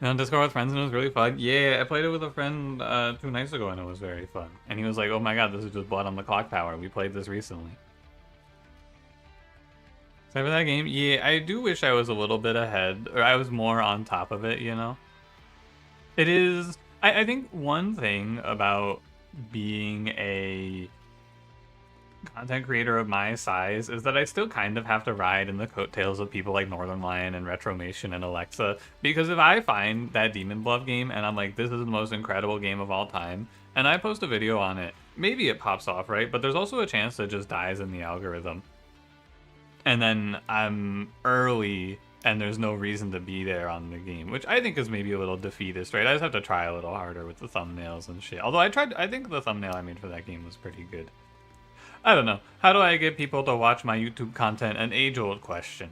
On Discord with friends and it was really fun. Yeah, I played it with a friend 2 nights ago and it was very fun. And he was like, oh my god, this is just blood on the clock power. We played this recently. So for that game, yeah, I do wish I was a little bit ahead, or I was more on top of it, you know? It is, I think one thing about being a content creator of my size is that I still kind of have to ride in the coattails of people like Northern Lion and Retromation and Alexa, because if I find that Demon Bluff game and I'm like, this is the most incredible game of all time, and I post a video on it, maybe it pops off, right? But there's also a chance it just dies in the algorithm. And then I'm early and there's no reason to be there on the game, which I think is maybe a little defeatist, right? I just have to try a little harder with the thumbnails and shit. Although I think the thumbnail I made for that game was pretty good. I don't know. How do I get people to watch my YouTube content? An age-old question.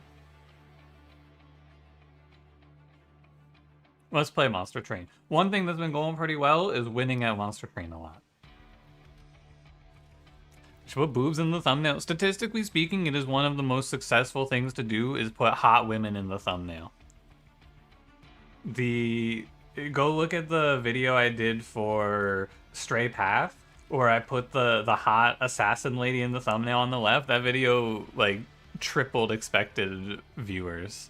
Let's play Monster Train. One thing that's been going pretty well is winning at Monster Train a lot. Should put boobs in the thumbnail. Statistically speaking, it is one of the most successful things to do is put hot women in the thumbnail. Go look at the video I did for Stray Path, where I put the hot assassin lady in the thumbnail on the left. That video, like, tripled expected viewers.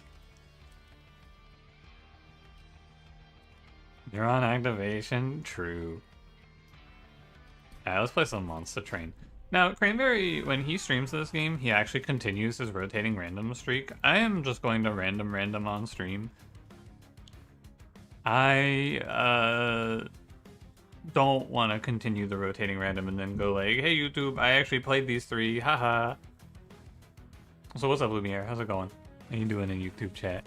Neuron activation? True. Alright, let's play some Monster Train. Now, Cranberry, when he streams this game, he actually continues his rotating random streak. I am just going to random on stream. I don't want to continue the rotating random and then go like, hey YouTube, I actually played these 3, haha. So what's up, Lumiere? How's it going? How you doing in YouTube chat?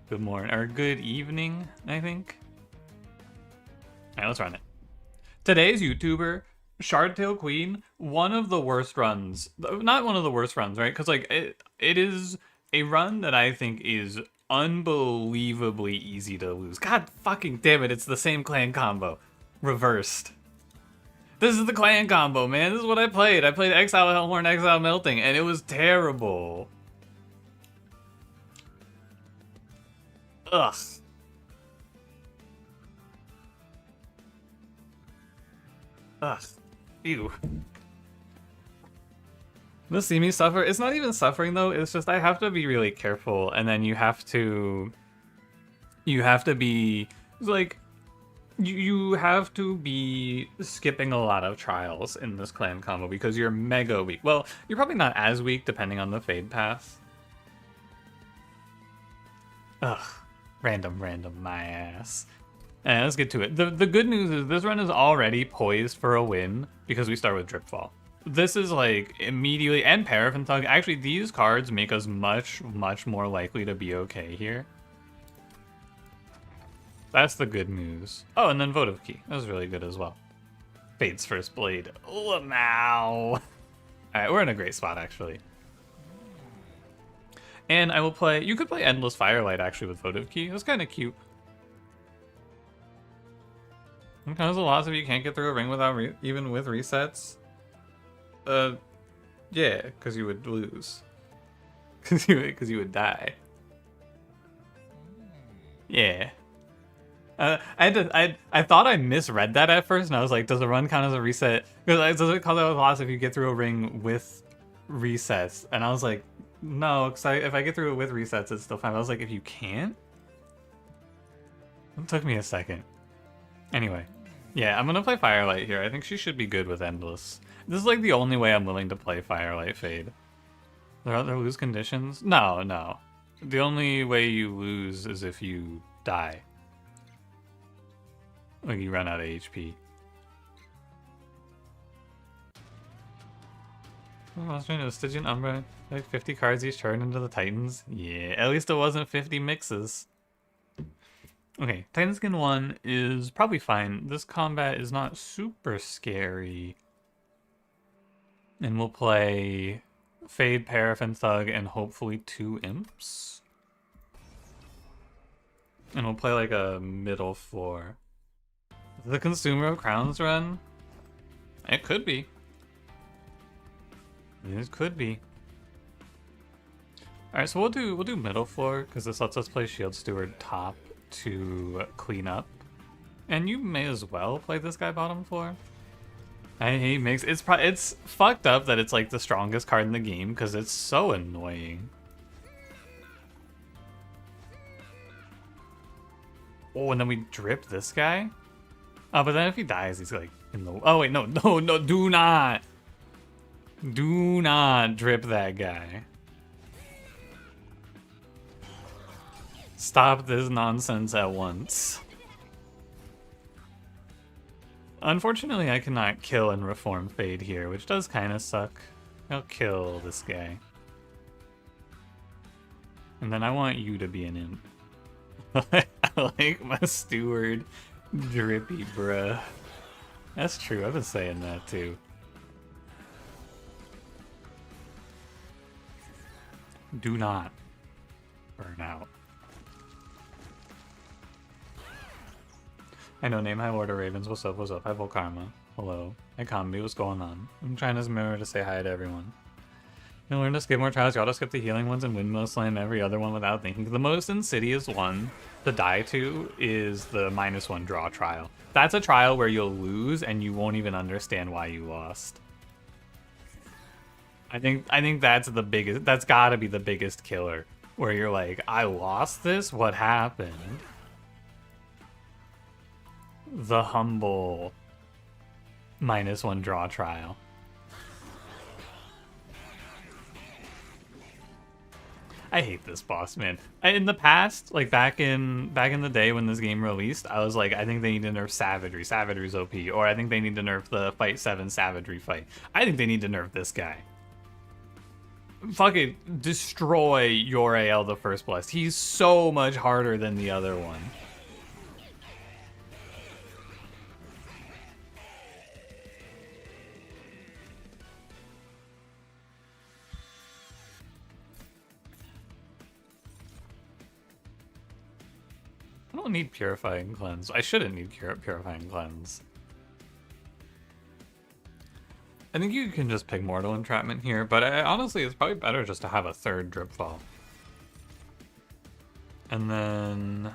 Good morning, or good evening, I think. Alright, let's run it. Today's YouTuber, Shardtail Queen, one of the worst runs. Not one of the worst runs, right? Because like it is a run that I think is unbelievably easy to lose. God fucking damn it, it's the same clan combo. Reversed. This is the clan combo, man. This is what I played. I played Exile Hellhorn, Exile Melting, and it was terrible. Ugh. Ugh. Ew. You'll see me suffer. It's not even suffering though, it's just I have to be really careful, and then you have to be like you have to be skipping a lot of trials in this clan combo because you're mega weak. Well, you're probably not as weak depending on the fade path. Ugh. Random my ass. And let's get to it. The good news is this run is already poised for a win because we start with Dripfall. This is like immediately, and Paraffin Thug. Actually, these cards make us much more likely to be okay here. That's the good news. Oh, and then Votive Key. That was really good as well. Fade's First Blade. Lamau. Alright, we're in a great spot actually. And I will play, you could play Endless Firelight actually with Votive Key. That's kind of cute. Sometimes a loss if you can't get through a ring without even with resets. Yeah, because you would lose. Because you would die. Yeah. I thought I misread that at first, and I was like, does the run count as a reset? Because does it count as a loss if you get through a ring with resets? And I was like, no, because if I get through it with resets, it's still fine. I was like, if you can't? It took me a second. Anyway, yeah, I'm gonna play Firelight here. I think she should be good with Endless. This is like the only way I'm willing to play Firelight Fade. There are other lose conditions? No. The only way you lose is if you die. Like you run out of HP. Oh, I was trying to Stygian Umbra. Like 50 cards each turn into the Titans. Yeah, at least it wasn't 50 mixes. Okay, Titan Skin 1 is probably fine. This combat is not super scary. And we'll play Fade, Paraffin Thug, and hopefully 2 Imps. And we'll play like a middle 4. The Consumer of Crowns run? It could be. It could be. Alright, so we'll do middle floor, because this lets us play Shield Steward top to clean up. And you may as well play this guy bottom floor. He makes it's fucked up that it's like the strongest card in the game because it's so annoying. Oh, and then we drip this guy. Oh, but then if he dies, he's like in the. Oh wait, no, do not drip that guy. Stop this nonsense at once. Unfortunately, I cannot kill and reform Fade here, which does kind of suck. I'll kill this guy. And then I want you to be an imp. I like my steward drippy, bruh. That's true, I've been saying that too. Do not burn out. I know, name, hi Lord of Ravens, what's up, hi Volkarma, hello, hi Combi, what's going on? I'm trying to remember to say hi to everyone. You'll learn to skip more trials, you auto skip the healing ones and windmill slam every other one without thinking. The most insidious one to die to is the -1 draw trial. That's a trial where you'll lose and you won't even understand why you lost. I think that's the biggest, that's gotta be the biggest killer, where you're like, I lost this, what happened? The humble -1 draw trial. I hate this boss, man. In the past, like back in the day when this game released, I was like, I think they need to nerf Savagery. Savagery's OP. Or I think they need to nerf the Fight 7 Savagery fight. I think they need to nerf this guy. Fucking destroy your AL the first blast. He's so much harder than the other one. I don't need Purifying Cleanse. I shouldn't need Purifying Cleanse. I think you can just pick Mortal Entrapment here, but honestly, it's probably better just to have a third Dripfall. And then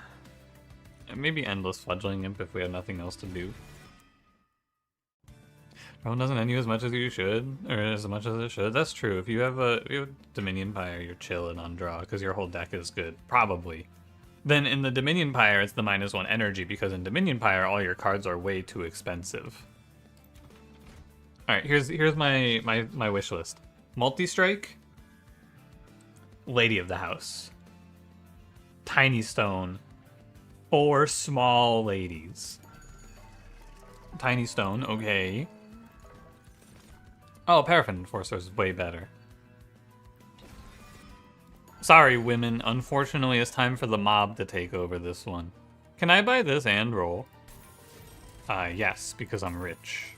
maybe Endless Fledgling Imp if we have nothing else to do. Everyone doesn't end you as much as you should, or as much as it should. That's true. If you have a Dominion Pyre, you're chilling on draw because your whole deck is good, probably. Then in the Dominion Pyre, it's the -1 energy because in Dominion Pyre, all your cards are way too expensive. All right, here's my wish list: Multi-Strike, Lady of the House, Tiny Stone, 4 small ladies. Tiny Stone, okay. Oh, Paraffin Enforcer is way better. Sorry, women. Unfortunately, it's time for the mob to take over this one. Can I buy this and roll? Yes, because I'm rich.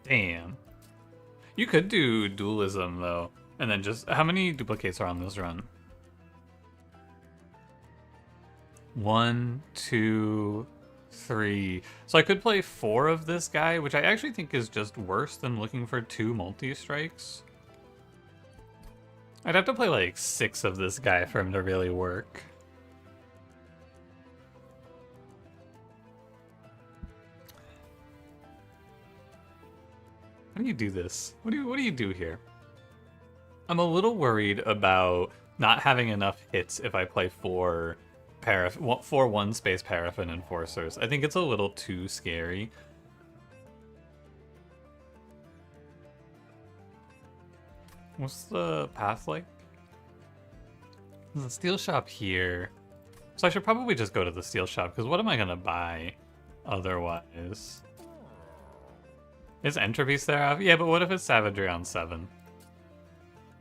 Damn. You could do dualism, though. And then just... How many duplicates are on this run? 1, 2, 3. So I could play 4 of this guy, which I actually think is just worse than looking for 2 multi-strikes. I'd have to play like 6 of this guy for him to really work. How do you do this? What do you do here? I'm a little worried about not having enough hits if I play 4 one-space Paraffin Enforcers. I think it's a little too scary. What's the path like? There's a steel shop here. So I should probably just go to the steel shop, because what am I going to buy otherwise? Is Entropy Seraph? Yeah, but what if it's Savagery on 7?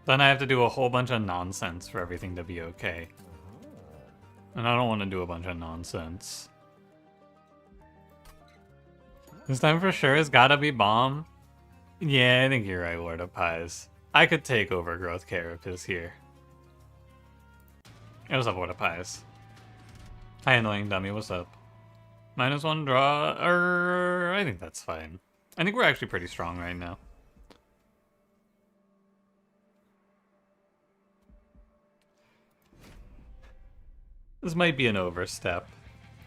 Then I have to do a whole bunch of nonsense for everything to be okay. And I don't want to do a bunch of nonsense. This time for sure has gotta be Bomb. Yeah, I think you're right, Lord of Pies. I could take Overgrowth Carapace here. Hey, what's up, Lord of Pies? Hi, Annoying Dummy, what's up? -1 draw, I think that's fine. I think we're actually pretty strong right now. This might be an overstep.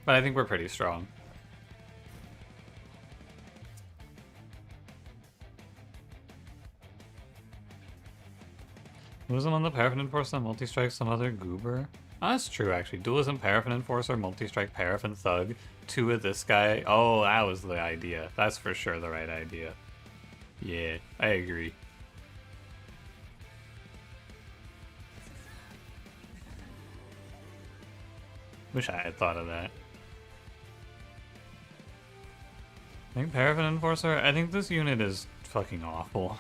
But I think we're pretty strong. Dualism on the Paraffin Enforcer, multi-strike some other goober. Oh, that's true, actually. Dualism, Paraffin Enforcer, multi-strike, Paraffin Thug. 2 of this guy. Oh, that was the idea. That's for sure the right idea. Yeah, I agree. Wish I had thought of that. I think Paraffin Enforcer, I think this unit is fucking awful.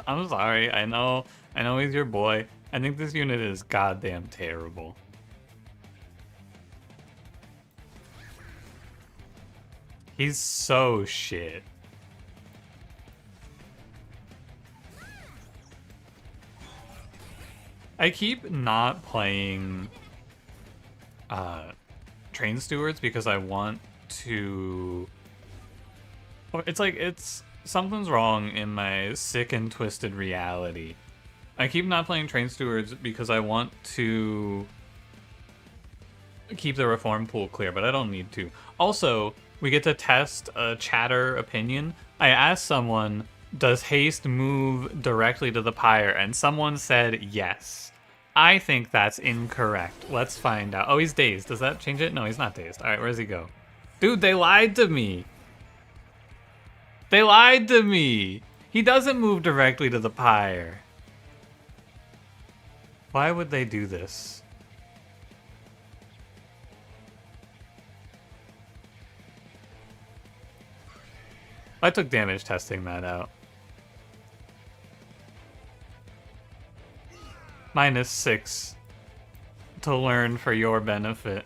I'm sorry, I know he's your boy. I think this unit is goddamn terrible. He's so shit. I keep not playing Train Stewards because I want to... It's like, something's wrong in my sick and twisted reality. I keep not playing Train Stewards because I want to keep the reform pool clear, but I don't need to. Also, we get to test a chatter opinion. I asked someone, does haste move directly to the pyre? And someone said yes. I think that's incorrect. Let's find out. Oh, he's dazed. Does that change it? No, he's not dazed. All right, where does he go? Dude, they lied to me. They lied to me. He doesn't move directly to the pyre. Why would they do this? I took damage testing that out. -6 to learn for your benefit.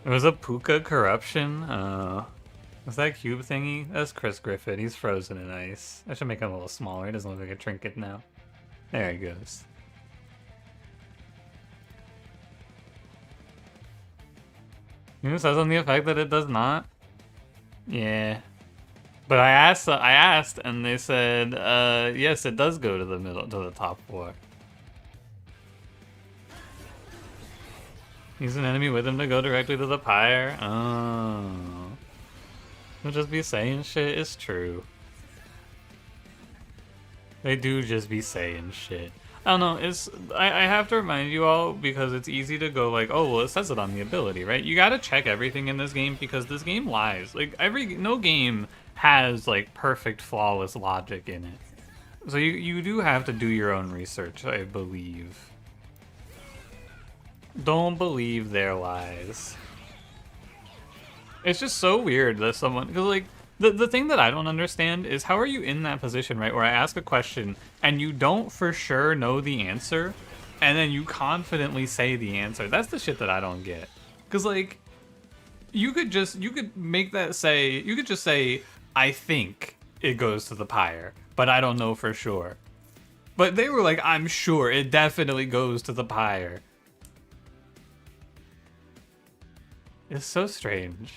It was a Puka corruption? Was that cube thingy? That's Chris Griffith. He's frozen in ice. I should make him a little smaller. He doesn't look like a trinket now. There he goes. You know, it says on the effect that it does not. Yeah. But I asked, and they said, yes, it does go to the middle, to the top 4. Use an enemy with him to go directly to the pyre. Oh. They'll just be saying shit. It's true. They do just be saying shit. I don't know, I have to remind you all, because it's easy to go like, oh, well, it says it on the ability, right? You gotta check everything in this game, because this game lies. Like, no game has, like, perfect, flawless logic in it. So you do have to do your own research, I believe. Don't believe their lies. It's just so weird that someone, because, like, the thing that I don't understand is how are you in that position, right, where I ask a question and you don't for sure know the answer, and then you confidently say the answer. That's the shit that I don't get. Because, like, you could just say, I think it goes to the pyre, but I don't know for sure. But they were like, I'm sure it definitely goes to the pyre. It's so strange.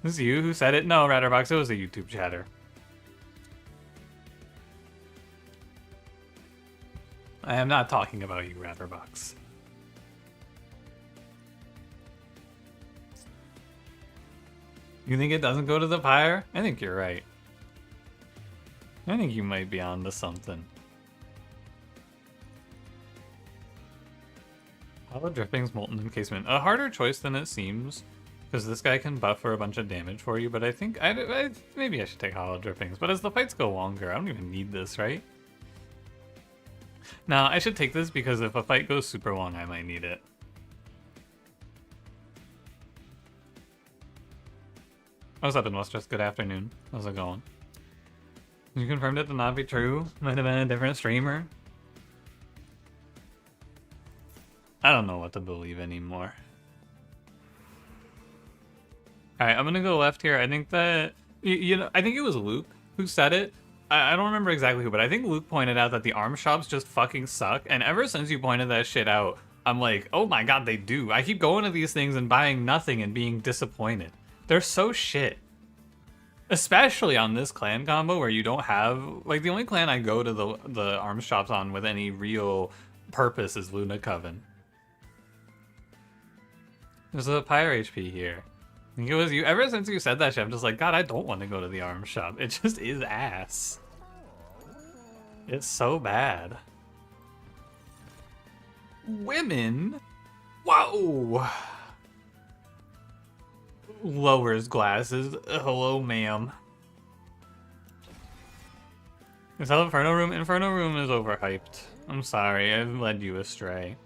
This is you who said it? No, Ratterbox, it was a YouTube chatter. I am not talking about you, Ratterbox. You think it doesn't go to the pyre? I think you're right. I think you might be onto something. Hollow Drippings, Molten Encasement. A harder choice than it seems. Because this guy can buff for a bunch of damage for you, but I think maybe I should take Hollow Drippings. But as the fights go longer, I don't even need this, right? Now, I should take this because if a fight goes super long, I might need it. What's up, Illustrious? Good afternoon. How's it going? You confirmed it to not be true? Might have been a different streamer? I don't know what to believe anymore. Alright, I'm gonna go left here. I think that, I think it was Luke who said it. I don't remember exactly who, but I think Luke pointed out that the arm shops just fucking suck. And ever since you pointed that shit out, I'm like, oh my god, they do. I keep going to these things and buying nothing and being disappointed. They're so shit. Especially on this clan combo where you don't have, like, the only clan I go to the arms shops on with any real purpose is Luna Coven. There's a Pyre HP here. I think it was you, ever since you said that shit, I'm just like, God, I don't want to go to the arms shop. It just is ass. It's so bad. Women? Whoa! Lowers glasses. Hello, ma'am. Is that Inferno Room? Inferno Room is overhyped. I'm sorry, I've led you astray.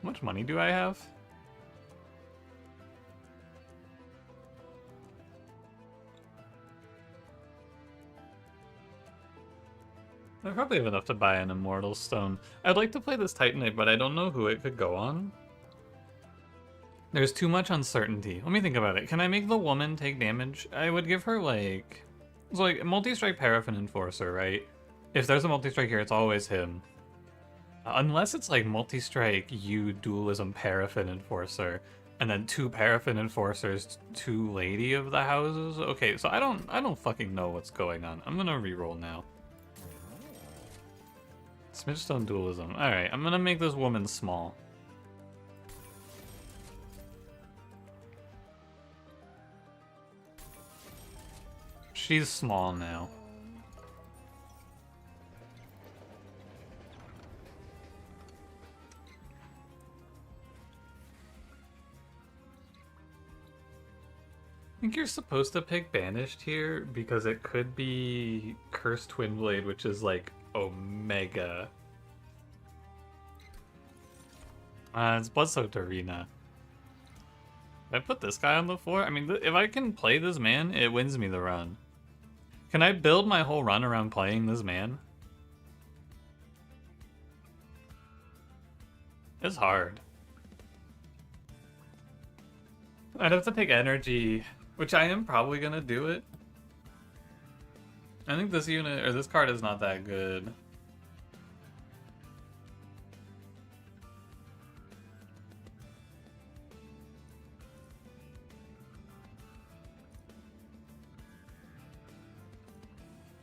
How much money do I have? I probably have enough to buy an Immortal Stone. I'd like to play this Titanite, but I don't know who it could go on. There's too much uncertainty. Let me think about it. Can I make the woman take damage? I would give her, like... It's like, multi-strike Paraffin Enforcer, right? If there's a multi-strike here, it's always him. Unless it's like multi-strike, you dualism Paraffin Enforcer, and then 2 Paraffin Enforcers, 2 Lady of the Houses. Okay, so I don't fucking know what's going on. I'm gonna reroll now. Smidgestone dualism. Alright, I'm gonna make this woman small. She's small now. I think you're supposed to pick Banished here because it could be Cursed Twin Blade, which is like Omega. It's Bloodsoaked Arena. If I put this guy on the floor, I mean, if I can play this man, it wins me the run. Can I build my whole run around playing this man? It's hard. I'd have to take energy, which I am probably gonna do it. I think this unit, or this card is not that good.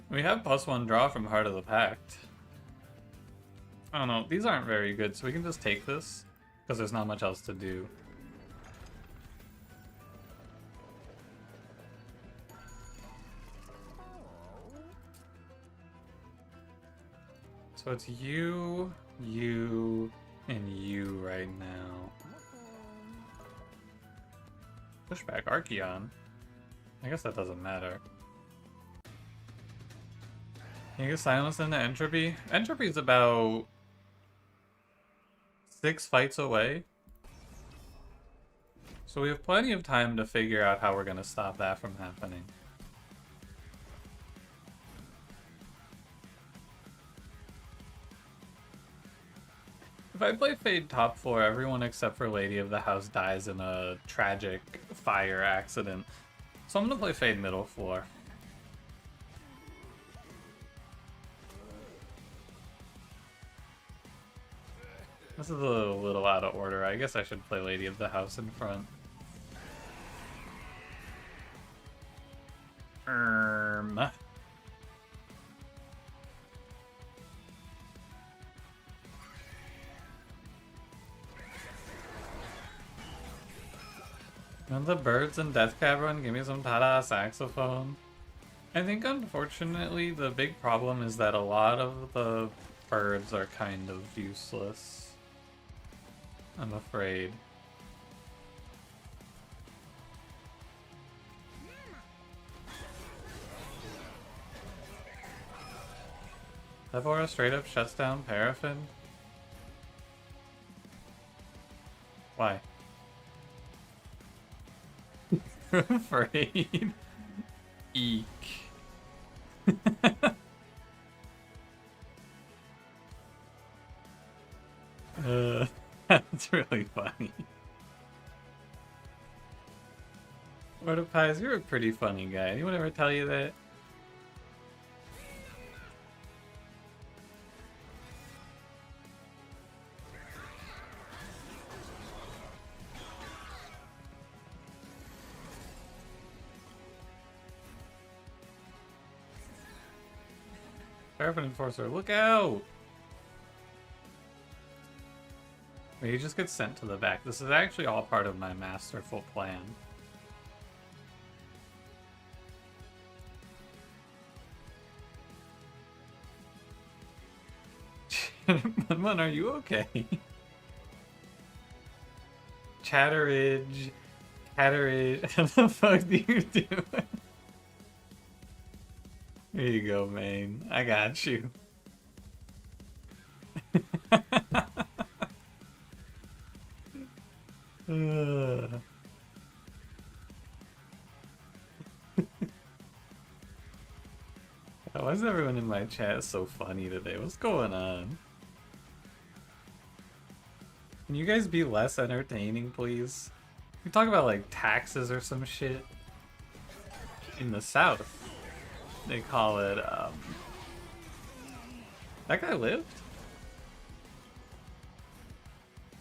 We have +1 draw from Heart of the Pact. I don't know, these aren't very good, so we can just take this, because there's not much else to do. So it's you, and you right now. Pushback Archeon. I guess that doesn't matter. Can you get Silence into Entropy? Entropy's about 6 fights away. So we have plenty of time to figure out how we're going to stop that from happening. If I play Fade top 4, everyone except for Lady of the House dies in a tragic fire accident. So I'm going to play Fade middle floor. This is a little out of order. I guess I should play Lady of the House in front. And the birds and Death Cavern, give me some Tada saxophone. I think unfortunately the big problem is that a lot of the birds are kind of useless. I'm afraid. Devora straight up shuts down Paraffin? Why? Afraid. Eek. That's really funny. Ortopies, you're a pretty funny guy. Anyone ever tell you that? Seraph Enforcer, look out! Wait, he just gets sent to the back. This is actually all part of my masterful plan. Munmun, are you okay? Chatteridge. Chatteridge. What the fuck do you do? Here you go, Maine. I got you. Why is everyone in my chat so funny today? What's going on? Can you guys be less entertaining, please? We talk about like taxes or some shit. In the South, they call it, that guy lived?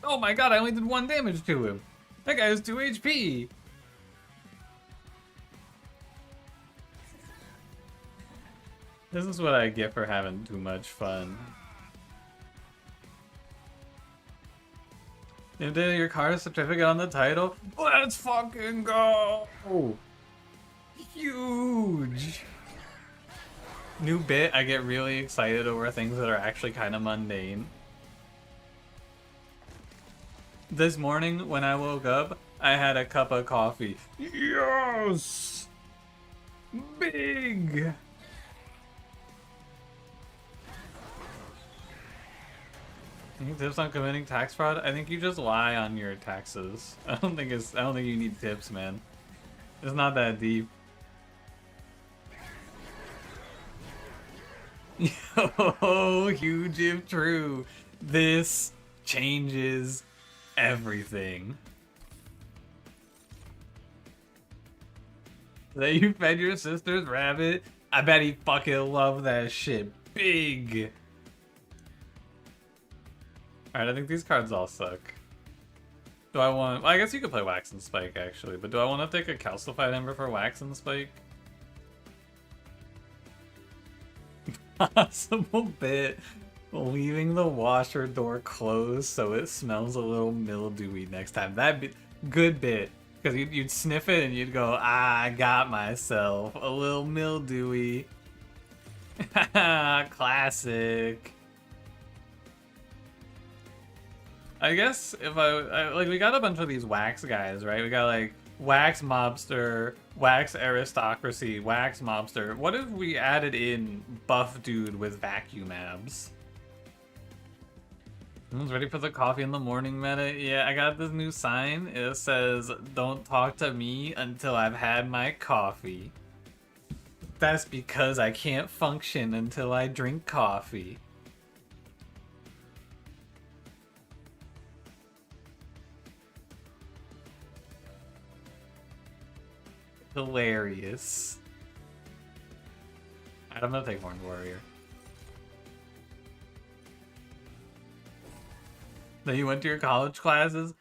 Oh my god, I only did 1 damage to him. That guy has 2 HP. This is what I get for having too much fun. If your card certificate on the title, let's fucking go! Huge! New bit, I get really excited over things that are actually kind of mundane. This morning, when I woke up, I had a cup of coffee. Yes! Big! Any tips on committing tax fraud? I think you just lie on your taxes. I don't think you need tips, man. It's not that deep. Yo, huge if true. This changes everything. That you fed your sister's rabbit? I bet he fucking loved that shit. Big. Alright, I think these cards all suck. Do I want... Well, I guess you could play Wax and Spike, actually. But do I want to take a Calcified Ember for Wax and Spike? Possible bit. Leaving the washer door closed so it smells a little mildewy next time. That'd be... Good bit. Because you'd sniff it and you'd go, I got myself a little mildewy. Classic. I guess if like, we got a bunch of these wax guys, right? We got like wax mobster, wax aristocracy, wax mobster. What if we added in buff dude with vacuum abs? Everyone's ready for the coffee in the morning meta? Yeah, I got this new sign. It says, don't talk to me until I've had my coffee. That's because I can't function until I drink coffee. Hilarious. Alright, I'm gonna take Horned Warrior. Then you went to your college classes?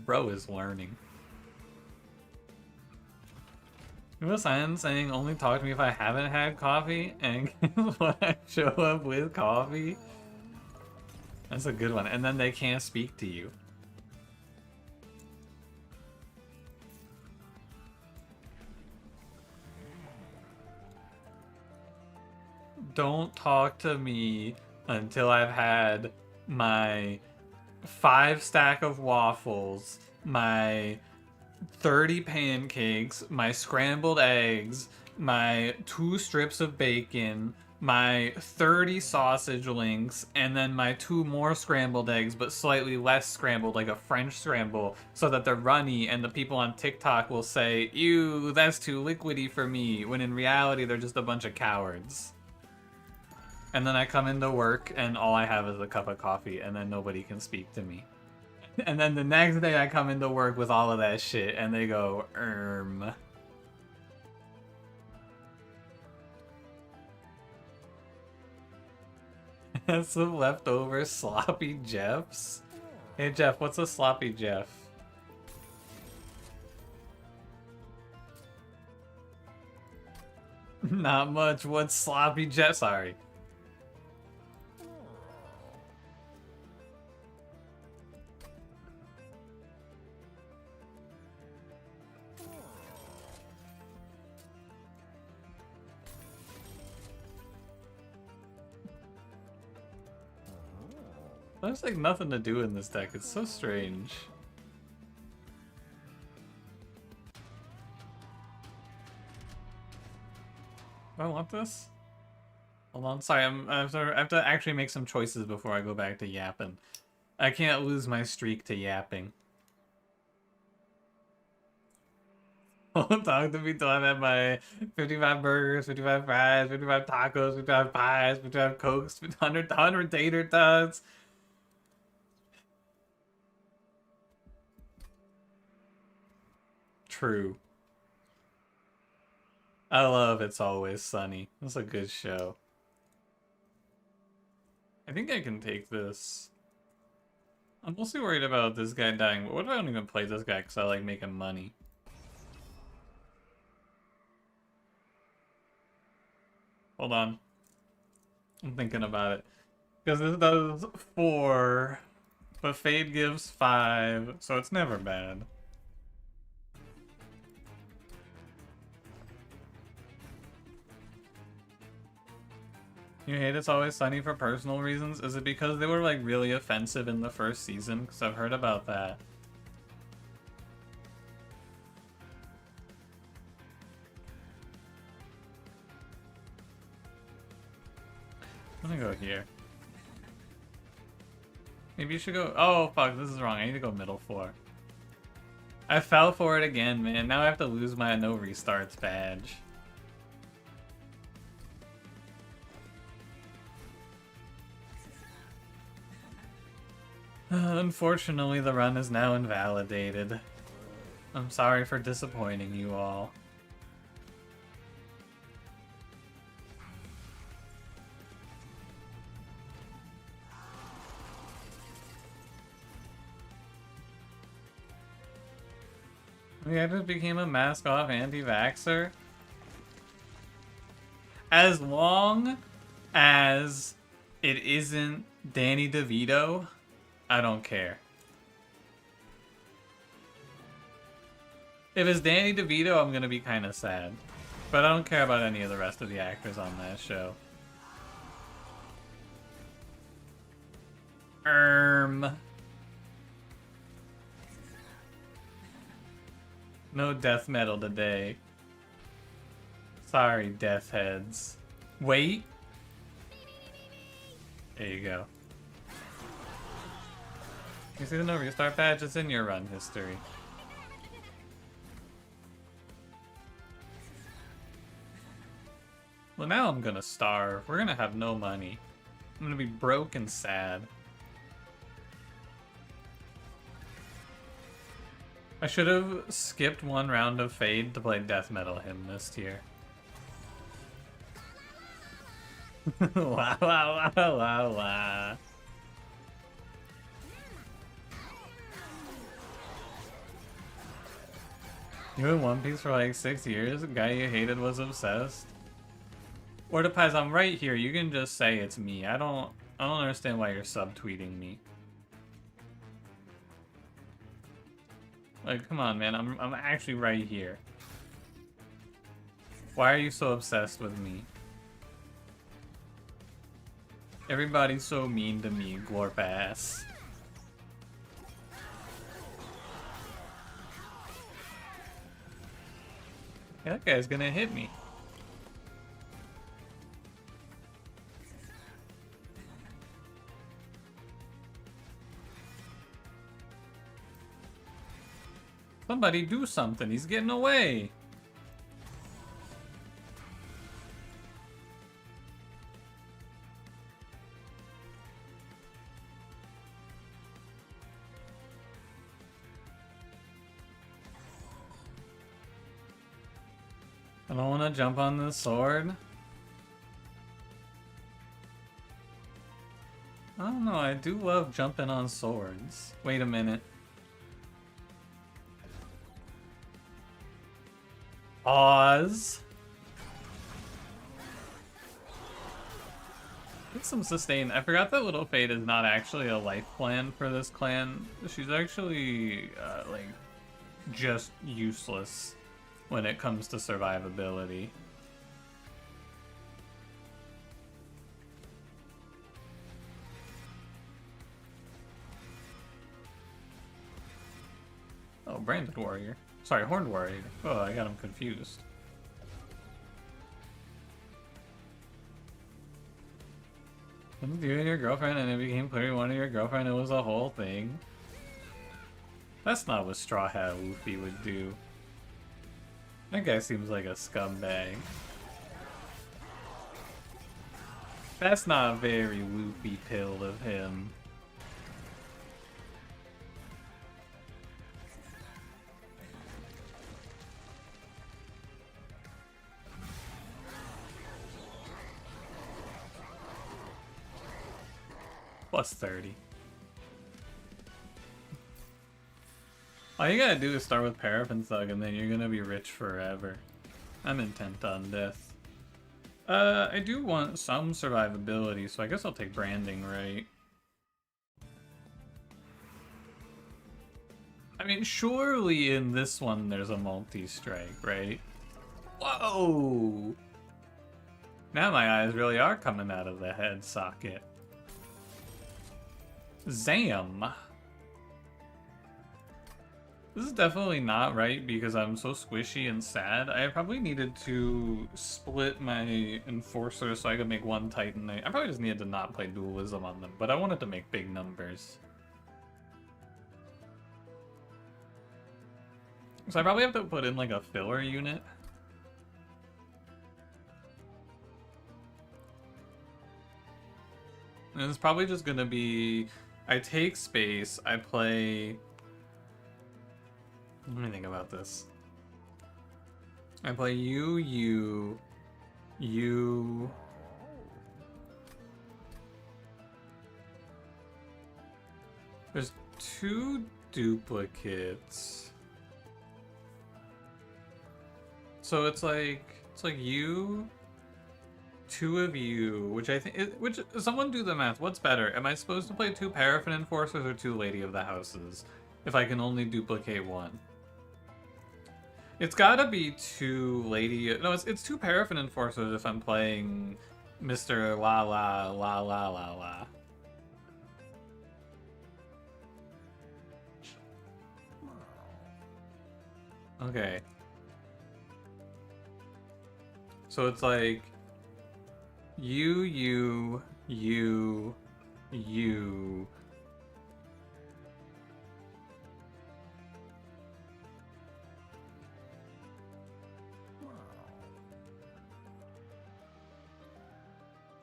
Bro is learning. You have a sign saying only talk to me if I haven't had coffee, and when I show up with coffee? That's a good one. And then they can't speak to you. Don't talk to me until I've had my 5 stack of waffles, my 30 pancakes, my scrambled eggs, my 2 strips of bacon, my 30 sausage links, and then my 2 more scrambled eggs, but slightly less scrambled, like a French scramble, so that they're runny and the people on TikTok will say, ew, that's too liquidy for me, when in reality they're just a bunch of cowards. And then I come into work and all I have is a cup of coffee and then nobody can speak to me. And then the next day I come into work with all of that shit and they go, That's some leftover sloppy Jeffs? Hey Jeff, what's a sloppy Jeff? Not much. What's sloppy Jeff? Sorry. There's like nothing to do in this deck. It's so strange. Do I want this? Hold on, sorry, I have to actually make some choices before I go back to yapping. I can't lose my streak to yapping. Don't talk to me till I've had my 55 burgers, 55 fries, 55 tacos, 55 pies, 55 cokes, 100 tater tots. True. I love It's Always Sunny. That's a good show. I think I can take this. I'm mostly worried about this guy dying, but what if I don't even play this guy because I like making money? Hold on. I'm thinking about it. Because this does 4, but Fade gives 5, so it's never bad. You hate It's Always Sunny for personal reasons? Is it because they were like really offensive in the first season? Because I've heard about that. I'm gonna go here. Maybe you should go... Oh, fuck, this is wrong. I need to go middle 4. I fell for it again, man. Now I have to lose my no restarts badge. Unfortunately, the run is now invalidated. I'm sorry for disappointing you all. I just became a mask-off anti-vaxxer. As long as it isn't Danny DeVito, I don't care. If it's Danny DeVito, I'm gonna be kind of sad. But I don't care about any of the rest of the actors on that show. No death metal today. Sorry, death heads. Wait. There you go. You see the no restart badge? It's in your run history. Well, now I'm gonna starve. We're gonna have no money. I'm gonna be broke and sad. I should have skipped one round of Fade to play Death Metal Hymn this tier. Wow, wow, wow, wow, wow. You in One Piece for like 6 years? The guy you hated was obsessed? Ortopaz, I'm right here. You can just say it's me. I don't understand why you're subtweeting me. Like, come on, man. I'm actually right here. Why are you so obsessed with me? Everybody's so mean to me, glorp ass. Yeah, that guy's gonna hit me. Somebody do something. He's getting away. I don't want to jump on this sword. I don't know. I do love jumping on swords. Wait a minute. Pause. Get some sustain. I forgot that Little Fate is not actually a life plan for this clan. She's actually, like, just useless when it comes to survivability. Oh, Branded Warrior. Sorry, Horned Warrior. Oh, I got him confused. Didn't you and your girlfriend and it became clear you wanted your girlfriend, it was a whole thing. That's not what Straw Hat Woofy would do. That guy seems like a scumbag. That's not very Woofy pilled of him. Plus 30. All you gotta do is start with Paraffin Thug and then you're gonna be rich forever. I'm intent on death. I do want some survivability, so I guess I'll take Branding, right? I mean, surely in this one there's a multi-strike, right? Whoa! Now my eyes really are coming out of the head socket. Zam! This is definitely not right because I'm so squishy and sad. I probably needed to split my Enforcer so I could make one Titanite. I probably just needed to not play Dualism on them, but I wanted to make big numbers. So I probably have to put in like a filler unit. And it's probably just gonna be, I take space, I play... Let me think about this. I play you. There's 2 duplicates. So it's like you, 2 of you, which I think, which, someone do the math. What's better? Am I supposed to play 2 Paraffin Enforcers or 2 Lady of the Houses? If I can only duplicate 1. It's gotta be 2 Lady... No, it's 2 Paraffin Enforcers if I'm playing Mr. La La La La La La. Okay. So it's like... You...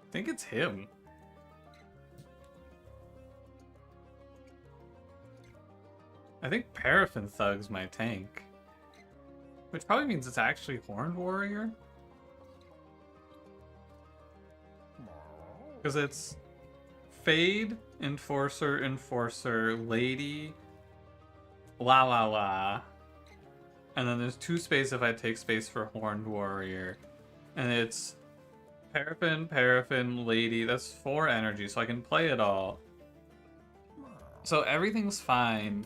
I think it's him. I think Paraffin Thug's my tank. Which probably means it's actually Horned Warrior. Because it's Fade, Enforcer, Enforcer, Lady, La La La. And then there's 2 space if I take space for Horned Warrior. And it's Paraffin, Lady. That's 4 energy, so I can play it all. So everything's fine.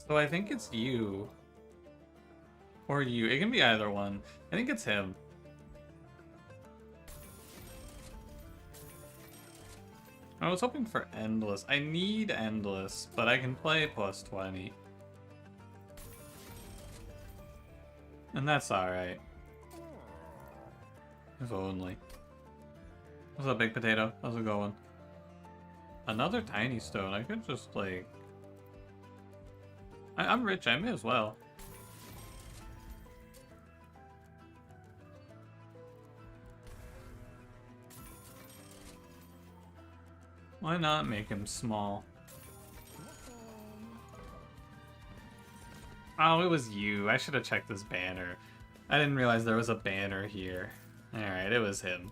So I think it's you. Or you. It can be either one. I think it's him. I was hoping for Endless. I need Endless, but I can play plus 20. And that's alright. If only. What's up, Big Potato? How's it going? Another Tiny Stone. I could just, like... I'm rich. I may as well. Why not make him small? Oh, it was you. I should have checked this banner. I didn't realize there was a banner here. Alright, it was him.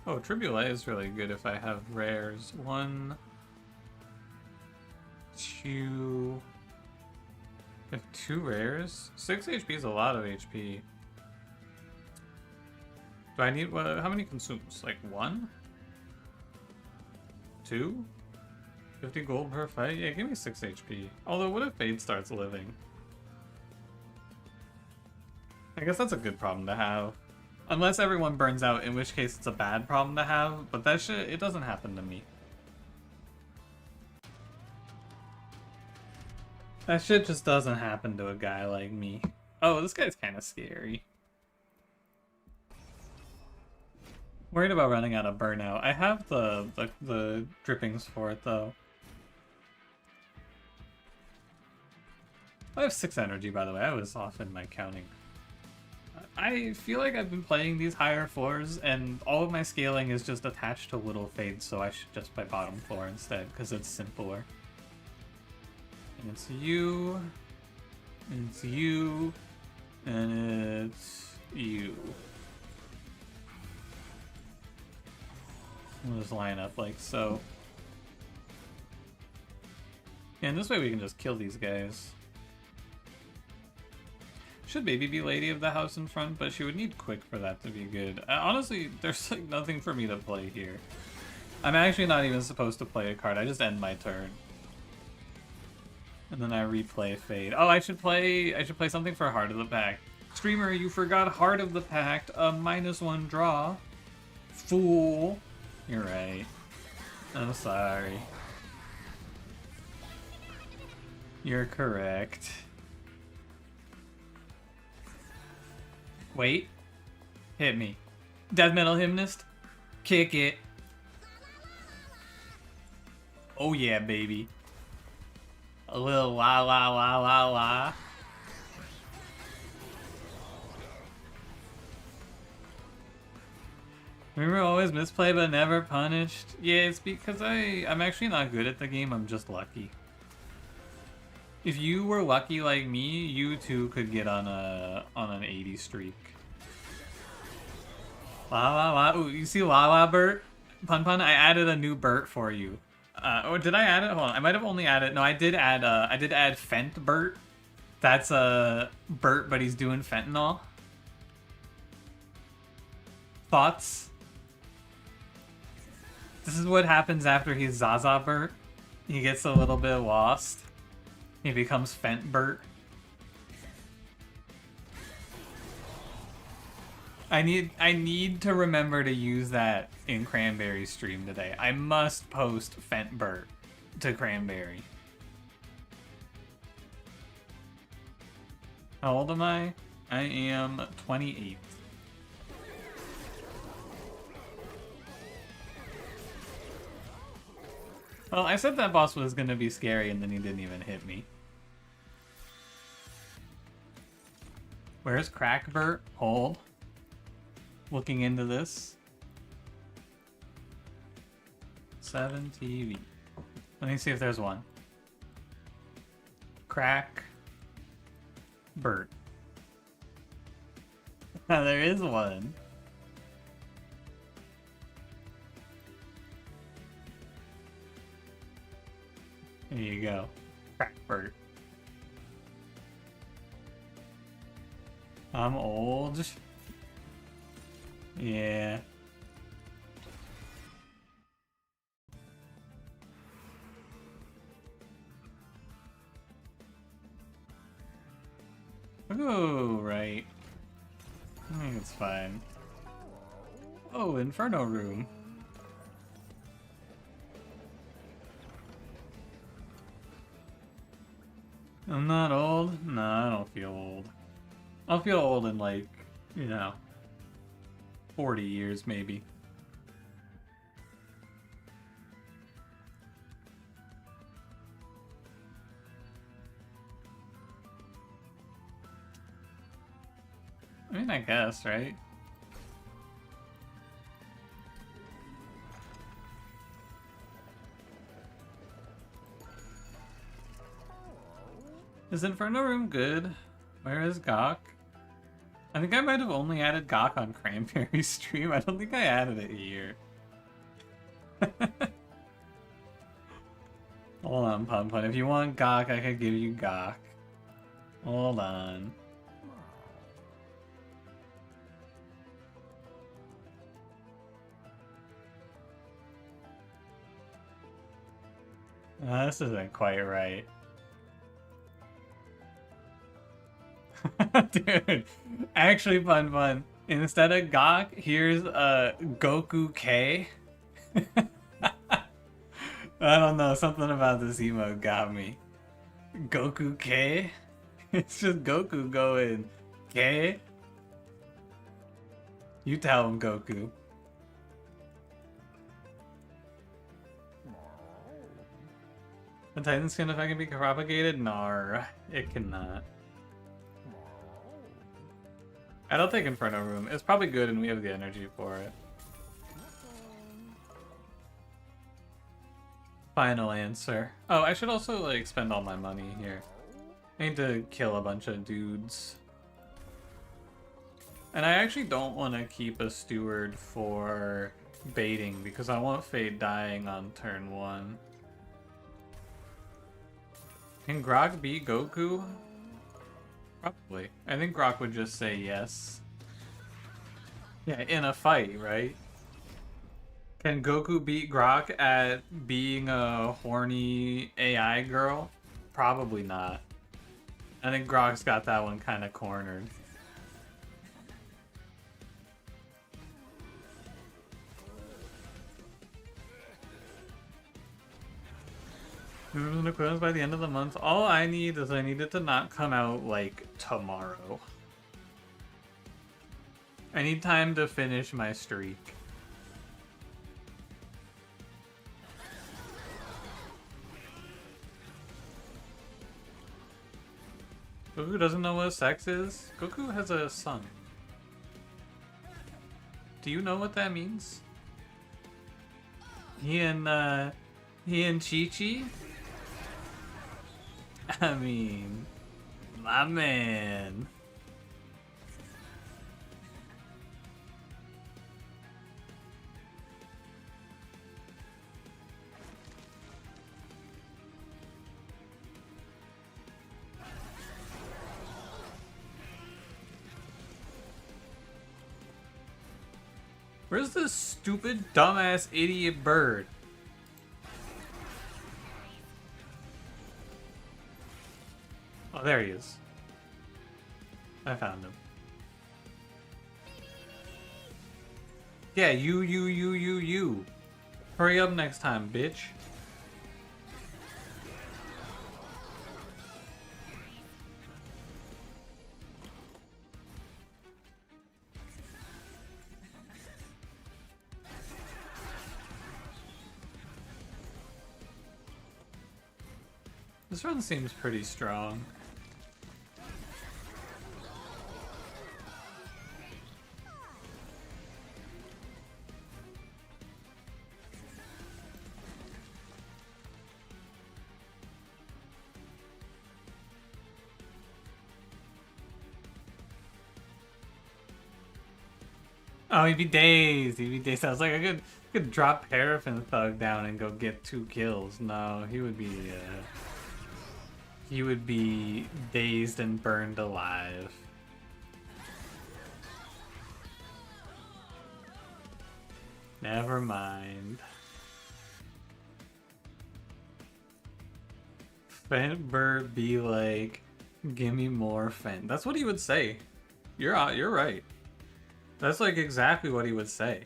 Oh, Tribulate is really good if I have rares. 1, 2... I have 2 rares? 6 HP is a lot of HP. Do I need... how many consumes? Like 1? 2? 50 gold per fight? Yeah, give me 6 HP. Although, what if Fade starts living? I guess that's a good problem to have. Unless everyone burns out, in which case it's a bad problem to have, but that shit, it doesn't happen to me. That shit just doesn't happen to a guy like me. Oh, this guy's kind of scary. Worried about running out of burnout. I have the drippings for it, though. I have 6 energy, by the way. I was off in my counting. I feel like I've been playing these higher floors, and all of my scaling is just attached to little fades, so I should just play bottom floor instead, because it's simpler. And it's you, and it's you, and it's you. We'll just line up like so. And this way we can just kill these guys. Should maybe be Lady of the House in front, but she would need Quick for that to be good. Honestly, there's like nothing for me to play here. I'm actually not even supposed to play a card. I just end my turn. And then I replay Fade. Oh, I should play something for Heart of the Pact. Streamer, you forgot Heart of the Pact, a -1 draw. Fool. You're right. I'm sorry. You're correct. Wait. Hit me. Death Metal Hymnist. Kick it. Oh yeah, baby. A little la la la la la. Remember always misplay but never punished? Yeah, it's because I'm actually not good at the game, I'm just lucky. If you were lucky like me, you too could get on an 80 streak. La la la. Ooh, you see La La Bert? Pun Pun, I added a new Bert for you. Or did I add it? Hold on, I might have only added. No, I did add Fent Bert. That's a Bert, but he's doing fentanyl. Thoughts? This is what happens after he's Zaza Bert. He gets a little bit lost. He becomes Fent Bert. I need to remember to use that in Cranberry's stream today. I must post Fent Bert to Cranberry. How old am I? I am 28. Well, I said that boss was gonna be scary and then he didn't even hit me. Where's Crackbert? Hold. Looking into this. 7 TV. Let me see if there's one. Crack. Bert. There is one. There you go. Crack Bert. I'm old. Yeah. Oh, right. I think it's fine. Oh, Inferno Room. I'm not old? No, I don't feel old. I'll feel old in like, 40 years maybe. I mean, I guess, right? Is Inferno Room good? Where is Gawk? I think I might have only added Gawk on Cranberry's stream. I don't think I added it here. Hold on, Pun Pun. If you want Gawk, I could give you Gawk. Hold on. This isn't quite right. Dude, actually Pun Pun. Instead of Gok, here's a Goku K. I don't know, something about this emote got me. Goku K? It's just Goku going K. You tell him, Goku. The Titan skin effect can be propagated? Nar, it cannot. I don't think Inferno Room. It's probably good and we have the energy for it. Final answer. Oh, I should also like spend all my money here. I need to kill a bunch of dudes. And I actually don't want to keep a steward for baiting because I want Fade dying on turn 1. Can Grok beat Goku? Probably. I think Grok would just say yes. Yeah, in a fight, right? Can Goku beat Grok at being a horny AI girl? Probably not. I think Grok's got that one kind of cornered. Equivalents by the end of the month. All I need is I need it to not come out like tomorrow. I need time to finish my streak. Goku doesn't know what sex is? Goku has a son. Do you know what that means? He and Chi-Chi? I mean, my man. Where's this stupid, dumbass, idiot bird? Oh, there he is. I found him. Yeah, you. Hurry up next time, bitch. This run seems pretty strong. Oh, he'd be dazed. He'd be dazed. I was like, I could drop Paraffin Thug down and go get 2 kills. No, he would be dazed and burned alive. Never mind. Fentbird be like, give me more Fent. That's what he would say. You're right. That's like exactly what he would say.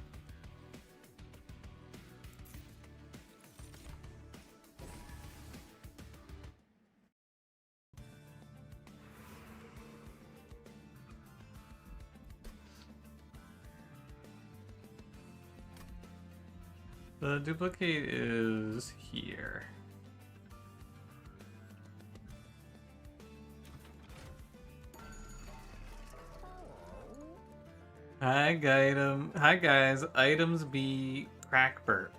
The duplicate is here. Hi guys, items be Crackbert.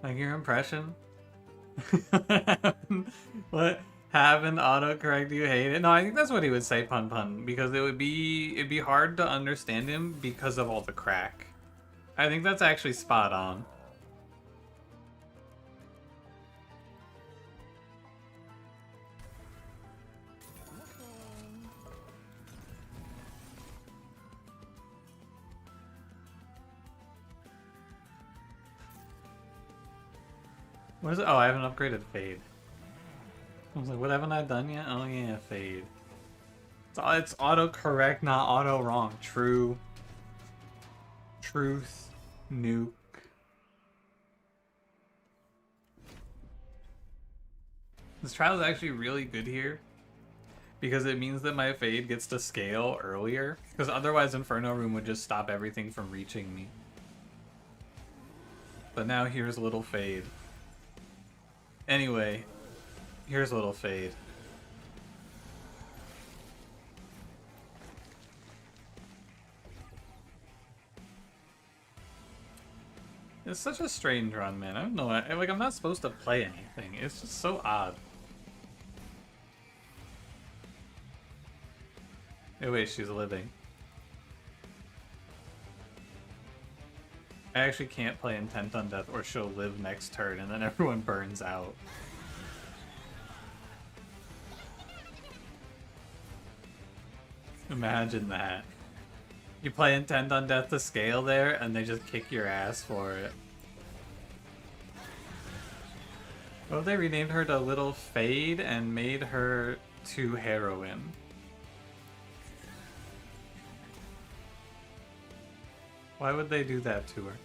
Like your impression? What? Have an autocorrect you hate it? No, I think that's what he would say, Pun, because it'd be hard to understand him because of all the crack. I think that's actually spot on. What is it? Oh, I haven't upgraded Fade. I was like, what haven't I done yet? Oh yeah, Fade. It's auto-correct, not auto-wrong. True. Truth. Nuke. This trial is actually really good here because it means that my fade gets to scale earlier, because otherwise Inferno Room would just stop everything from reaching me. But now here's little fade. Anyway, here's little fade. It's such a strange run, man. I don't know. Like, I'm not supposed to play anything. It's just so odd. Oh wait, she's living. I actually can't play Intent on Death or she'll live next turn and then everyone burns out. Imagine that. You play Intent on Death to scale there and they just kick your ass for it. Well, they renamed her to Little Fade and made her to Heroine. Why would they do that to her?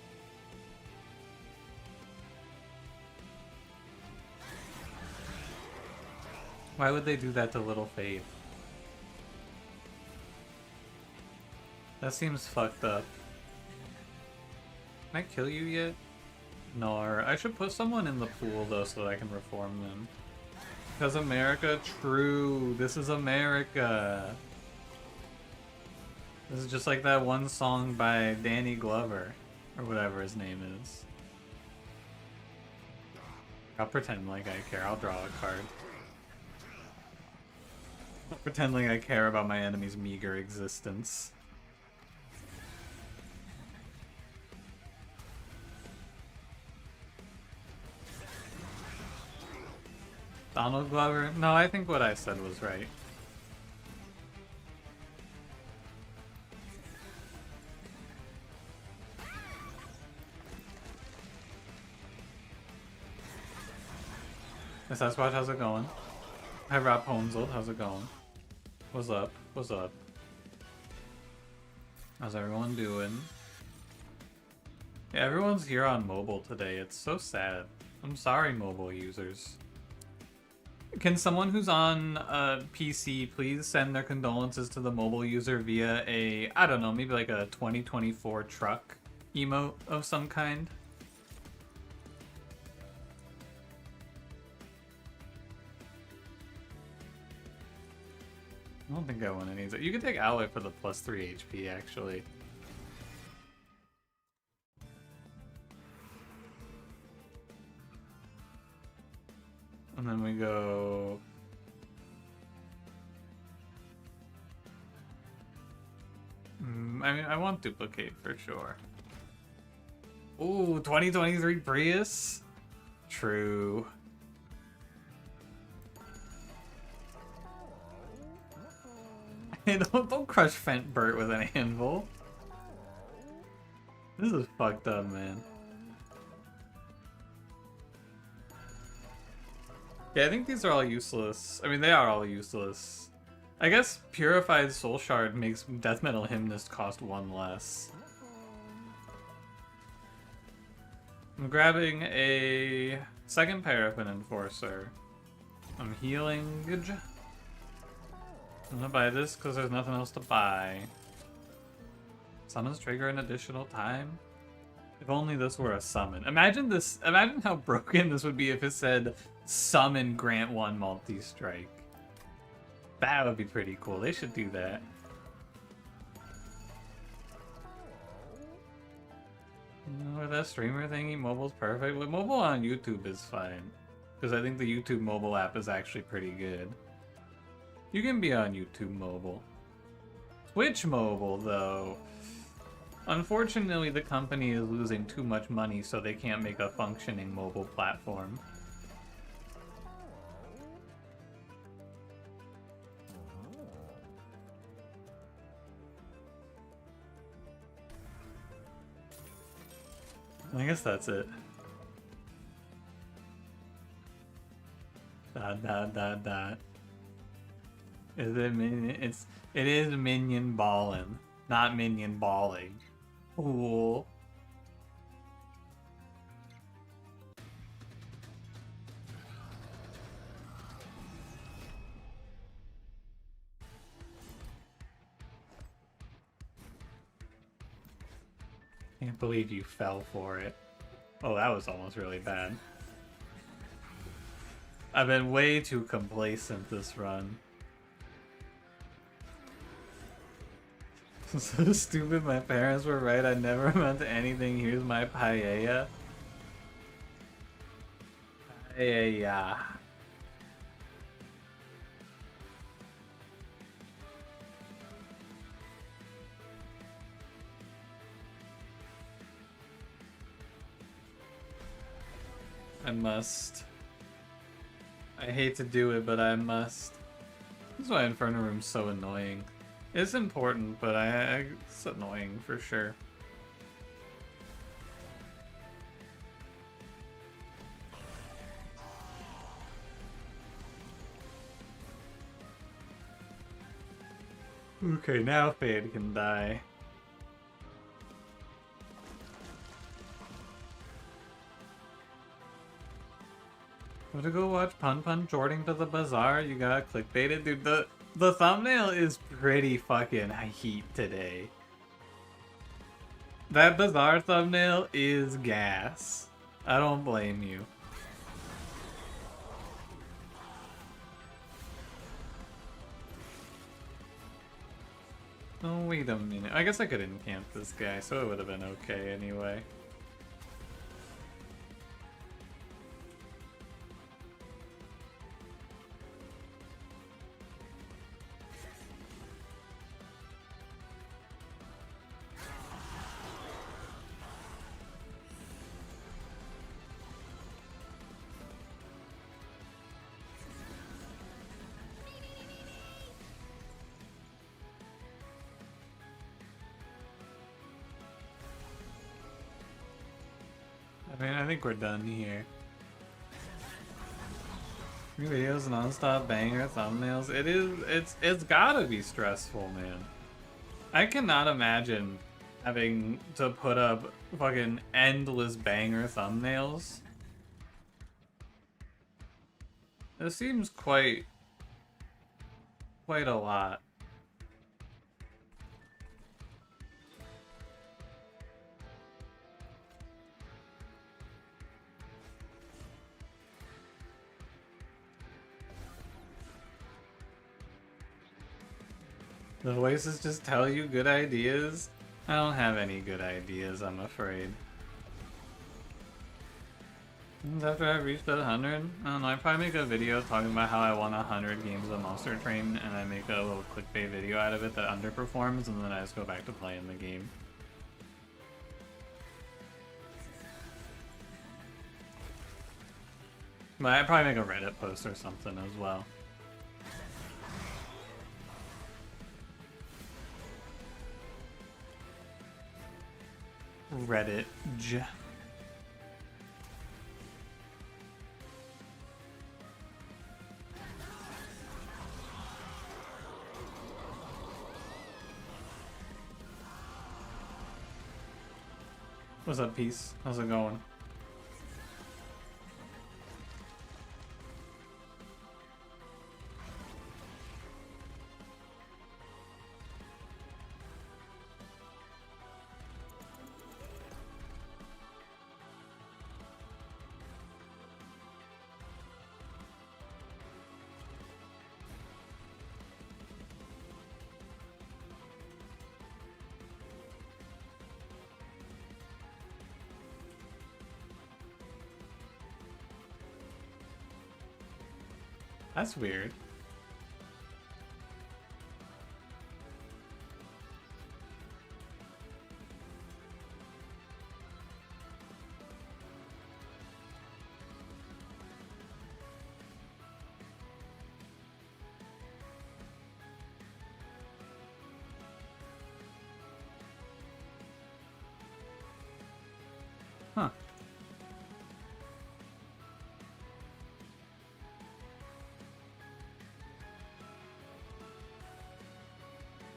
Why would they do that to Little Fade? That seems fucked up. Can I kill you yet? No, I should put someone in the pool though so that I can reform them. Because America, true. This is America. This is just like that one song by Danny Glover, or whatever his name is. I'll pretend like I care. I'll draw a card. I'll pretend like I care about my enemy's meager existence. Donald Glover? No, I think what I said was right. Hey Sasquatch, how's it going? Hi Rob Honzel, how's it going? What's up? What's up? How's everyone doing? Yeah, everyone's here on mobile today. It's so sad. I'm sorry, mobile users. Can someone who's on PC please send their condolences to the mobile user via a, I don't know, maybe like a 2024 truck emote of some kind? I don't think I want any of it. You can take Alloy for the +3 HP, actually. And then we go... I mean, I want Duplicate for sure. Ooh, 2023 Prius? True. Don't crush Fent Burt with an anvil. This is fucked up, man. Yeah, I think these are all useless. I mean, they are all useless. I guess Purified Soul Shard makes Death Metal Hymnist cost 1 less. I'm grabbing a second Paraffin Enforcer. I'm healing. I'm gonna buy this because there's nothing else to buy. Summons trigger an additional time? If only this were a summon. Imagine this. Imagine how broken this would be if it said summon grant 1 multi-strike. That would be pretty cool. They should do that. You know, that streamer thingy, mobile's perfect. But mobile on YouTube is fine. Because I think the YouTube mobile app is actually pretty good. You can be on YouTube mobile. Twitch mobile, though. Unfortunately, the company is losing too much money, so they can't make a functioning mobile platform. I guess that's it. Dot. Is it minion? It is minion balling, not minion balling. Cool. Can't believe you fell for it. Oh, that was almost really bad. I've been way too complacent this run. So stupid, my parents were right, I never meant anything. Here's my paella. Paella. I must. I hate to do it, but I must. This is why Inferno Room's so annoying. It's important, but it's annoying for sure. Okay, now Fade can die. Want to go watch Pun Pun Jordan to the Bazaar? You got clickbaited? Dude, the thumbnail is pretty fucking heat today. That Bazaar thumbnail is gas. I don't blame you. Oh, wait a minute. I guess I could encamp this guy, so it would have been okay anyway. I mean, I think we're done here. New videos, non-stop banger thumbnails. It's gotta be stressful, man. I cannot imagine having to put up fucking endless banger thumbnails. This seems quite a lot. The voices just tell you good ideas? I don't have any good ideas, I'm afraid. After I've reached that 100, I don't know, I probably make a video talking about how I won 100 games of Monster Train, and I make a little clickbait video out of it that underperforms, and then I just go back to playing the game. But I'd probably make a Reddit post or something as well. Reddit. What's up, Peace? How's it going? That's weird. Huh.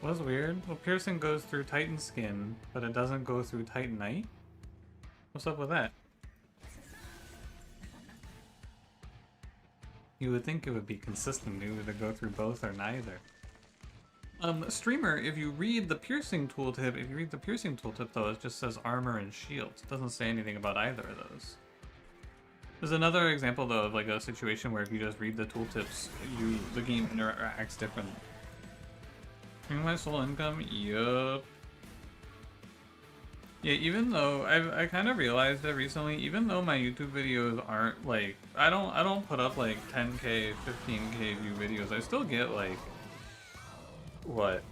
Was weird. Well, piercing goes through Titan skin, but it doesn't go through Titanite? What's up with that? You would think it would be consistent. It would either go through both or neither. Streamer, if you read the piercing tooltip, though, it just says armor and shields. It doesn't say anything about either of those. There's another example, though, of like a situation where if you just read the tooltips, the game interacts different. My sole income? Yup. Yeah, even though I kind of realized that recently, even though my YouTube videos aren't like I don't put up like 10K, 15K view videos, I still get like what?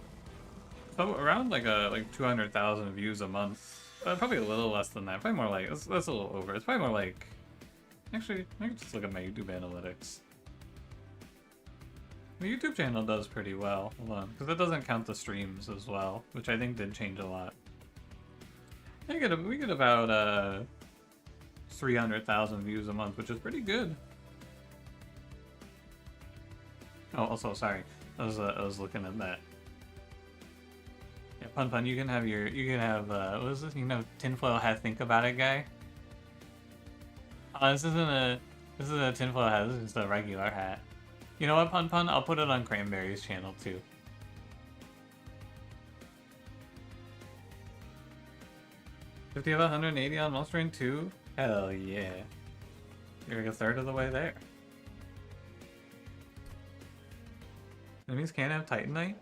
So around like 200,000 views a month. Probably a little less than that. Probably more like that's a little over. It's probably more like actually I can just look at my YouTube analytics. The YouTube channel does pretty well. Hold on, because that doesn't count the streams as well, which I think did change a lot. We get about 300,000 views a month, which is pretty good. Oh, also sorry, I was looking at that. Yeah, Pun, you can have what is this? You know, tinfoil hat. Think about it, guy. This isn't a tinfoil hat. This is just a regular hat. You know what, Pun? I'll put it on Cranberry's channel too. If you have 180 on Monster Train 2, hell yeah. You're like a third of the way there. Enemies can't have Titanite?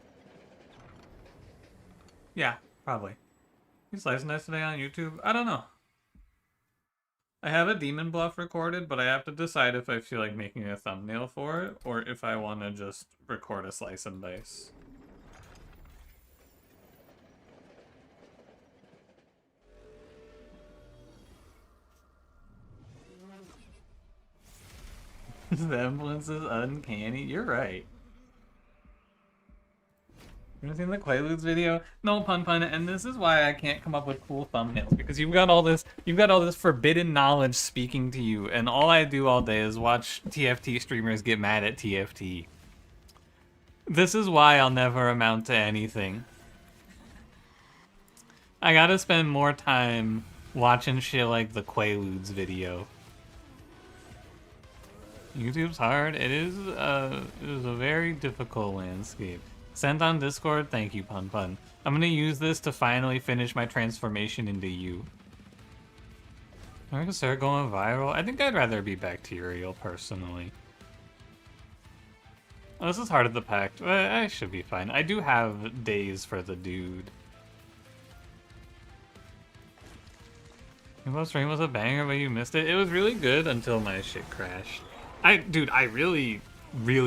Yeah, probably. You slice and dice today on YouTube? I don't know. I have a Demon Bluff recorded, but I have to decide if I feel like making a thumbnail for it, or if I want to just record a slice and dice. Semblance is uncanny. You're right. You ever seen the Quaaludes video? No, Pun, and this is why I can't come up with cool thumbnails, because you've got all this forbidden knowledge speaking to you, and all I do all day is watch TFT streamers get mad at TFT. This is why I'll never amount to anything. I gotta spend more time watching shit like the Quaaludes video. YouTube's hard. It is a very difficult landscape. Sent on Discord, thank you, Pun. I'm gonna use this to finally finish my transformation into you. I'm gonna start going viral. I think I'd rather be bacterial, personally. Oh, this is Heart of the Pact. I should be fine. I do have days for the dude. Rainbow Strain was a banger, but you missed it. It was really good until my shit crashed. Dude, I really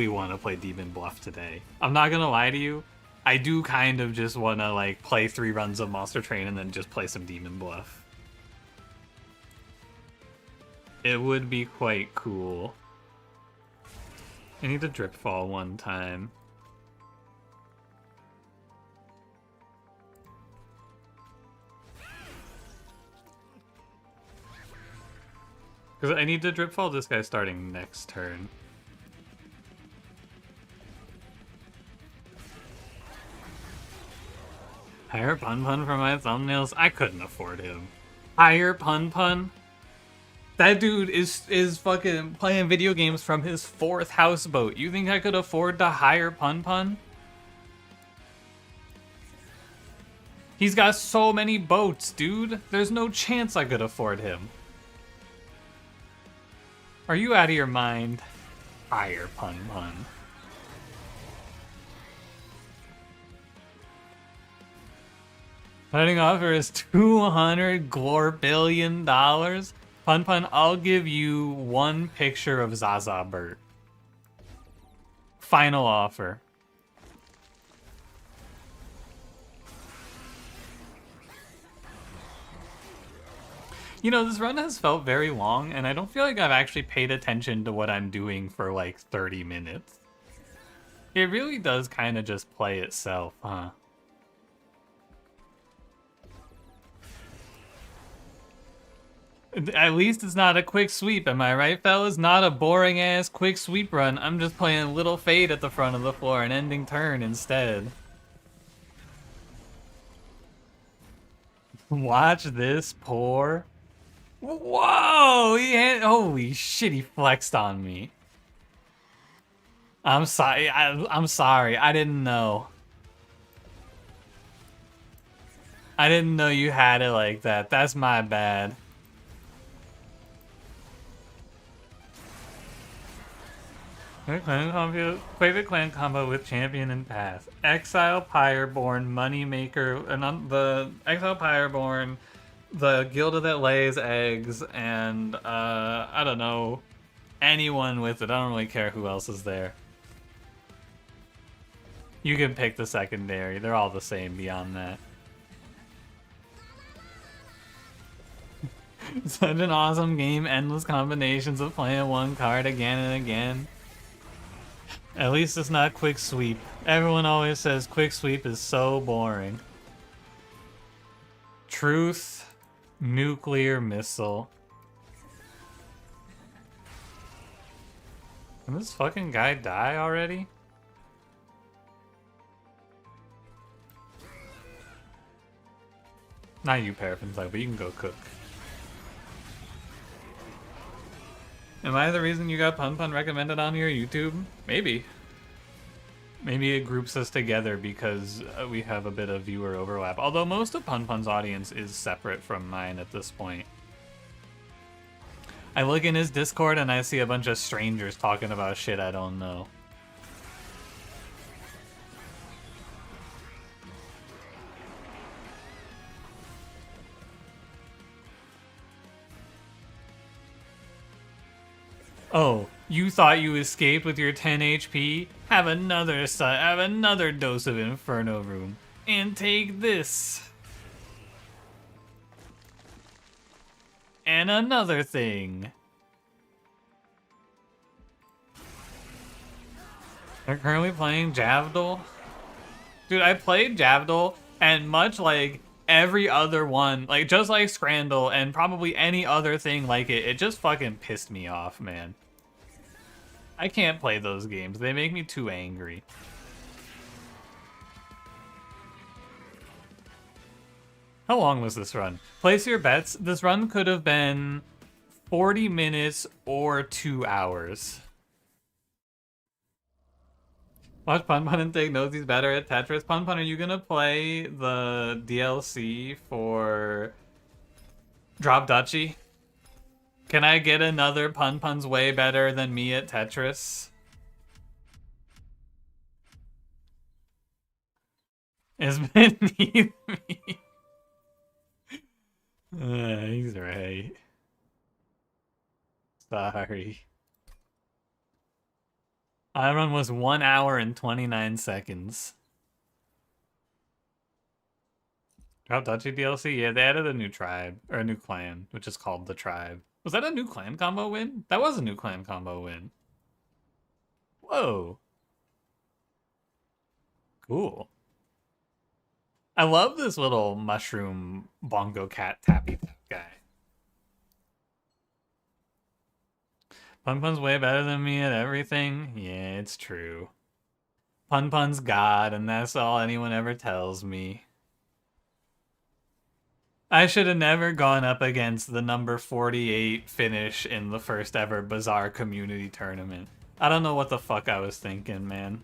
want to play Demon Bluff today. I'm not gonna lie to you. I do kind of just want to like play 3 runs of Monster Train and then just play some Demon Bluff. It would be quite cool. I need to drip fall one time. Because I need to drip fall this guy starting next turn. Hire Pun for my thumbnails? I couldn't afford him. Hire Pun? That dude is fucking playing video games from his 4th houseboat. You think I could afford to hire Pun? He's got so many boats, dude. There's no chance I could afford him. Are you out of your mind? Hire Pun. Starting offer is $200 billion. Pun, I'll give you 1 picture of Zaza Burt. Final offer. You know, this run has felt very long, and I don't feel like I've actually paid attention to what I'm doing for like 30 minutes. It really does kind of just play itself, huh? At least it's not a quick sweep, am I right, fellas? Not a boring-ass quick sweep run. I'm just playing Little Fade at the front of the floor and ending turn instead. Watch this pour. Whoa! Holy shit, he flexed on me. I'm sorry. I'm sorry. I didn't know. I didn't know you had it like that. That's my bad. Favorite clan combo with champion and path. Exile, Pyreborn, Moneymaker, and the Exile, Pyreborn, the Gilda that lays eggs, and I don't know, anyone with it. I don't really care who else is there. You can pick the secondary. They're all the same beyond that. Such an awesome game. Endless combinations of playing one card again and again. At least it's not quick sweep. Everyone always says quick sweep is so boring. Truth, nuclear missile. Can this fucking guy die already? Not you, Paraffin, but you can go cook. Am I the reason you got Pun Pun recommended on your YouTube? Maybe. Maybe it groups us together because we have a bit of viewer overlap. Although most of Pun Pun's audience is separate from mine at this point. I look in his Discord and I see a bunch of strangers talking about shit I don't know. Oh, you thought you escaped with your 10 HP? Have another dose of Inferno Room. And take this. And another thing. They're currently playing Javdol? Dude, I played Javdol, and much like every other one, like just like Scrandle and probably any other thing like it, it just fucking pissed me off, man. I can't play those games. They make me too angry. How long was this run? Place your bets. This run could have been 40 minutes or 2 hours. Watch Pun Pun and take notes. He's better at Tetris. Pun Pun, are you gonna play the DLC for Drop Duchy? Can I get another Pun Pun's way better than me at Tetris? It's been me. He's right. Sorry. My run was 1 hour and 29 seconds. Drop Duchy DLC? Yeah, they added a new tribe, or a new clan, which is called the Tribe. Was that a new clan combo win? That was a new clan combo win. Whoa. Cool. I love this little mushroom bongo cat tappy tap guy. Pun Pun's way better than me at everything? Yeah, it's true. Pun Pun's God, and that's all anyone ever tells me. I should have never gone up against the number 48 finish in the first ever Bazaar community tournament. I don't know what the fuck I was thinking, man.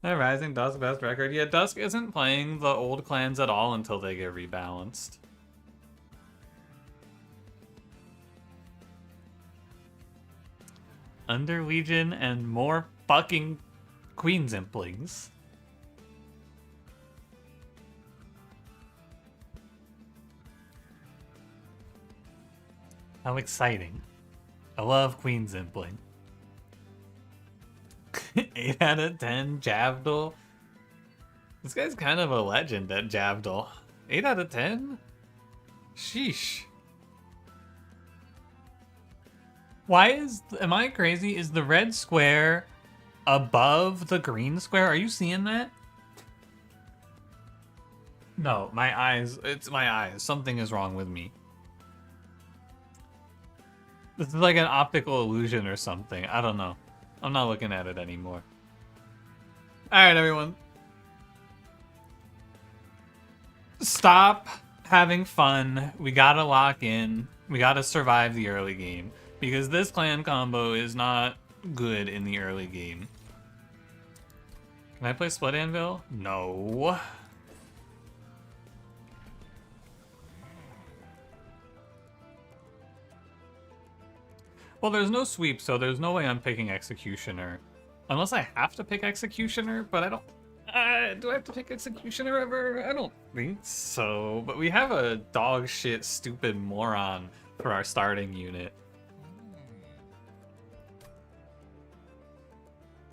The Rising Dusk best record. Yeah, Dusk isn't playing the old clans at all until they get rebalanced. Under Legion and more fucking Queen Zimplings. How exciting. I love Queen Zimpling. 8 out of 10, Javdol. This guy's kind of a legend at Javdol. 8 out of 10? Sheesh. Am I crazy? Is the red square above the green square? Are you seeing that? No, my eyes. It's my eyes. Something is wrong with me. This is like an optical illusion or something. I don't know. I'm not looking at it anymore. Alright, everyone. stop having fun. We gotta lock in. We gotta survive the early game. Because this clan combo is not good in the early game. Can I play Split Anvil? No. Well, there's no sweep, so there's no way I'm picking Executioner. Unless I have to pick Executioner, but I don't... do I have to pick Executioner ever? I don't think so. But we have a dog shit stupid moron for our starting unit.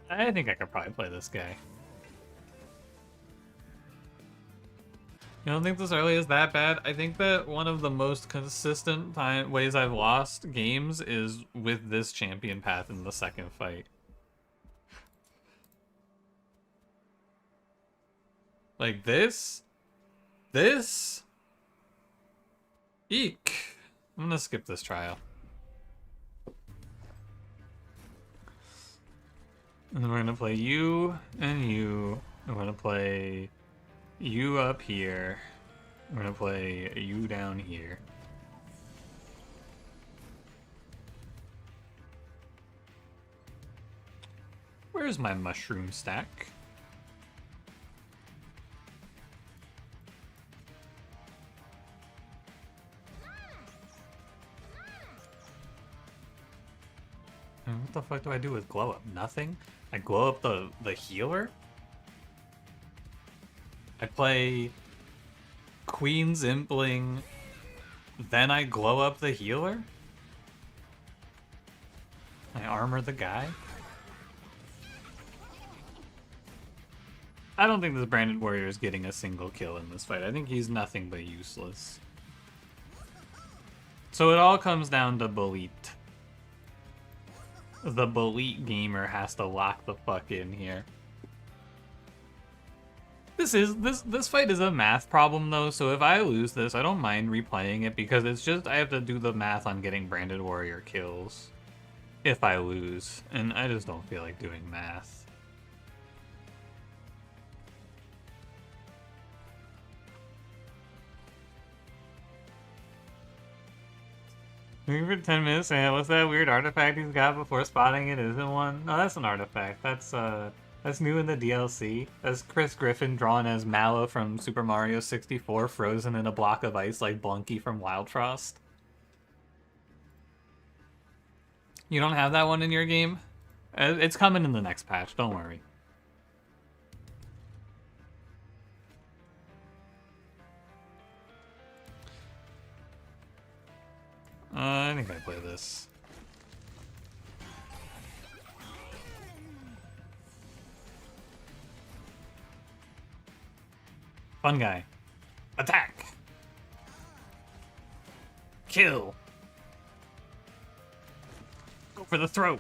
I think I could probably play this guy. You don't think this early is that bad? I think that one of the most consistent ways I've lost games is with this champion path in the second fight. Like this? Eek. I'm gonna skip this trial. And then we're gonna play you and you. And we're gonna play you up here. We're gonna play you down here. Where's my mushroom stack? And what the fuck do I do with glow up? Nothing? I glow up the healer? I play Queen's Impling, then I glow up the healer? I armor the guy? I don't think this Branded Warrior is getting a single kill in this fight. I think he's nothing but useless. So it all comes down to Belit. The Belit gamer has to lock the fuck in here. This fight is a math problem though, so if I lose this, I don't mind replaying it because it's just I have to do the math on getting Branded Warrior kills if I lose, and I just don't feel like doing math. Maybe for 10 minutes, and what's that weird artifact he's got before spotting it isn't one? No, that's an artifact. That's new in the DLC. That's Chris Griffin drawn as Mallow from Super Mario 64, frozen in a block of ice like Blunky from Wild Frost. You don't have that one in your game? It's coming in the next patch, don't worry. I think I play this. Fun guy. Attack! Kill! Go for the throat!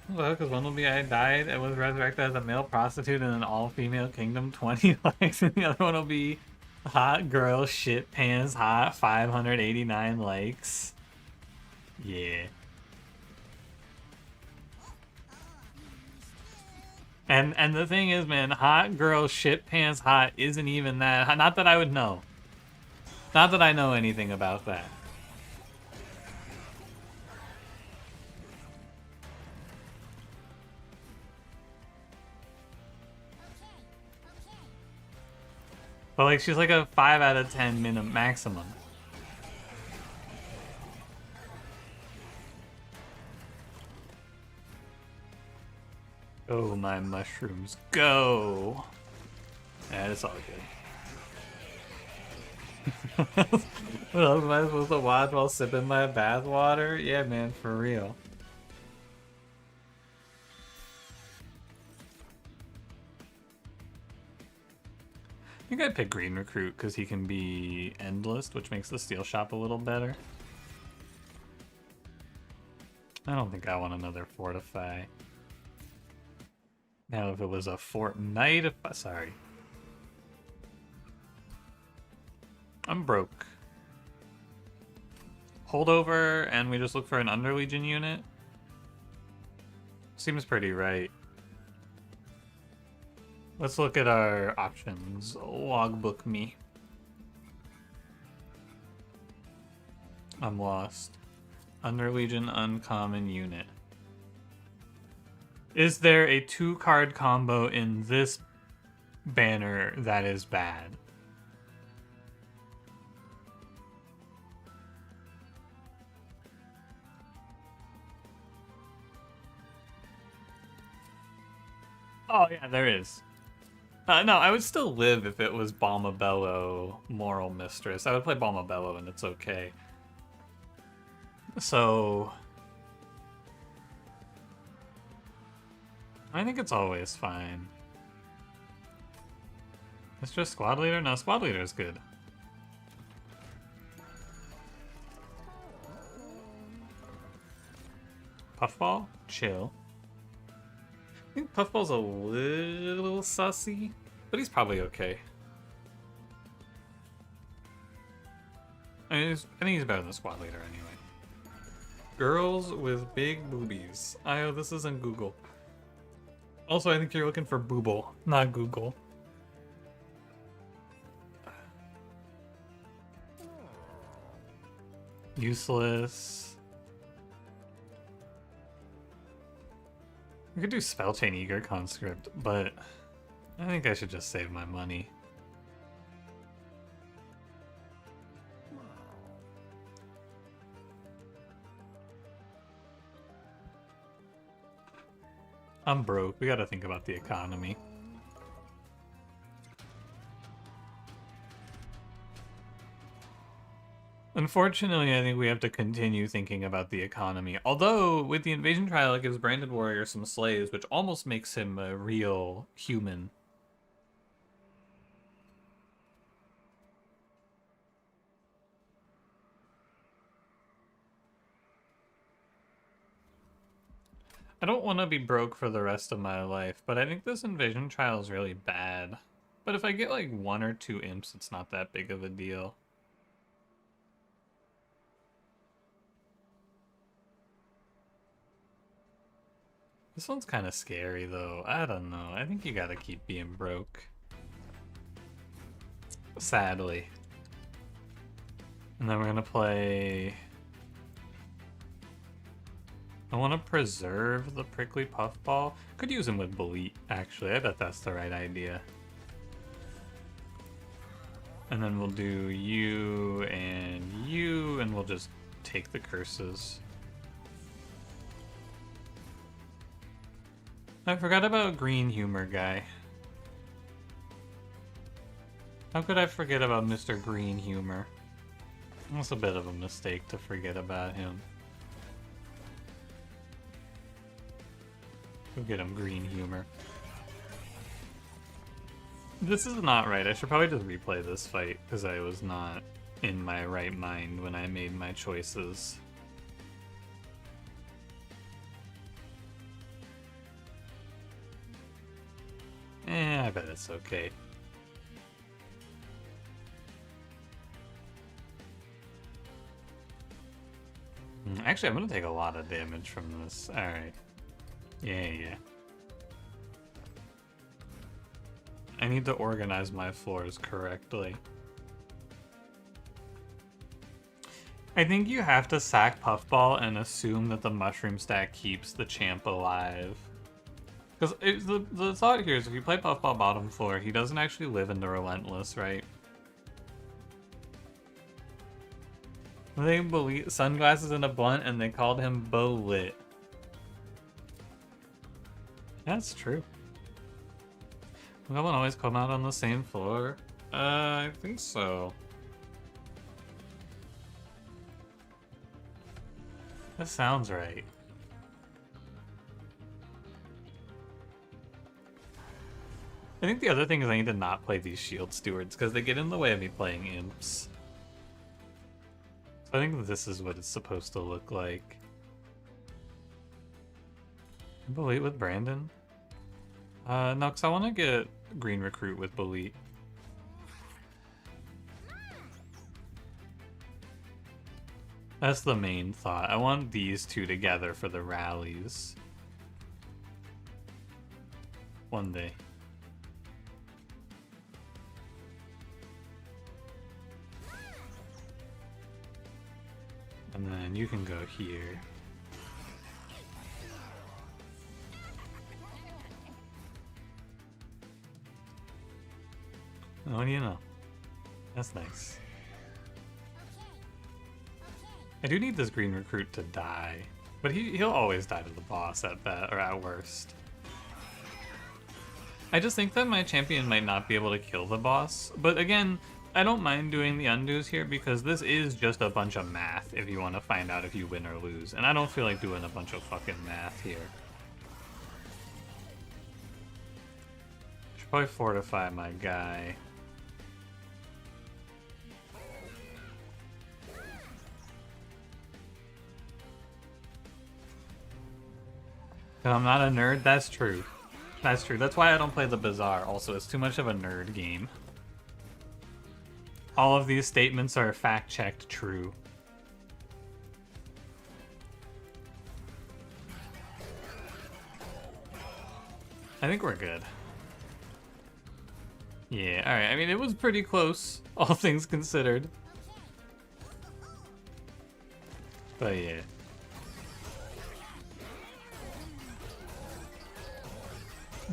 Well, because one will be I died and was resurrected as a male prostitute in an all-female kingdom, 20 likes, and the other one will be hot girl, shit pants, hot, 589 likes. Yeah. And the thing is, man, hot girl, shit pants, hot isn't even that. Not that I would know. Not that I know anything about that. But like, she's like a 5 out of 10 minimum maximum. Oh, my mushrooms, go! Yeah, it's all good. What else am I supposed to watch while sipping my bath water? Yeah, man, for real. I think I'd pick Green Recruit because he can be endless, which makes the steel shop a little better. I don't think I want another Fortify. Now, if it was a Fortnite, sorry. I'm broke. Holdover, and we just look for an Underlegion unit? Seems pretty right. Let's look at our options. Logbook me. I'm lost. Under Legion uncommon unit. Is there a 2-card combo in this banner that is bad? Oh yeah, there is. No, I would still live if it was Balmabello Moral Mistress. I would play Balmabello and it's okay. So... I think it's always fine. It's just Squad Leader? No, Squad Leader is good. Puffball? Chill. I think Puffball's a little sussy, but he's probably okay. I think he's better than Squad Leader anyway. Girls with big boobies. This isn't Google. Also, I think you're looking for Booble, not Google. Useless. We could do Spellchain Eager Conscript, but I think I should just save my money. I'm broke. We gotta think about the economy. Unfortunately, I think we have to continue thinking about the economy. Although, with the invasion trial, it gives Branded Warrior some slaves, which almost makes him a real human. I don't want to be broke for the rest of my life, but I think this invasion trial is really bad. But if I get like 1 or 2 imps, it's not that big of a deal. This one's kind of scary, though. I don't know. I think you gotta keep being broke. Sadly. And then we're gonna play... I want to preserve the Prickly Puffball. Could use him with Belit, actually. I bet that's the right idea. And then we'll do you, and we'll just take the curses. I forgot about Green Humor Guy. How could I forget about Mr. Green Humor? That's a bit of a mistake to forget about him. Go get him, Green Humor. This is not right. I should probably just replay this fight, because I was not in my right mind when I made my choices. I bet it's okay. Actually, I'm gonna take a lot of damage from this. Alright. Yeah. I need to organize my floors correctly. I think you have to sack Puffball and assume that the mushroom stack keeps the champ alive. Because the thought here is if you play Puffball bottom floor, he doesn't actually live in the Relentless, right? They believe sunglasses and a blunt, and they called him Belit. That's true. Will one always come out on the same floor? I think so. That sounds right. I think the other thing is I need to not play these Shield Stewards, because they get in the way of me playing Imps. So I think this is what it's supposed to look like. Belit with Brandon? No, because I want to get Green Recruit with Belit. That's the main thought. I want these two together for the rallies. One day. And then you can go here. What do you know? That's nice. I do need this green recruit to die, but he'll always die to the boss at best, or at worst. I just think that my champion might not be able to kill the boss, but again, I don't mind doing the undos here because this is just a bunch of math if you want to find out if you win or lose, and I don't feel like doing a bunch of fucking math here. Should probably fortify my guy. I'm not a nerd? That's true. That's true. That's why I don't play the Bazaar. Also, it's too much of a nerd game. All of these statements are fact-checked true. I think we're good. Yeah, alright. I mean, it was pretty close, all things considered. But yeah.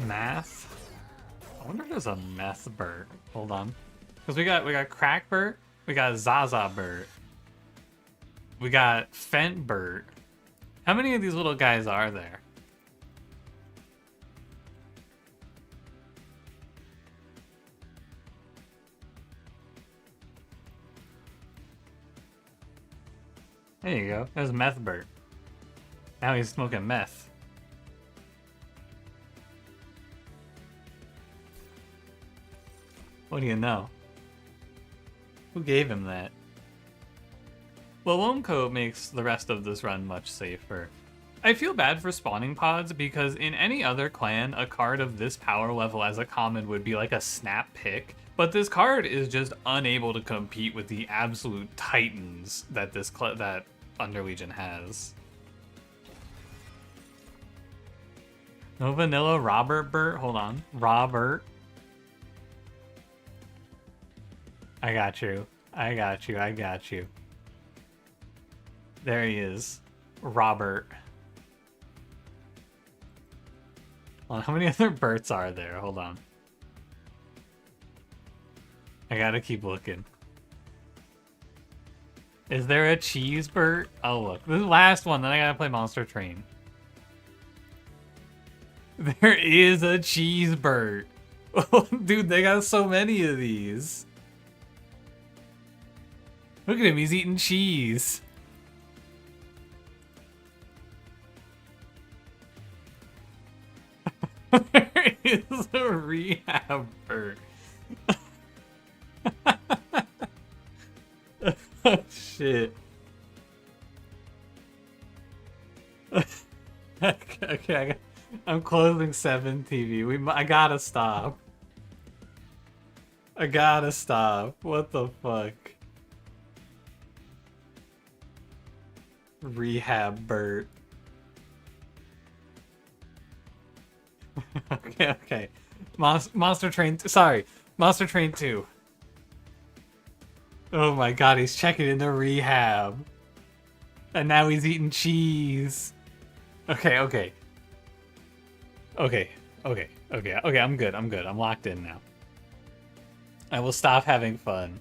Math? I wonder if there's a meth Burt. Hold on. Because we got Crack Burt, we got Zaza Burt, we got Fent Burt. How many of these little guys are there? There you go. There's Meth Burt. Now he's smoking meth. What do you know? Who gave him that? Well, Womco makes the rest of this run much safer. I feel bad for spawning pods because in any other clan, a card of this power level as a common would be like a snap pick, but this card is just unable to compete with the absolute titans that that Underlegion has. No vanilla Robert Burt? Hold on. Robert. I got you. I got you. I got you. There he is. Robert. Hold on, how many other Burts are there? Hold on. I gotta keep looking. Is there a cheese Burt? Oh, look. This is the last one, then I gotta play Monster Train. There is a cheese Burt. Dude, they got so many of these. Look at him, he's eating cheese. There is a rehab Burt. Oh, shit. Okay, I'm closing 7 TV. I gotta stop. I gotta stop. What the fuck? Rehab Burt. Okay. Monster Train. Sorry, Monster Train 2. Oh my god, he's checking into rehab. And now he's eating cheese. Okay, I'm good. I'm locked in now. I will stop having fun.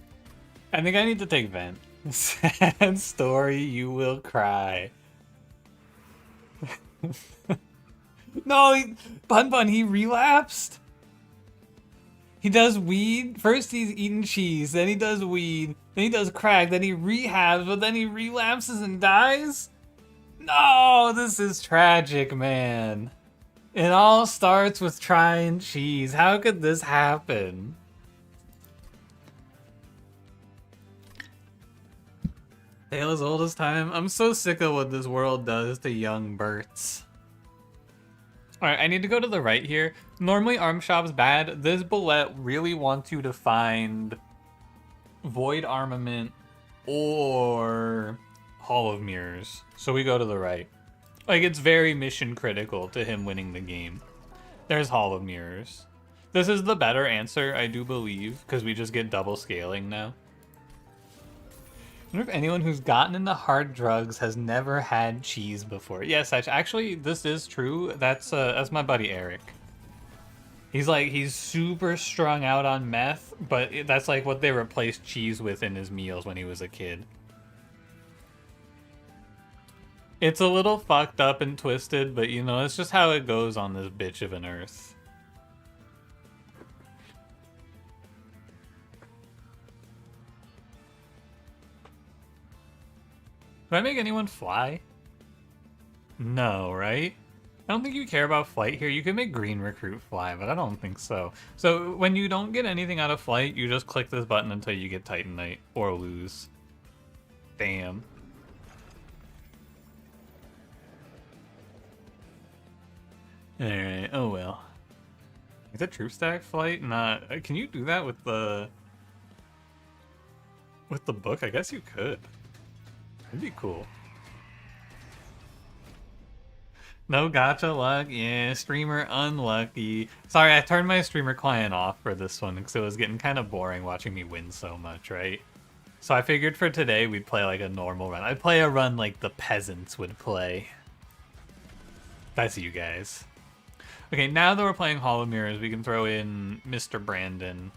I think I need to take vent. Sad story, you will cry. No, Bun, he relapsed. He does weed. First he's eating cheese, then he does weed, then he does crack, then he rehabs, but then he relapses and dies? No, this is tragic, man. It all starts with trying cheese. How could this happen? Tale as old as time. I'm so sick of what this world does to young Burts. Alright, I need to go to the right here. Normally Arm Shop's bad. This bullet really wants you to find Void Armament or Hall of Mirrors. So we go to the right. Like, it's very mission critical to him winning the game. There's Hall of Mirrors. This is the better answer, I do believe, because we just get double scaling now. I wonder if anyone who's gotten into hard drugs has never had cheese before. Yes, actually, this is true. That's my buddy Eric. He's super strung out on meth, but that's like what they replaced cheese with in his meals when he was a kid. It's a little fucked up and twisted, but you know, it's just how it goes on this bitch of an earth. Do I make anyone fly? No, right? I don't think you care about flight here. You can make green recruit fly, but I don't think so. So when you don't get anything out of flight, you just click this button until you get Titanite or lose. Damn. Alright, oh well. Is that troop stack flight? Not. Can you do that with the book? I guess you could. That'd be cool. No gacha luck. Yeah, streamer unlucky. Sorry, I turned my streamer client off for this one because it was getting kind of boring watching me win so much, right? So I figured for today we'd play like a normal run. I'd play a run like the peasants would play. That's you guys. Okay, now that we're playing Hollow Mirrors, we can throw in Mr. Brandon.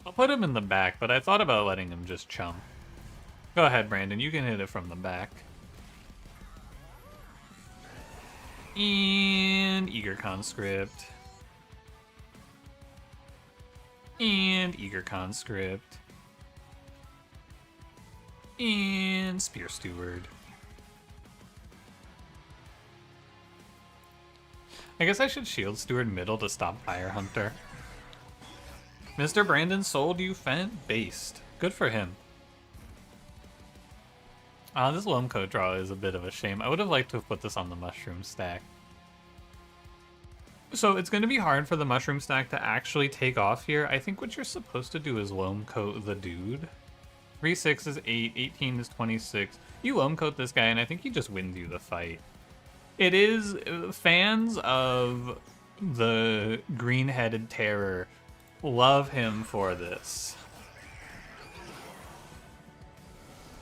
I'll put him in the back, but I thought about letting him just chum. Go ahead, Brandon. You can hit it from the back. And Eager Conscript. And Eager Conscript. And Spear Steward. I guess I should Shield Steward middle to stop Fire Hunter. Mr. Brandon sold you Fent based. Good for him. This loam coat draw is a bit of a shame. I would have liked to have put this on the mushroom stack. So it's going to be hard for the mushroom stack to actually take off here. I think what you're supposed to do is loam coat the dude. 3-6 is 8, 18 is 26. You loam coat this guy and I think he just wins you the fight. It is, fans of the green-headed terror love him for this.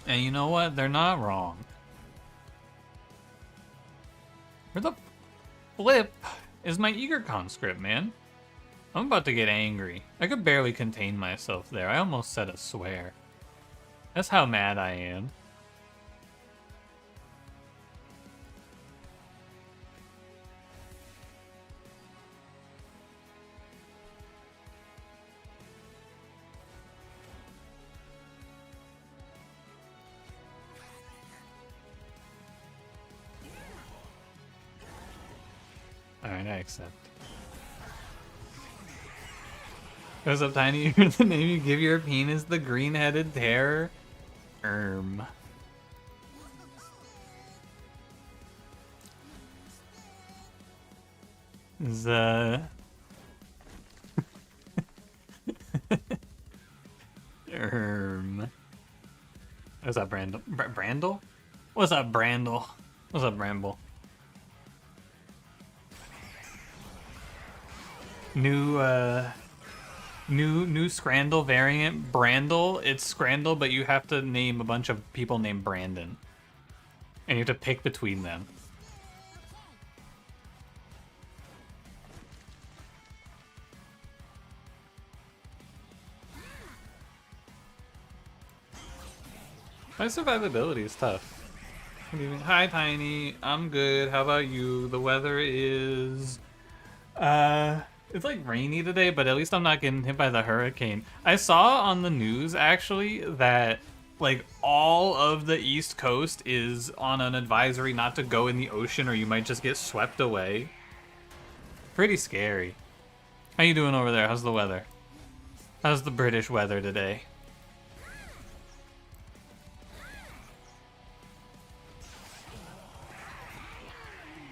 And you know what? They're not wrong. Where the flip is my Eager Conscript, man? I'm about to get angry. I could barely contain myself there. I almost said a swear. That's how mad I am. Alright, I accept. What's up, Tiny? The name you give your penis, the green-headed terror? Is, What's up, Brandle? Brandle? What's up, Brandle? What's up, Bramble? New Scrandle variant, Brandle. It's Scrandle, but you have to name a bunch of people named Brandon. And you have to pick between them. My survivability is tough. What do you mean? Hi, Tiny. I'm good. How about you? The weather is... it's like rainy today, but at least I'm not getting hit by the hurricane. I saw on the news, actually, that like all of the East Coast is on an advisory not to go in the ocean or you might just get swept away. Pretty scary. How you doing over there? How's the weather? How's the British weather today?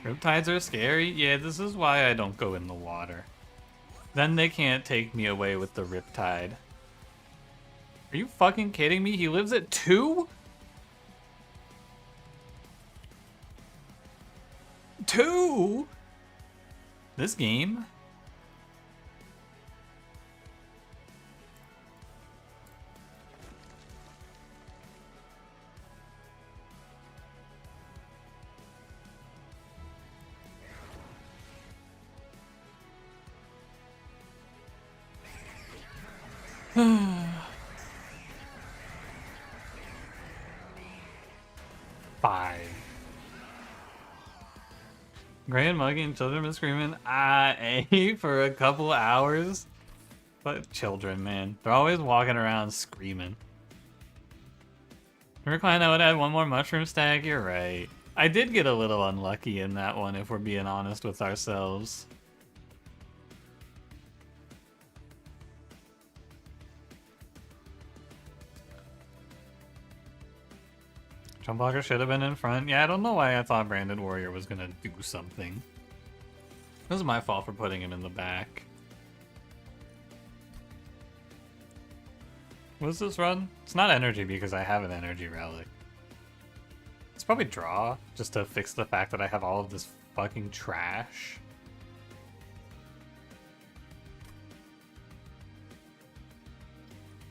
Riptides are scary? Yeah, this is why I don't go in the water. Then they can't take me away with the Riptide. Are you fucking kidding me? He lives at 2? 2? This game? Five. Grand mugging, children been screaming, ah, for a couple hours. But children, man. They're always walking around screaming. Recline, I would add one more mushroom stack, you're right. I did get a little unlucky in that one, if we're being honest with ourselves. Jump blocker should have been in front. Yeah, I don't know why I thought Branded Warrior was gonna do something. This is my fault for putting him in the back. What's this run? It's not energy because I have an energy relic. It's probably draw, just to fix the fact that I have all of this fucking trash.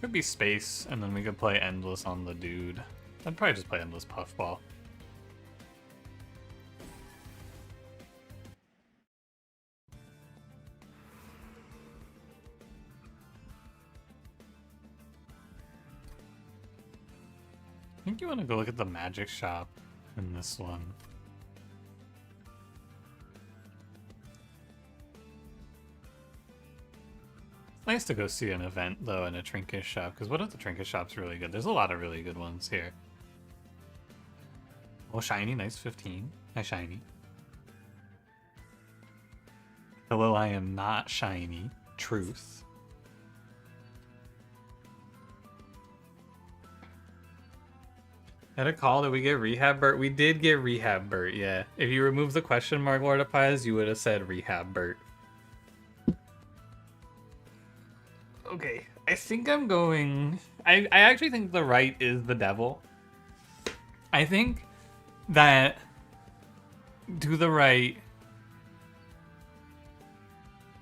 Could be space, and then we could play endless on the dude. I'd probably just play endless puffball. I think you want to go look at the magic shop in this one. It's nice to go see an event, though, in a trinket shop, because what if the trinket shop's really good? There's a lot of really good ones here. Oh, shiny, nice 15. Hi, shiny. Hello, I am not shiny. Truth. Had a call that we get Rehab Burt. We did get Rehab Burt, yeah. If you remove the question mark, Lord of Pies, you would have said Rehab Burt. Okay, I think I'm going... I actually think the right is the devil. I think that to the right...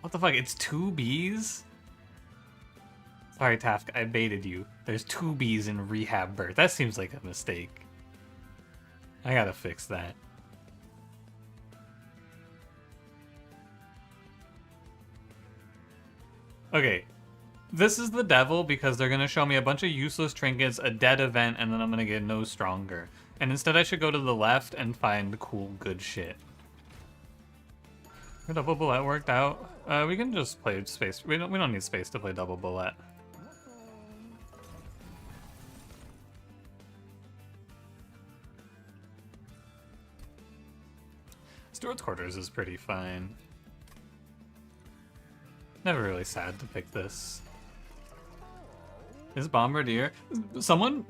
What the fuck? It's 2 Bs? Sorry, Task, I baited you. There's 2 Bs in Rehab Burt. That seems like a mistake. I gotta fix that. Okay. This is the devil because they're gonna show me a bunch of useless trinkets, a dead event, and then I'm gonna get no stronger. And instead I should go to the left and find cool, good shit. Double bullet worked out. We can just play space. We don't need space to play double bullet. Stewart's Quarters is pretty fine. Never really sad to pick this. Is Bombardier? Someone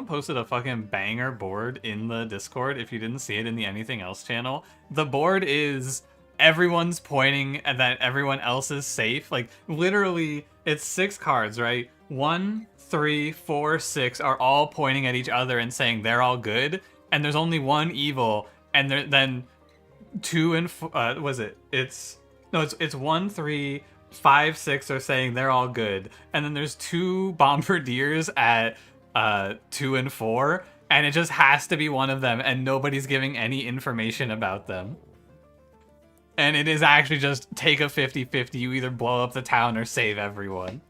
posted a fucking banger board in the Discord if you didn't see it in the Anything Else channel. The board is everyone's pointing and that everyone else is safe. Like, literally, it's 6 cards, right? 1, 3, 4, 6 are all pointing at each other and saying they're all good. And there's only 1 evil. And then 2 and 4, was it? It's 1, 3, 5, 6 are saying they're all good, and then there's 2 bombardiers at 2 and 4, and it just has to be one of them, and nobody's giving any information about them. And it is actually just take a 50-50, you either blow up the town or save everyone.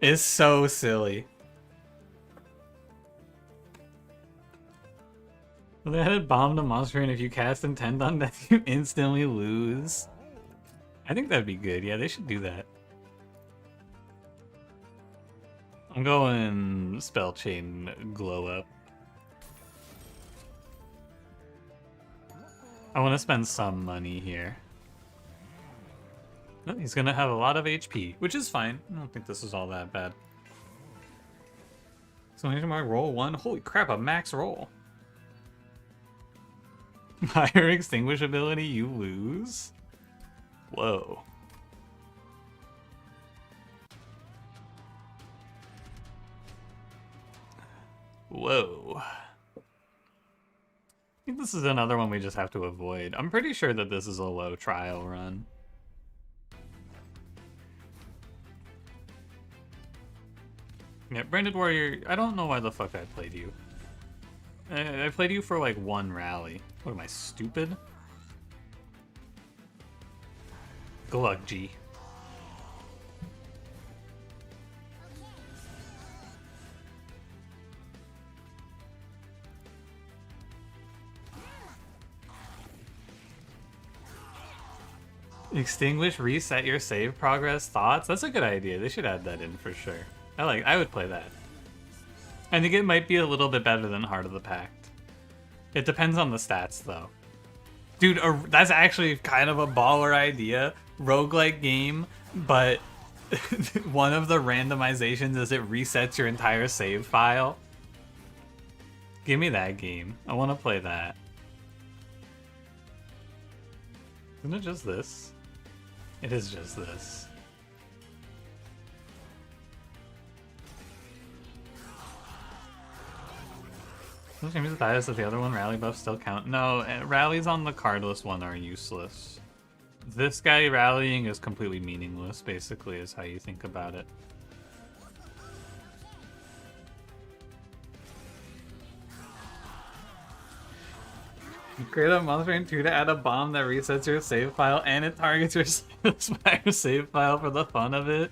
It's so silly. Well, they had bomb the monster, and if you cast intent on death, you instantly lose. I think that'd be good. Yeah, they should do that. I'm going Spell Chain Glow Up. I want to spend some money here. Oh, he's going to have a lot of HP, which is fine. I don't think this is all that bad. So I need to mark roll 1. Holy crap, a max roll. Higher extinguish ability, you lose? Whoa. Whoa. I think this is another one we just have to avoid. I'm pretty sure that this is a low trial run. Yeah, Branded Warrior, I don't know why the fuck I played you. I played you for like 1 rally. What am I, stupid? Good luck, G. Extinguish, reset your save progress thoughts. That's a good idea. They should add that in for sure. I would play that. I think it might be a little bit better than Heart of the Pact. It depends on the stats though. Dude, that's actually kind of a baller idea. Roguelike game, but one of the randomizations is it resets your entire save file. Give me that game. I want to play that. Isn't it just this? It is just this. Does James bias that the other one rally buffs still count? No, rallies on the cardless one are useless. This guy rallying is completely meaningless, basically, is how you think about it. Create a monster in 2 to add a bomb that resets your save file and it targets your Spire save file for the fun of it.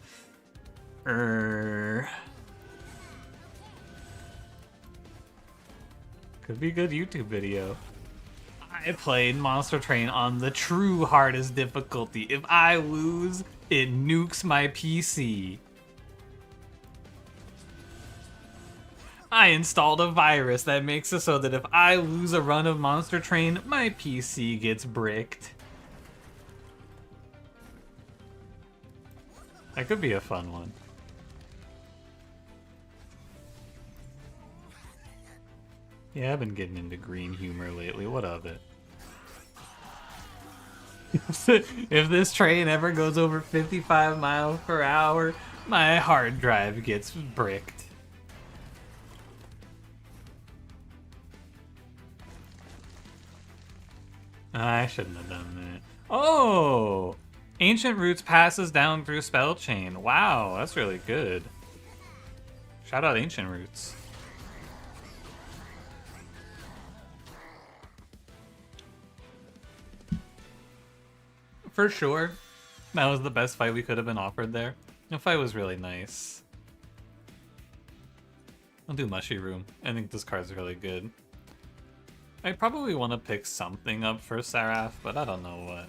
Could be a good YouTube video. I played Monster Train on the true hardest difficulty. If I lose, it nukes my PC. I installed a virus that makes it so that if I lose a run of Monster Train, my PC gets bricked. That could be a fun one. Yeah, I've been getting into green humor lately. What of it? If this train ever goes over 55 miles per hour, my hard drive gets bricked. I shouldn't have done that. Oh! Ancient Roots passes down through Spell Chain. Wow, that's really good. Shout out Ancient Roots. For sure. That was the best fight we could have been offered there. The fight was really nice. I'll do Mushy Room. I think this card's really good. I probably want to pick something up for Seraph, but I don't know what.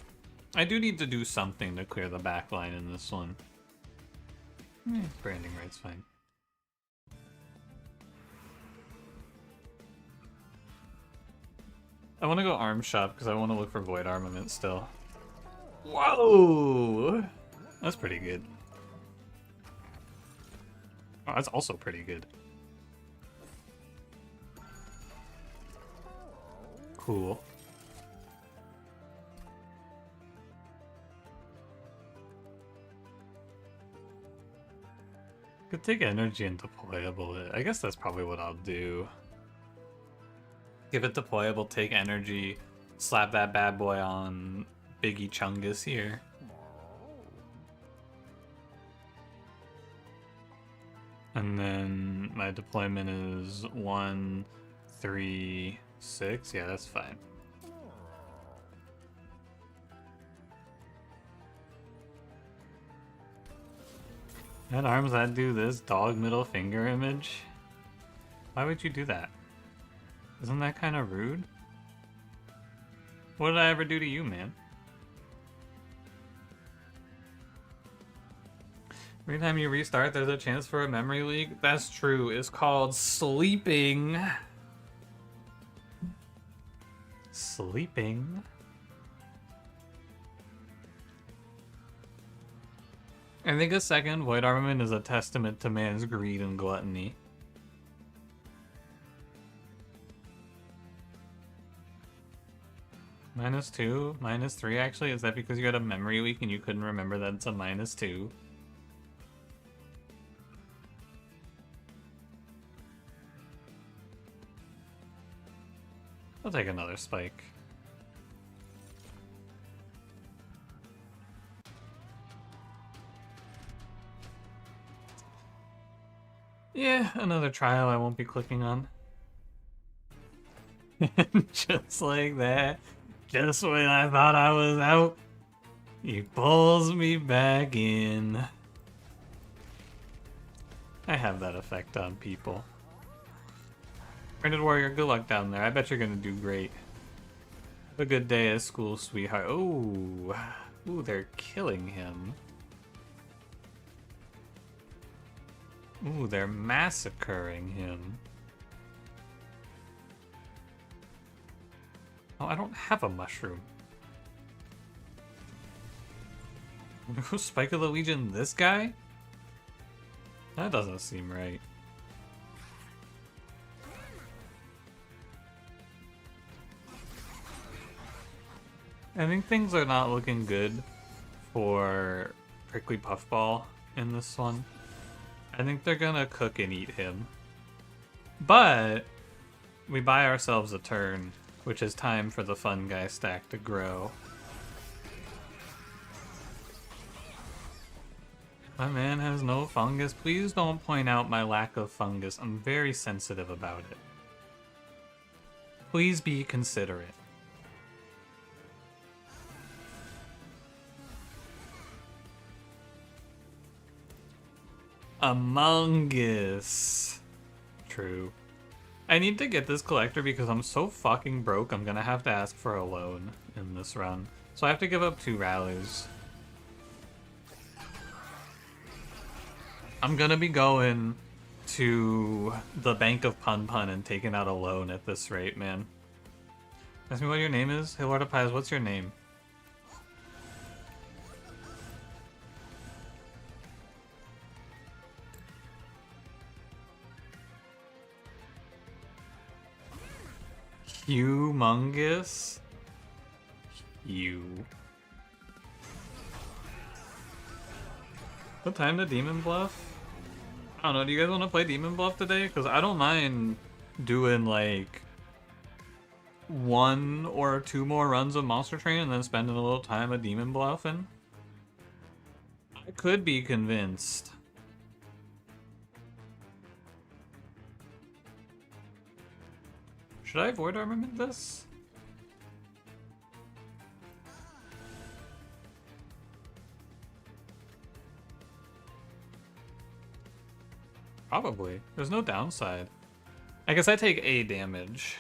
I do need to do something to clear the backline in this one. Branding right's fine. I want to go Arm Shop because I want to look for Void Armament still. Whoa! That's pretty good. Oh, that's also pretty good. Cool. Could take energy and deployable it. I guess that's probably what I'll do. Give it deployable, take energy, slap that bad boy on Biggie Chungus here. And then my deployment is 1, 3, 6. Yeah, that's fine. That arms that do this dog middle finger image? Why would you do that? Isn't that kind of rude? What did I ever do to you, man? Every time you restart, there's a chance for a memory leak. That's true. It's called sleeping. Sleeping. I think a second Void Armament is a testament to man's greed and gluttony. -2, -3 actually? Is that because you had a memory leak and you couldn't remember that it's a -2? I'll take another spike. Yeah, another trial I won't be clicking on. Just like that, just when I thought I was out, he pulls me back in. I have that effect on people. Branded Warrior, good luck down there. I bet you're gonna do great. Have a good day at school, sweetheart. Oh, Ooh, they're killing him. Ooh, they're massacring him. Oh, I don't have a mushroom. Who Spike of the Legion this guy? That doesn't seem right. I think things are not looking good for Prickly Puffball in this one. I think they're gonna cook and eat him. But we buy ourselves a turn, which is time for the fun guy stack to grow. My man has no fungus. Please don't point out my lack of fungus. I'm very sensitive about it. Please be considerate. Among Us. True. I need to get this collector because I'm so fucking broke. I'm gonna have to ask for a loan in this run. So I have to give up 2 rallies. I'm gonna be going to the Bank of Pun Pun and taking out a loan at this rate, man. Ask me what your name is? Hey, Lord of Pies, what's your name? Humongous? You. What time to Demon Bluff? I don't know, do you guys want to play Demon Bluff today? Because I don't mind doing like 1 or 2 more runs of Monster Train and then spending a little time at Demon Bluffing. I could be convinced. Should I avoid armament this? Probably. There's no downside. I guess I take A damage.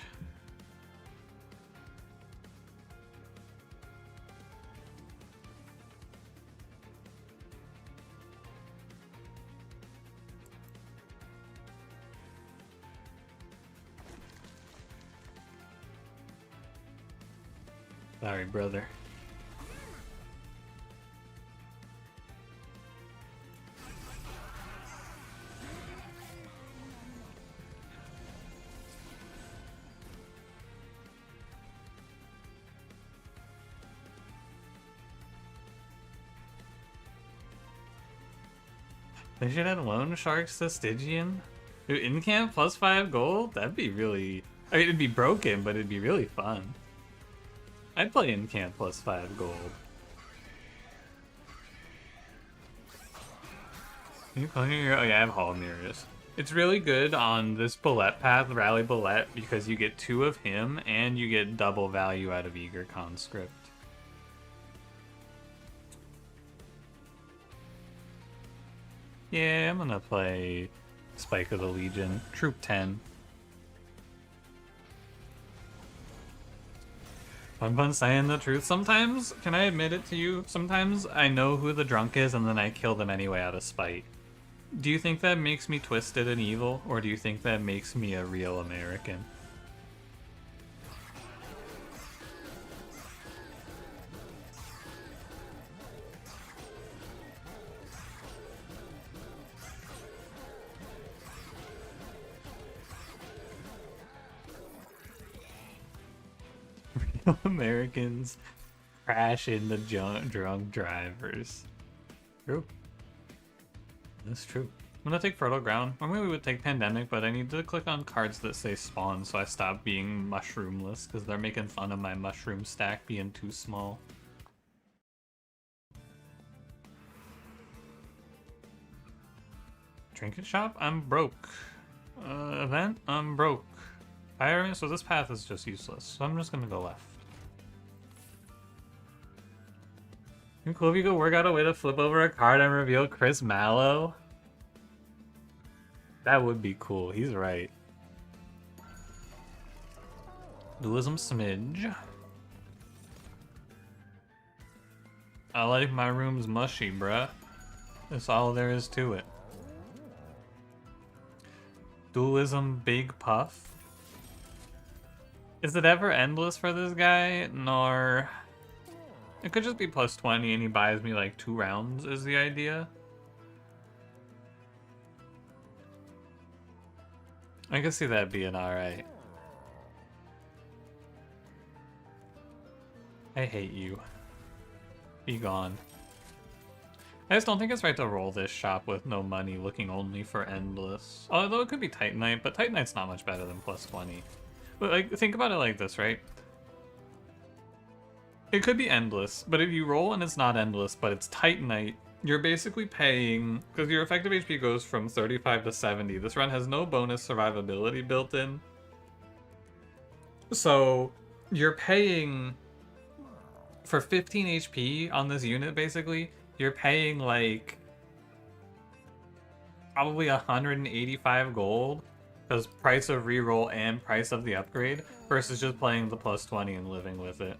Sorry, brother. They should add Loan Sharks to Stygian. Dude, in camp plus 5 gold? That'd be really... I mean, it'd be broken, but it'd be really fun. I'd play in camp plus 5 gold. Can you play your... Oh yeah, I have Hall Mirrors. It's really good on this Bullet path, Rally Bullet, because you get 2 of him and you get double value out of Eager Conscript. Yeah, I'm gonna play Spike of the Legion, Troop 10. Fun saying the truth. Sometimes, can I admit it to you? Sometimes I know who the drunk is and then I kill them anyway out of spite. Do you think that makes me twisted and evil, or do you think that makes me a real American? Americans crash into drunk drivers. True. That's true. I'm gonna take Fertile Ground. Normally we would take Pandemic, but I need to click on cards that say Spawn so I stop being mushroomless, because they're making fun of my mushroom stack being too small. Trinket Shop? I'm broke. Event? I'm broke. Fire, so this path is just useless, so I'm just gonna go left. It'd be cool if you could work out a way to flip over a card and reveal Chris Mallow. That would be cool, he's right. Dualism Smidge. I like my rooms mushy, bruh. That's all there is to it. Dualism Big Puff. Is it ever endless for this guy? Nor... It could just be plus 20 and he buys me like 2 rounds is the idea. I can see that being alright. I hate you. Be gone. I just don't think it's right to roll this shop with no money looking only for endless. Although it could be Titanite, but Titanite's not much better than plus 20. But like, think about it like this, right? It could be endless, but if you roll and it's not endless, but it's Titanite, you're basically paying, because your effective HP goes from 35 to 70. This run has no bonus survivability built in. So you're paying for 15 HP on this unit, basically. You're paying like probably 185 gold because price of reroll and price of the upgrade versus just playing the plus 20 and living with it.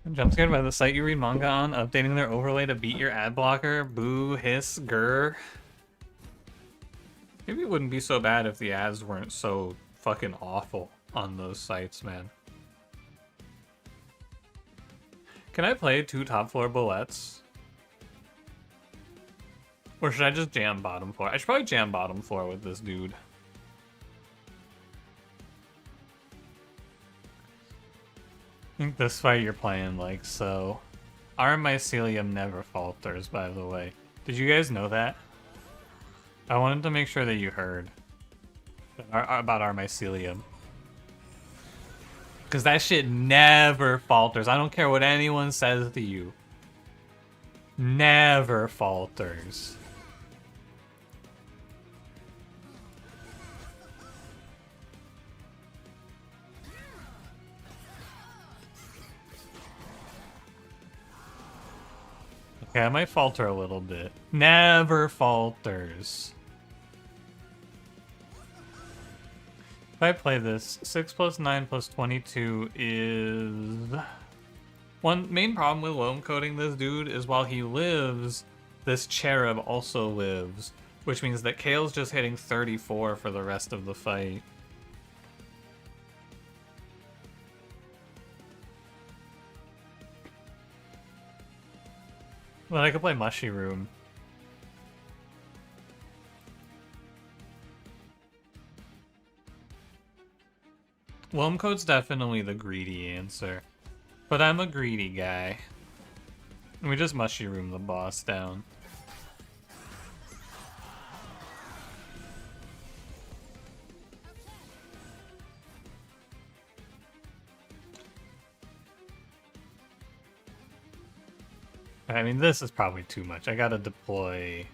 I'm jump scared by the site you read manga on, updating their overlay to beat your ad blocker. Boo, hiss, grr. Maybe it wouldn't be so bad if the ads weren't so fucking awful on those sites, man. Can I play 2 top floor bullets? Or should I just jam bottom floor? I should probably jam bottom floor with this dude. I think this fight you're playing like so. Our mycelium never falters, by the way. Did you guys know that? I wanted to make sure that you heard about our mycelium. Because that shit never falters. I don't care what anyone says to you. Never falters. Okay, I might falter a little bit. Never falters. If I play this, 6 plus 9 plus 22 is... One main problem with loam coding this dude is while he lives, this Cherub also lives, which means that Kale's just hitting 34 for the rest of the fight. But I could play Mushy Room. Loam code's definitely the greedy answer. But I'm a greedy guy. And we just Mushy Room the boss down. I mean, this is probably too much. I gotta deploy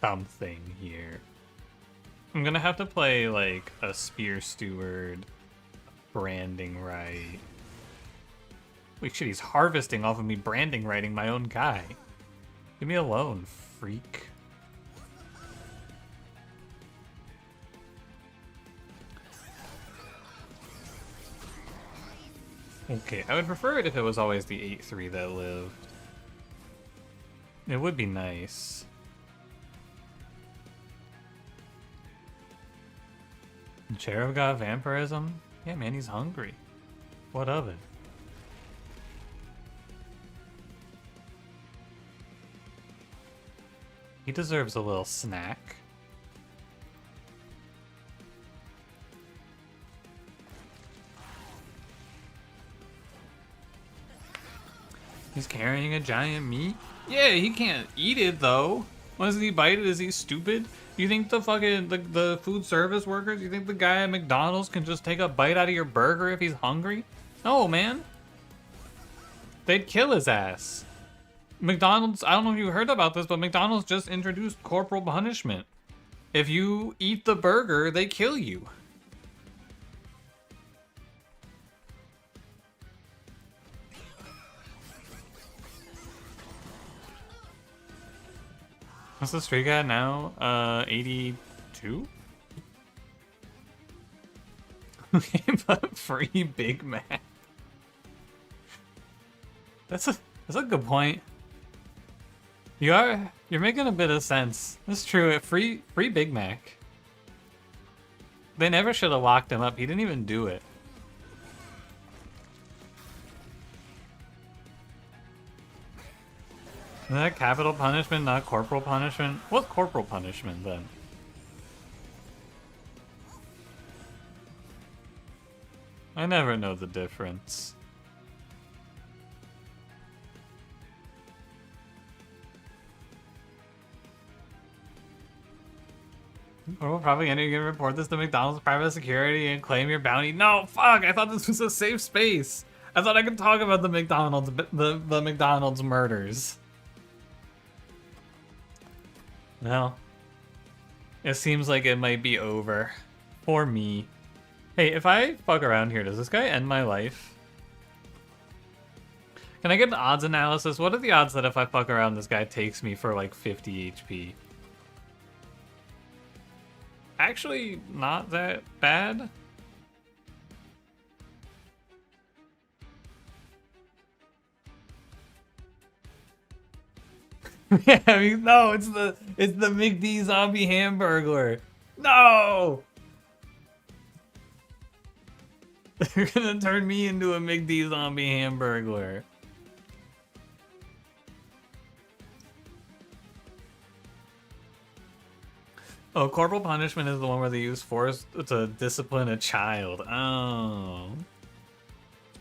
something here. I'm gonna have to play, like, a Spear Steward, branding right. Wait, shit, he's harvesting off of me branding righting my own guy. Leave me alone, freak. Okay, I would prefer it if it was always the 8-3 that lived. It would be nice. Cherub got vampirism? Yeah, man, he's hungry. What of it? He deserves a little snack. He's carrying a giant meat? Yeah, he can't eat it though. Once he bite it, is he stupid? You think the fucking the food service workers, you think the guy at McDonald's can just take a bite out of your burger if he's hungry? No, man. They'd kill his ass. McDonald's, I don't know if you heard about this, but McDonald's just introduced corporal punishment. If you eat the burger, they kill you. What's the streak at now? 82? Okay, but free Big Mac. That's a good point. You're making a bit of sense. That's true. Free Big Mac. They never should have locked him up. He didn't even do it. Is that capital punishment, not corporal punishment? What's corporal punishment then? I never know the difference. Corporal propaganda, you're gonna report this to McDonald's private security and claim your bounty. No, fuck! I thought this was a safe space. I thought I could talk about the McDonald's murders. Well, it seems like it might be over for me. Hey, if I fuck around here, does this guy end my life? Can I get an odds analysis? What are the odds that if I fuck around, this guy takes me for like 50 HP? Actually, not that bad. Yeah, I mean, no, it's the McD zombie hamburglar. No! They're gonna turn me into a McD zombie hamburglar. Oh, corporal punishment is the one where they use force to discipline a child. Oh.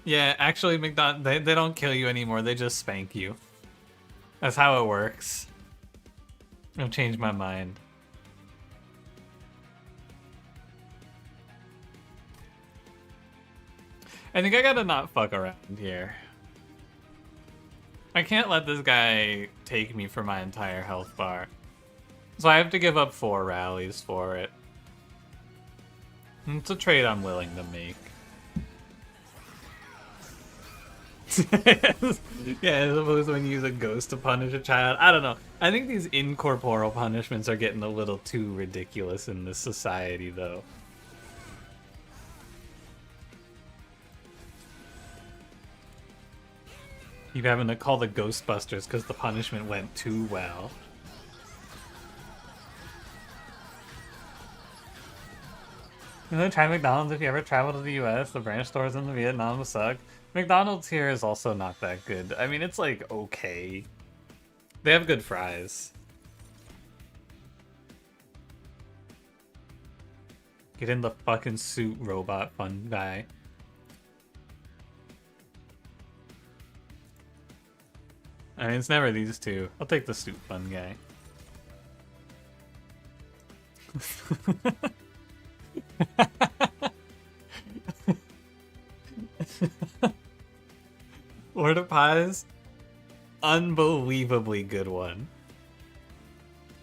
Yeah, actually, they don't kill you anymore. They just spank you. That's how it works. I've changed my mind. I think I gotta not fuck around here. I can't let this guy take me for my entire health bar. So I have to give up 4 rallies for it. It's a trade I'm willing to make. Yeah, as opposed to when you use a ghost to punish a child. I don't know. I think these incorporeal punishments are getting a little too ridiculous in this society, though. Keep having to call the Ghostbusters because the punishment went too well. You know, try McDonald's if you ever travel to the US. The branch stores in Vietnam will suck. McDonald's here is also not that good. I mean, it's like okay. They have good fries. Get in the fucking suit, robot fun guy. I mean, it's never these two. I'll take the suit fun guy. Order pies, unbelievably good one.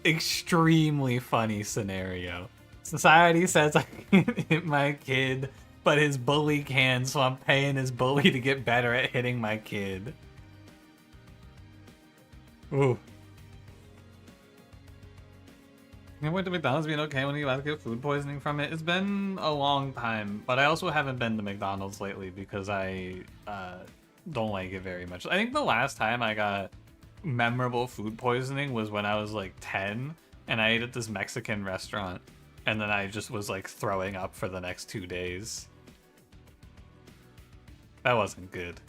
Extremely funny scenario. Society says I can't hit my kid, but his bully can, so I'm paying his bully to get better at hitting my kid. Ooh. I went to McDonald's being okay when you about to get food poisoning from it. It's been a long time, but I also haven't been to McDonald's lately because I don't like it very much. I think the last time I got memorable food poisoning was when I was like 10 and I ate at this Mexican restaurant and then I just was like throwing up for the next 2 days. That wasn't good.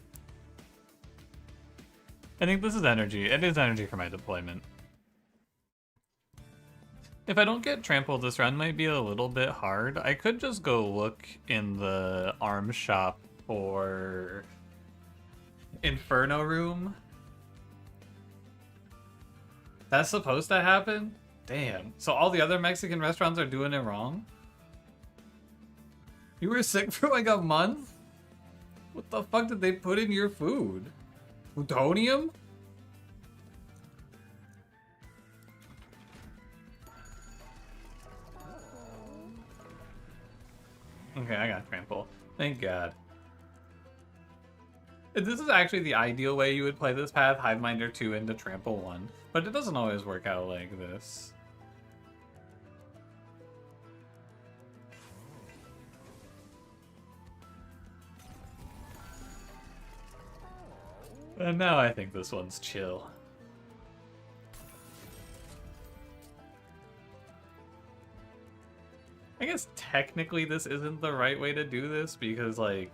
I think this is energy. It is energy for my deployment. If I don't get trampled, this run might be a little bit hard. I could just go look in the arms shop for Inferno Room. That's supposed to happen? Damn. So all the other Mexican restaurants are doing it wrong? You were sick for like a month? What the fuck did they put in your food? Plutonium? Okay, I got trample. Thank God. This is actually the ideal way you would play this path, Hiveminder 2 into Trample 1. But it doesn't always work out like this. And now I think this one's chill. I guess technically this isn't the right way to do this because, like,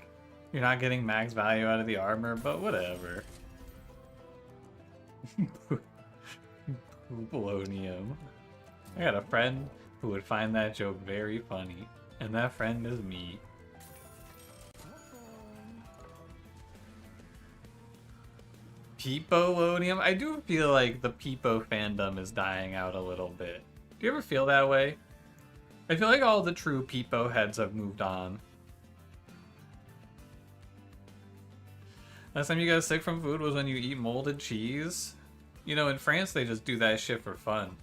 you're not getting max value out of the armor, but whatever. Polonium. I got a friend who would find that joke very funny, and that friend is me. Peepolonium? I do feel like the Peepo fandom is dying out a little bit. Do you ever feel that way? I feel like all the true Peepo heads have moved on. Last time you got sick from food was when you eat molded cheese? You know, in France they just do that shit for fun.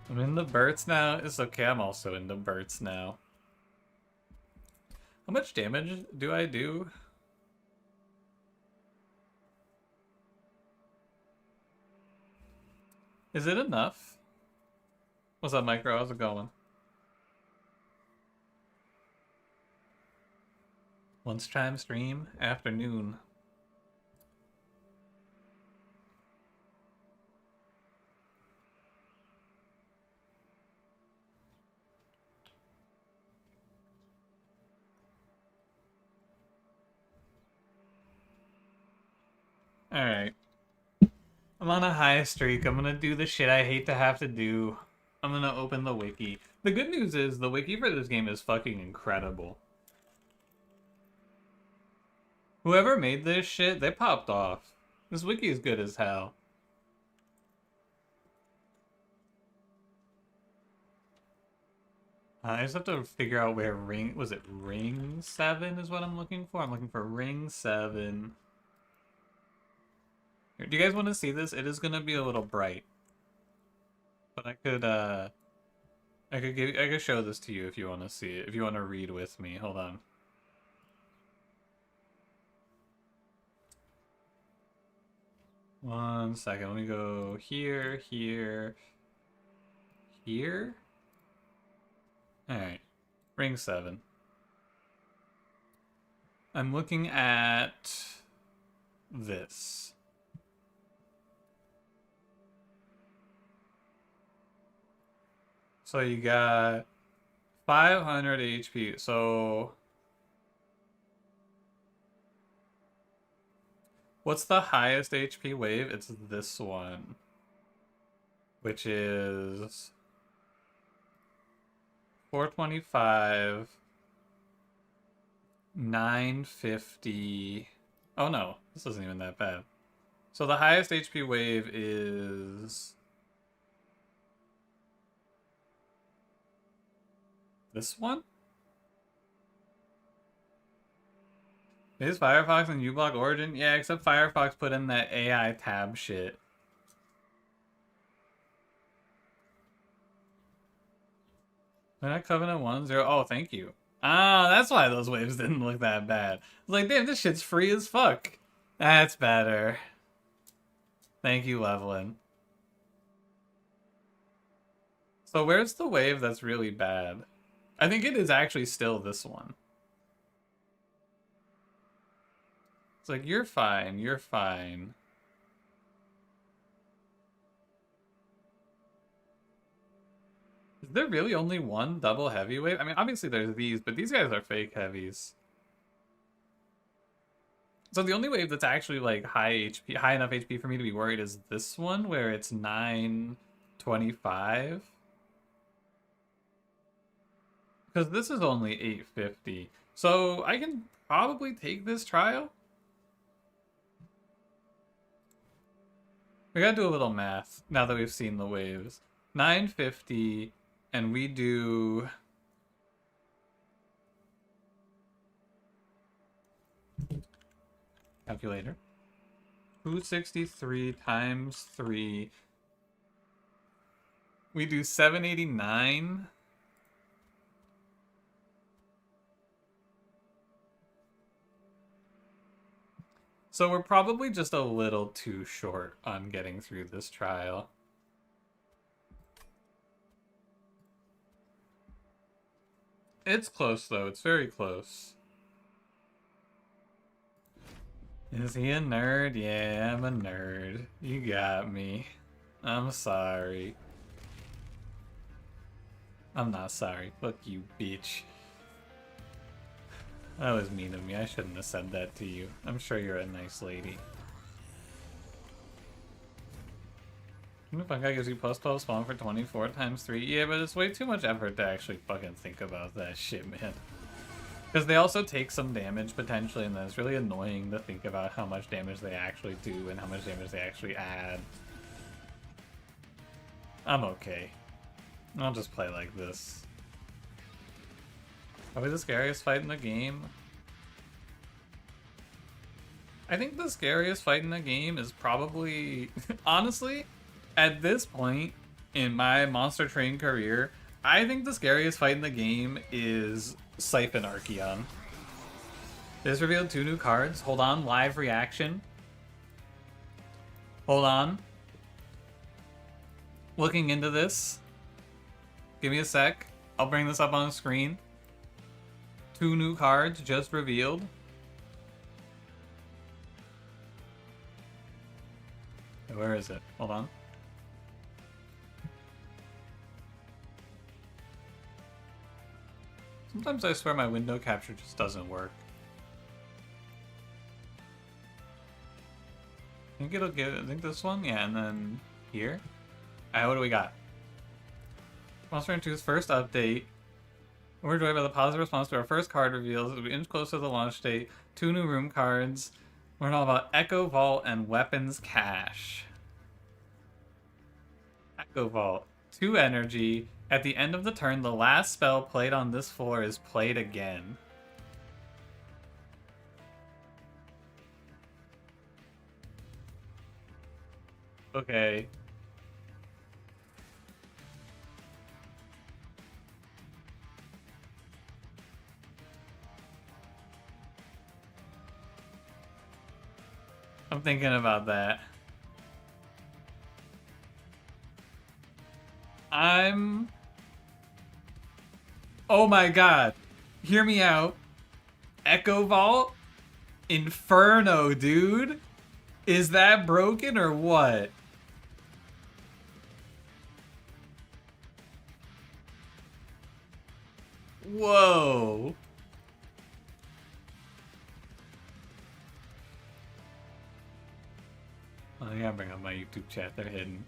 I'm in the Burts now. It's okay, I'm also in the Burts now. How much damage do I do? Is it enough? What's up, Micro? How's it going? Lunchtime stream? Afternoon. Alright. I'm on a high streak. I'm gonna do the shit I hate to have to do. I'm gonna open the wiki. The good news is the wiki for this game is fucking incredible. Whoever made this shit, they popped off. This wiki is good as hell. I just have to figure out where was it ring 7 is what I'm looking for? I'm looking for ring 7. Here, do you guys want to see this? It is gonna be a little bright. But I could show this to you if you want to see it. If you want to read with me. Hold on. One second. Let me go here, here, here. Alright. Ring 7. I'm looking at this. So you got 500 HP. So what's the highest HP wave? It's this one, which is 425, 950. Oh no, this isn't even that bad. So the highest HP wave is this one? Is Firefox and uBlock Origin? Yeah, except Firefox put in that AI tab shit. They're not Covenant 1-0. Oh, thank you. Ah, that's why those waves didn't look that bad. I was like, damn, this shit's free as fuck. That's better. Thank you, Levelin. So where's the wave that's really bad? I think it is actually still this one. It's like, you're fine, you're fine. Is there really only one double heavy wave? I mean, obviously there's these, but these guys are fake heavies. So the only wave that's actually like high HP, high enough HP for me to be worried is this one, where it's 925. Because this is only 850. So I can probably take this trial. We gotta do a little math now that we've seen the waves. 950, and we do... Calculator. 263 times 3. We do 789. So we're probably just a little too short on getting through this trial. It's close, though. It's very close. Is he a nerd? Yeah, I'm a nerd. You got me. I'm sorry. I'm not sorry. Fuck you, bitch. That was mean of me. I shouldn't have said that to you. I'm sure you're a nice lady. Fun guy gives you plus 12 spawn for 24 times 3. Yeah, but it's way too much effort to actually fucking think about that shit, man. Because they also take some damage, potentially, and then it's really annoying to think about how much damage they actually do and how much damage they actually add. I'm okay. I'll just play like this. Probably the scariest fight in the game. I think the scariest fight in the game is probably... honestly, at this point in my Monster Train career, I think the scariest fight in the game is Siphon Archeon. This revealed 2 new cards. Hold on, live reaction. Hold on. Looking into this. Give me a sec. I'll bring this up on the screen. 2 new cards just revealed. Where is it? Hold on. Sometimes I swear my window capture just doesn't work. I think it'll give, I think this one, yeah, and then here. Alright, what do we got? Monster Hunter 2's first update. We're joined by the positive response to our first card reveals as we inch closer to the launch date. 2 new room cards. Learn all about Echo Vault and Weapons Cache. Echo Vault. 2 energy. At the end of the turn, the last spell played on this floor is played again. Okay. I'm thinking about that. Oh my god. Hear me out. Echo Vault? Inferno, dude. Is that broken or what? Whoa. I gotta bring up my YouTube chat. They're hidden.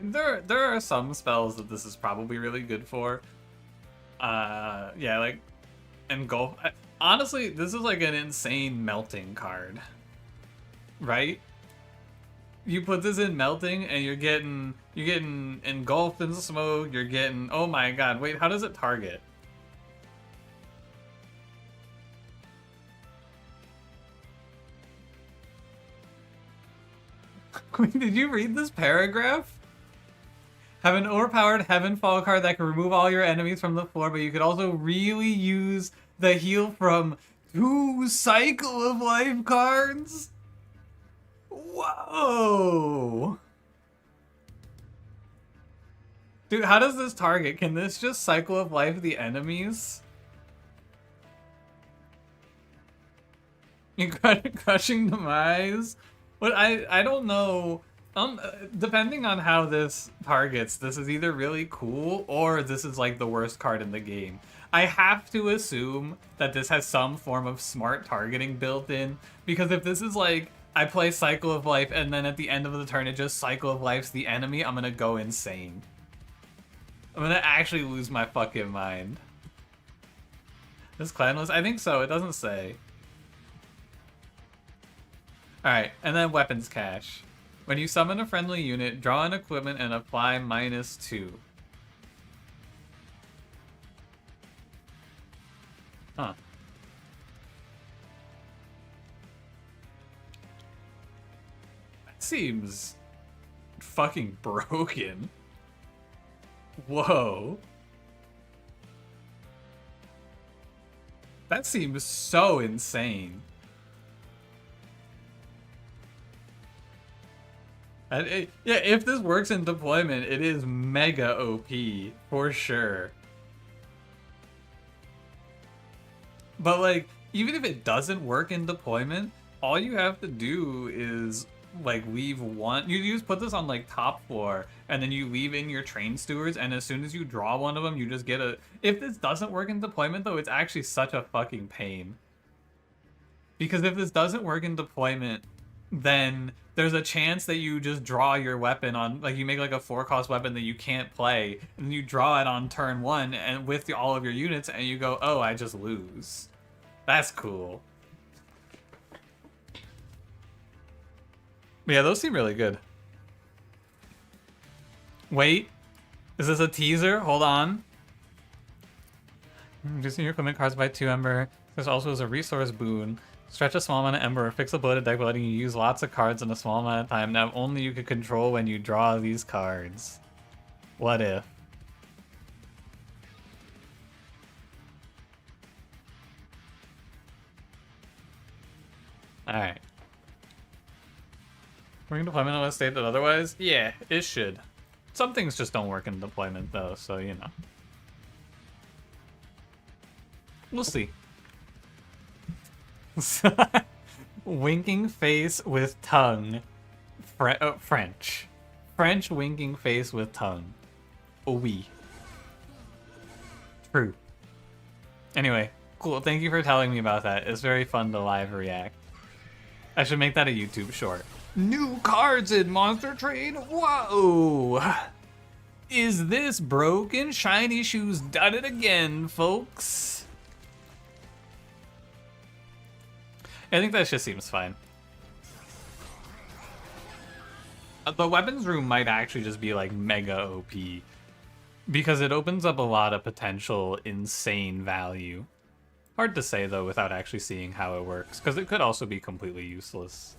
There are some spells that this is probably really good for. Yeah, like Engulf. Honestly, this is like an insane melting card, right? You put this in melting, and you're getting engulfed in smoke. You're getting, oh my god! Wait, how does it target? Did you read this paragraph? Have an overpowered Heavenfall card that can remove all your enemies from the floor, but you could also really use the heal from 2 Cycle of Life cards? Whoa! Dude, how does this target? Can this just Cycle of Life the enemies? Crushing Demise? But I don't know. Depending on how this targets, this is either really cool or this is like the worst card in the game. I have to assume that this has some form of smart targeting built in, because if this is like, I play Cycle of Life and then at the end of the turn it just Cycle of Life's the enemy, I'm gonna go insane. I'm gonna actually lose my fucking mind. This clanless? I think so, it doesn't say. Alright, and then Weapons Cache. When you summon a friendly unit, draw an equipment and apply -2. Huh. That seems fucking broken. Whoa. That seems so insane. Yeah, if this works in deployment, it is mega OP, for sure. But, like, even if it doesn't work in deployment, all you have to do is, like, leave one... You just put this on, like, top floor, and then you leave in your train stewards, and as soon as you draw one of them, you just get a... If this doesn't work in deployment, though, it's actually such a fucking pain. Because if this doesn't work in deployment, then there's a chance that you just draw your weapon on, like, you make like a 4-cost weapon that you can't play, and you draw it on turn 1 and with all of your units, and you go, oh, I just lose. That's cool. But yeah, those seem really good. Wait, is this a teaser? Hold on. Reducing your equipment cards by 2 Ember. This also is a resource boon. Stretch a small amount of Ember or fix a bloated deck by letting you use lots of cards in a small amount of time. Now only you can control when you draw these cards. What if? Alright. Working deployment unless stated otherwise? Yeah, it should. Some things just don't work in deployment though, so you know. We'll see. Winking face with tongue. French. French winking face with tongue. Oui. True. Anyway, cool. Thank you for telling me about that. It's very fun to live react. I should make that a YouTube short. New cards in Monster Trade? Whoa! Is this broken? Shiny Shoes done it again, folks. I think that just seems fine. The weapons room might actually just be like mega OP. Because it opens up a lot of potential insane value. Hard to say though without actually seeing how it works, because it could also be completely useless.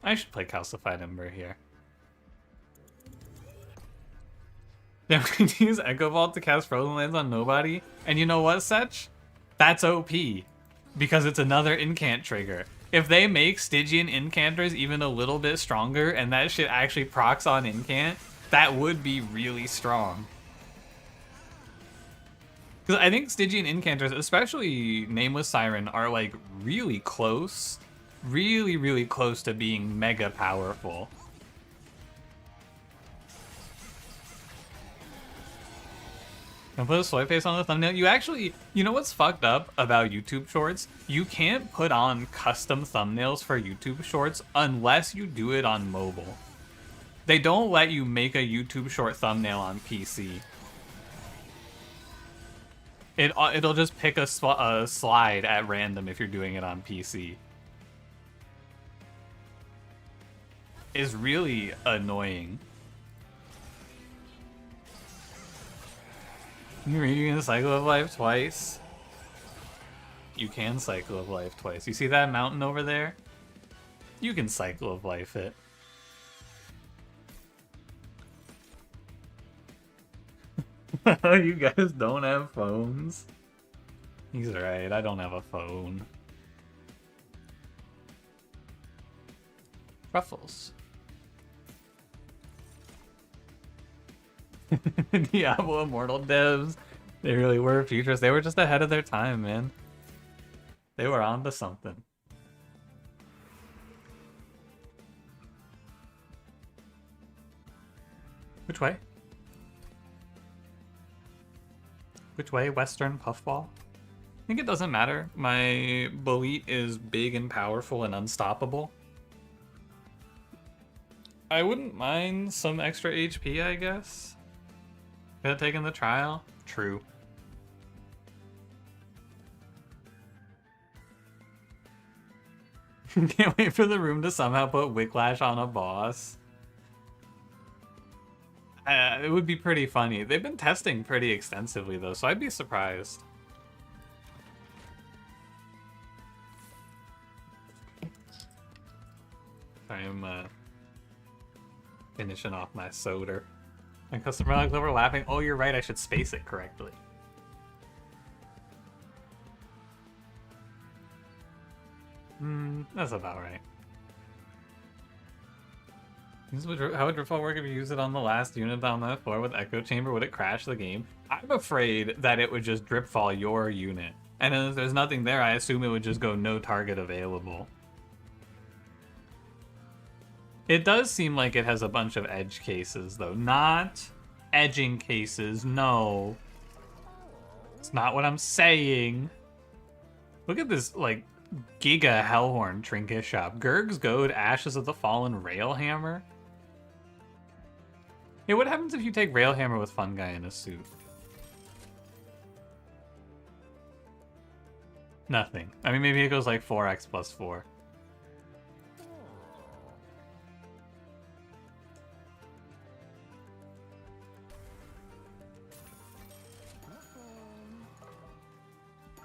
I should play Calcified Ember here. Yeah, we can use Echo Vault to cast Frozen Lands on nobody. And you know what, Setch? That's OP. Because it's another incant trigger. If they make Stygian incanters even a little bit stronger and that shit actually procs on incant, that would be really strong. Because I think Stygian incanters, especially Nameless Siren, are like really close. Really, really close to being mega powerful. And put a soy face on the thumbnail. You actually, you know what's fucked up about YouTube Shorts? You can't put on custom thumbnails for YouTube Shorts unless you do it on mobile. They don't let you make a YouTube Short thumbnail on PC. It'll just pick a slide at random if you're doing it on PC. It's really annoying. You can cycle of life twice. You can cycle of life twice. You see that mountain over there? You can cycle of life it. You guys don't have phones? He's right, I don't have a phone. Ruffles. Diablo Immortal devs. They really were futurists. They were just ahead of their time, man. They were on to something. Which way? Which way? Western puffball? I think it doesn't matter. My Bolete is big and powerful and unstoppable. I wouldn't mind some extra HP, I guess. Could have taken the trial? True. Can't wait for the room to somehow put Wicklash on a boss. It would be pretty funny. They've been testing pretty extensively though, so I'd be surprised. I'm finishing off my soda. And customer logs overlapping. Oh, you're right. I should space it correctly. That's about right. How would Dripfall work if you use it on the last unit on that floor with Echo Chamber? Would it crash the game? I'm afraid that it would just Dripfall your unit. And then if there's nothing there, I assume it would just go no target available. It does seem like it has a bunch of edge cases, though. Not edging cases, no. It's not what I'm saying. Look at this, like, Giga Hellhorn trinket shop. Gurg's Goad, Ashes of the Fallen, Railhammer. Hey, what happens if you take Railhammer with Fun Guy in a suit? Nothing. I mean, maybe it goes like 4x plus 4.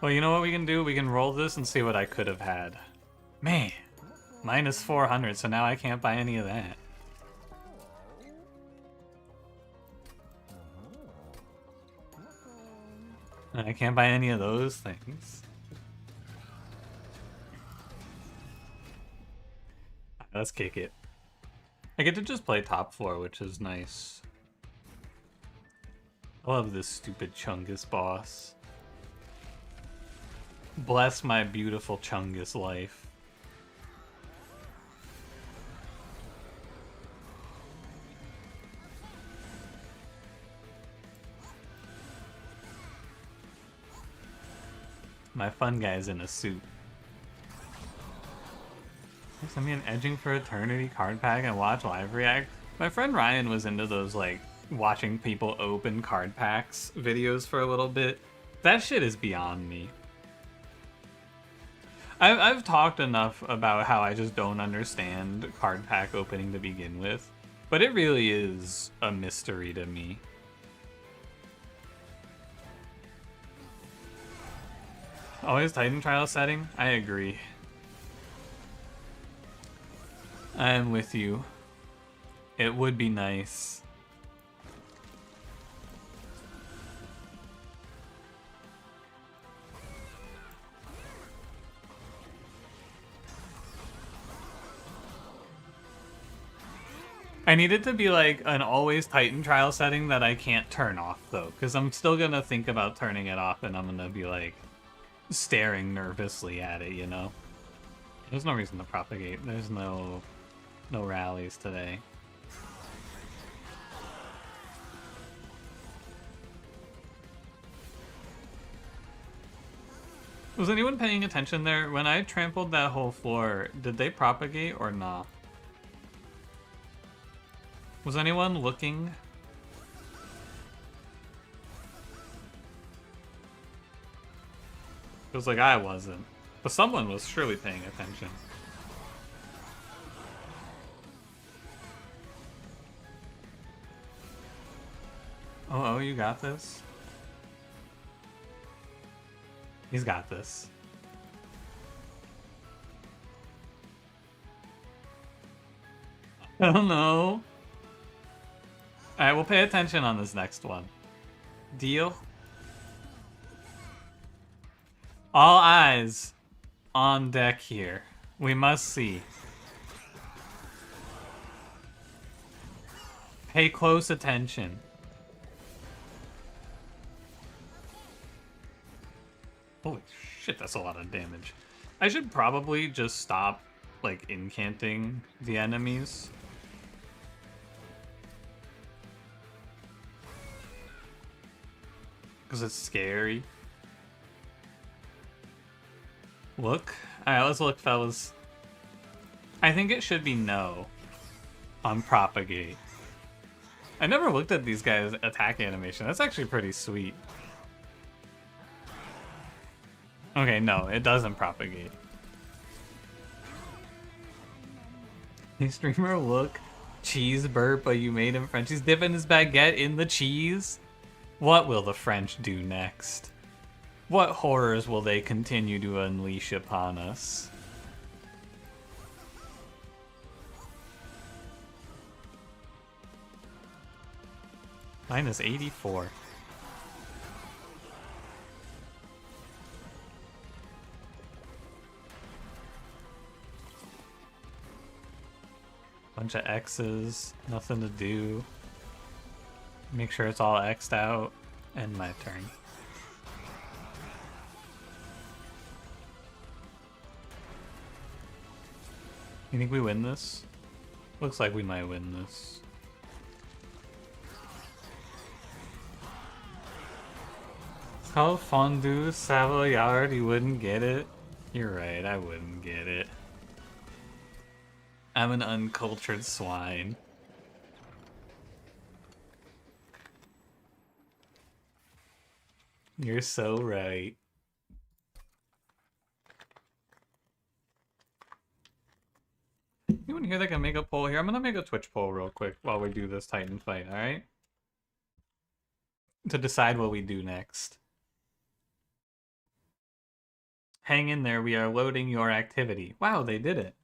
Well, you know what we can do? We can roll this and see what I could have had. Man, minus 400, so now I can't buy any of that. And I can't buy any of those things. Let's kick it. I get to just play top floor, which is nice. I love this stupid Chungus boss. Bless my beautiful Chungus life. My Fun Guy's in a suit. Send me an Edging for Eternity card pack and watch live react. My friend Ryan was into those, like, watching people open card packs videos for a little bit. That shit is beyond me. I've talked enough about how I just don't understand card pack opening to begin with, but it really is a mystery to me. Always Titan Trial setting? I agree. I am with you. It would be nice. I need it to be like an always Titan Trial setting that I can't turn off, though, because I'm still gonna think about turning it off and I'm gonna be like staring nervously at it, you know? There's no reason to propagate. There's no rallies today. Was anyone paying attention there? When I trampled that whole floor, did they propagate or not? Was anyone looking? It was like I wasn't. But someone was surely paying attention. Oh, you got this? He's got this. I don't know. Alright, we'll pay attention on this next one. Deal? All eyes on deck here. We must see. Pay close attention. Holy shit, that's a lot of damage. I should probably just stop, like, incanting the enemies. Because it's scary. Look. Alright, let's look, fellas. I think it should be no on propagate. I never looked at these guys' attack animation. That's actually pretty sweet. Okay, no, it doesn't propagate. Hey, streamer, look. Cheese burp, but you made him French. He's dipping his baguette in the cheese. What will the French do next? What horrors will they continue to unleash upon us? Minus 84. Bunch of X's, nothing to do. Make sure it's all X'd out. End my turn. You think we win this? Looks like we might win this. How fondue Savoyard, you wouldn't get it? You're right, I wouldn't get it. I'm an uncultured swine. You're so right. Anyone here that can make a poll here? I'm gonna make a Twitch poll real quick while we do this Titan fight, alright? To decide what we do next. Hang in there, we are loading your activity. Wow, they did it.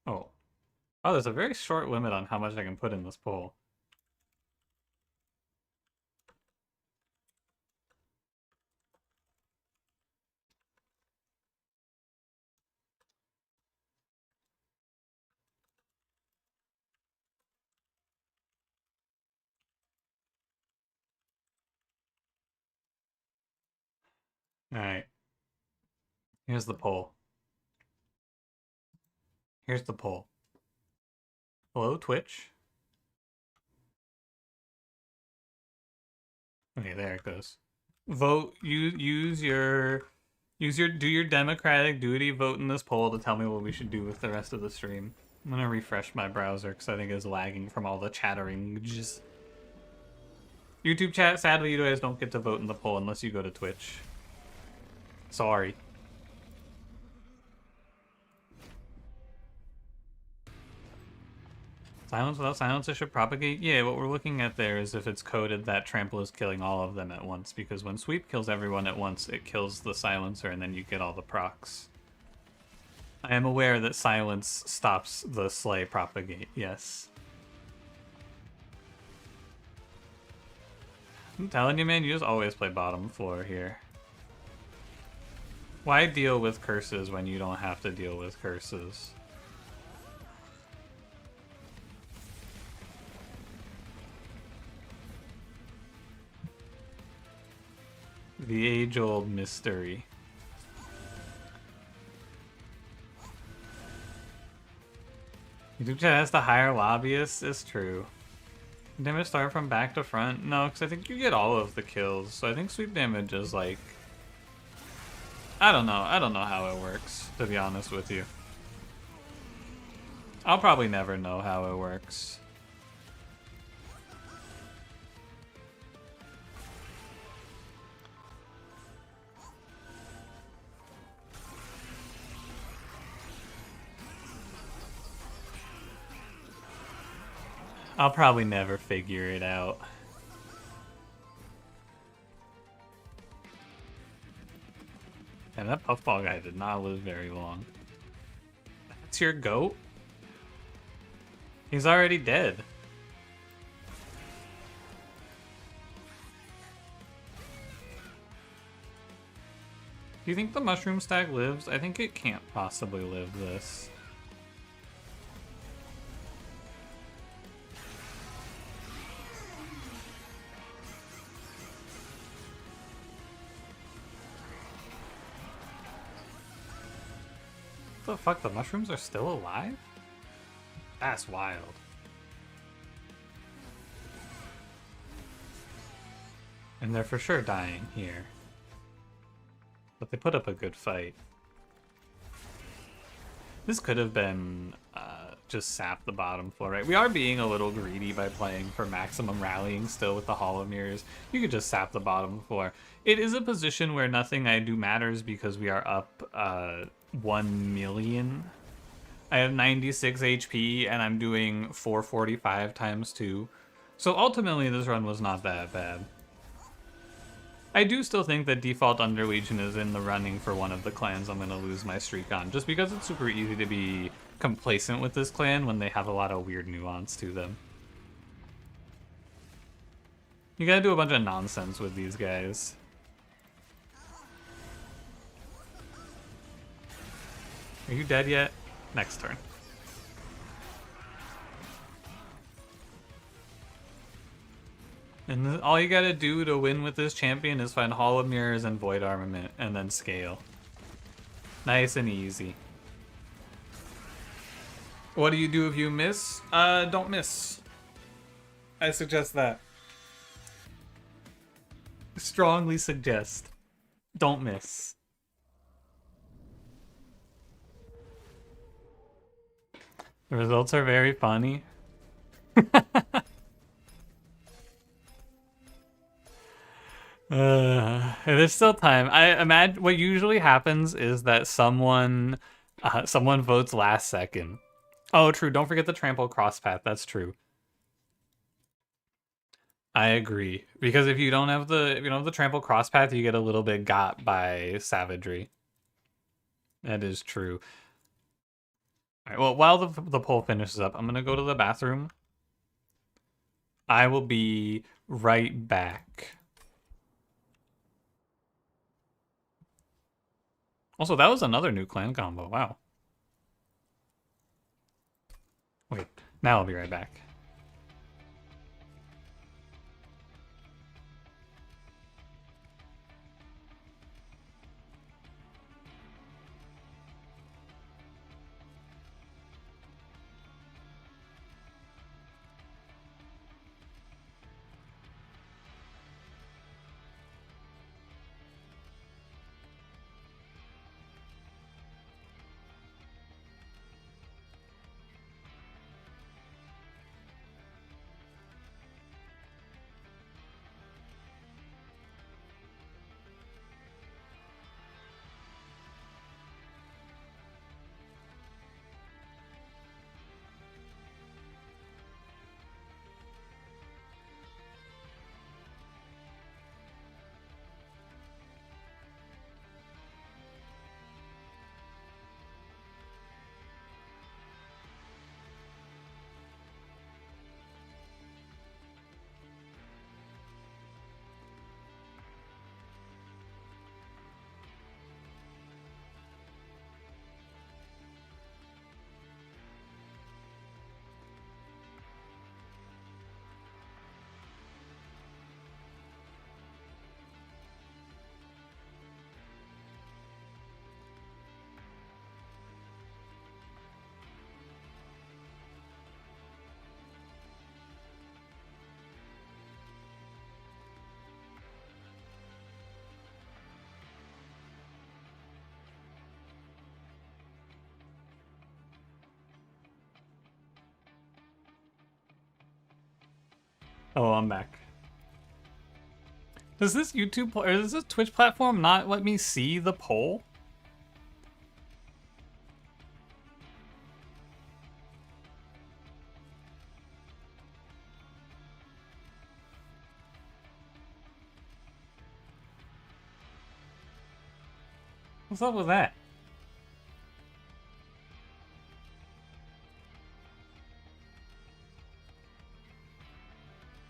Oh. Oh, there's a very short limit on how much I can put in this poll. Alright. Here's the poll. Here's the poll. Hello, Twitch. Okay, there it goes. Vote. Do your democratic duty. Vote in this poll to tell me what we should do with the rest of the stream. I'm gonna refresh my browser because I think it's lagging from all the chattering. Just YouTube chat. Sadly, you guys don't get to vote in the poll unless you go to Twitch. Sorry. Silence without silencer should propagate? Yeah, what we're looking at there is if it's coded that trample is killing all of them at once, because when sweep kills everyone at once, it kills the silencer and then you get all the procs. I am aware that silence stops the slay propagate, yes. I'm telling you, man, you just always play bottom floor here. Why deal with curses when you don't have to deal with curses? The age-old mystery. YouTube chat has the higher lobbyists, is true. Damage start from back to front? No, because I think you get all of the kills. So I think sweep damage is like... I don't know how it works, to be honest with you. I'll probably never know how it works. I'll probably never figure it out. And that puffball guy did not live very long. That's your goat? He's already dead. Do you think the mushroom stack lives? I think it can't possibly live this. What the fuck, the mushrooms are still alive? That's wild. And they're for sure dying here. But they put up a good fight. This could have been just sap the bottom floor, right? We are being a little greedy by playing for maximum rallying still with the Hollow Mirrors. You could just sap the bottom floor. It is a position where nothing I do matters because we are up 1 million. I have 96 HP and I'm doing 445 times 2. So ultimately this run was not that bad. I do still think that default Underlegion is in the running for one of the clans I'm going to lose my streak on, just because it's super easy to be complacent with this clan when they have a lot of weird nuance to them. You gotta do a bunch of nonsense with these guys. Are you dead yet? Next turn. And all you gotta do to win with this champion is find Hall of Mirrors and Void Armament, and then scale. Nice and easy. What do you do if you miss? Don't miss. I suggest that. Strongly suggest. Don't miss. The results are very funny. There's still time. I imagine what usually happens is that someone votes last second. Oh, true. Don't forget the trample crosspath. That's true. I agree, because if you don't have the trample crosspath, you get a little bit got by Savagery. That is true. All right. Well, while the poll finishes up, I'm gonna go to the bathroom. I will be right back. Also, that was another new clan combo. Wow. Wait, now I'll be right back. Oh, I'm back. Does this YouTube or does this Twitch platform not let me see the poll? What's up with that?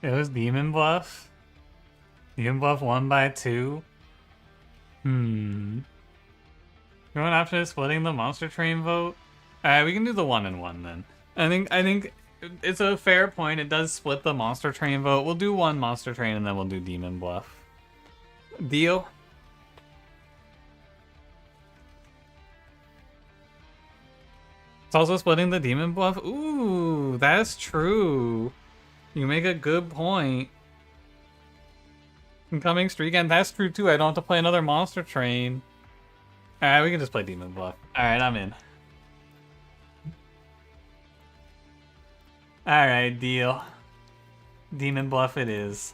It was Demon Bluff. Demon Bluff won by 2. One option is splitting the Monster Train vote. Alright, we can do the 1-1 then. I think it's a fair point. It does split the Monster Train vote. We'll do one Monster Train and then we'll do Demon Bluff. Deal? It's also splitting the Demon Bluff. Ooh, that's true. You make a good point. Incoming streak, and that's true too. I don't have to play another Monster Train. Alright, we can just play Demon Bluff. Alright, I'm in. Alright, deal. Demon Bluff it is.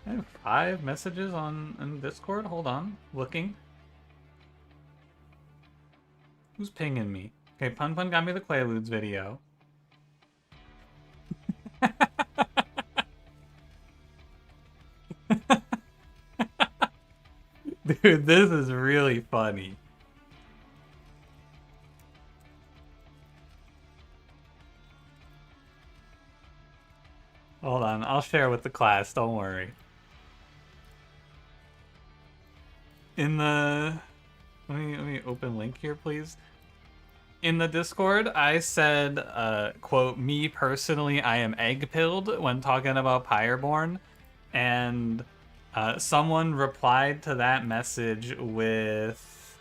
I have 5 messages on Discord. Hold on, looking. Who's pinging me? Okay, Pun got me the Quaaludes video. Dude, this is really funny. Hold on, I'll share with the class, don't worry. In the... Let me open link here, please. In the Discord, I said, quote, me personally, I am egg-pilled when talking about Pyreborn. And someone replied to that message with...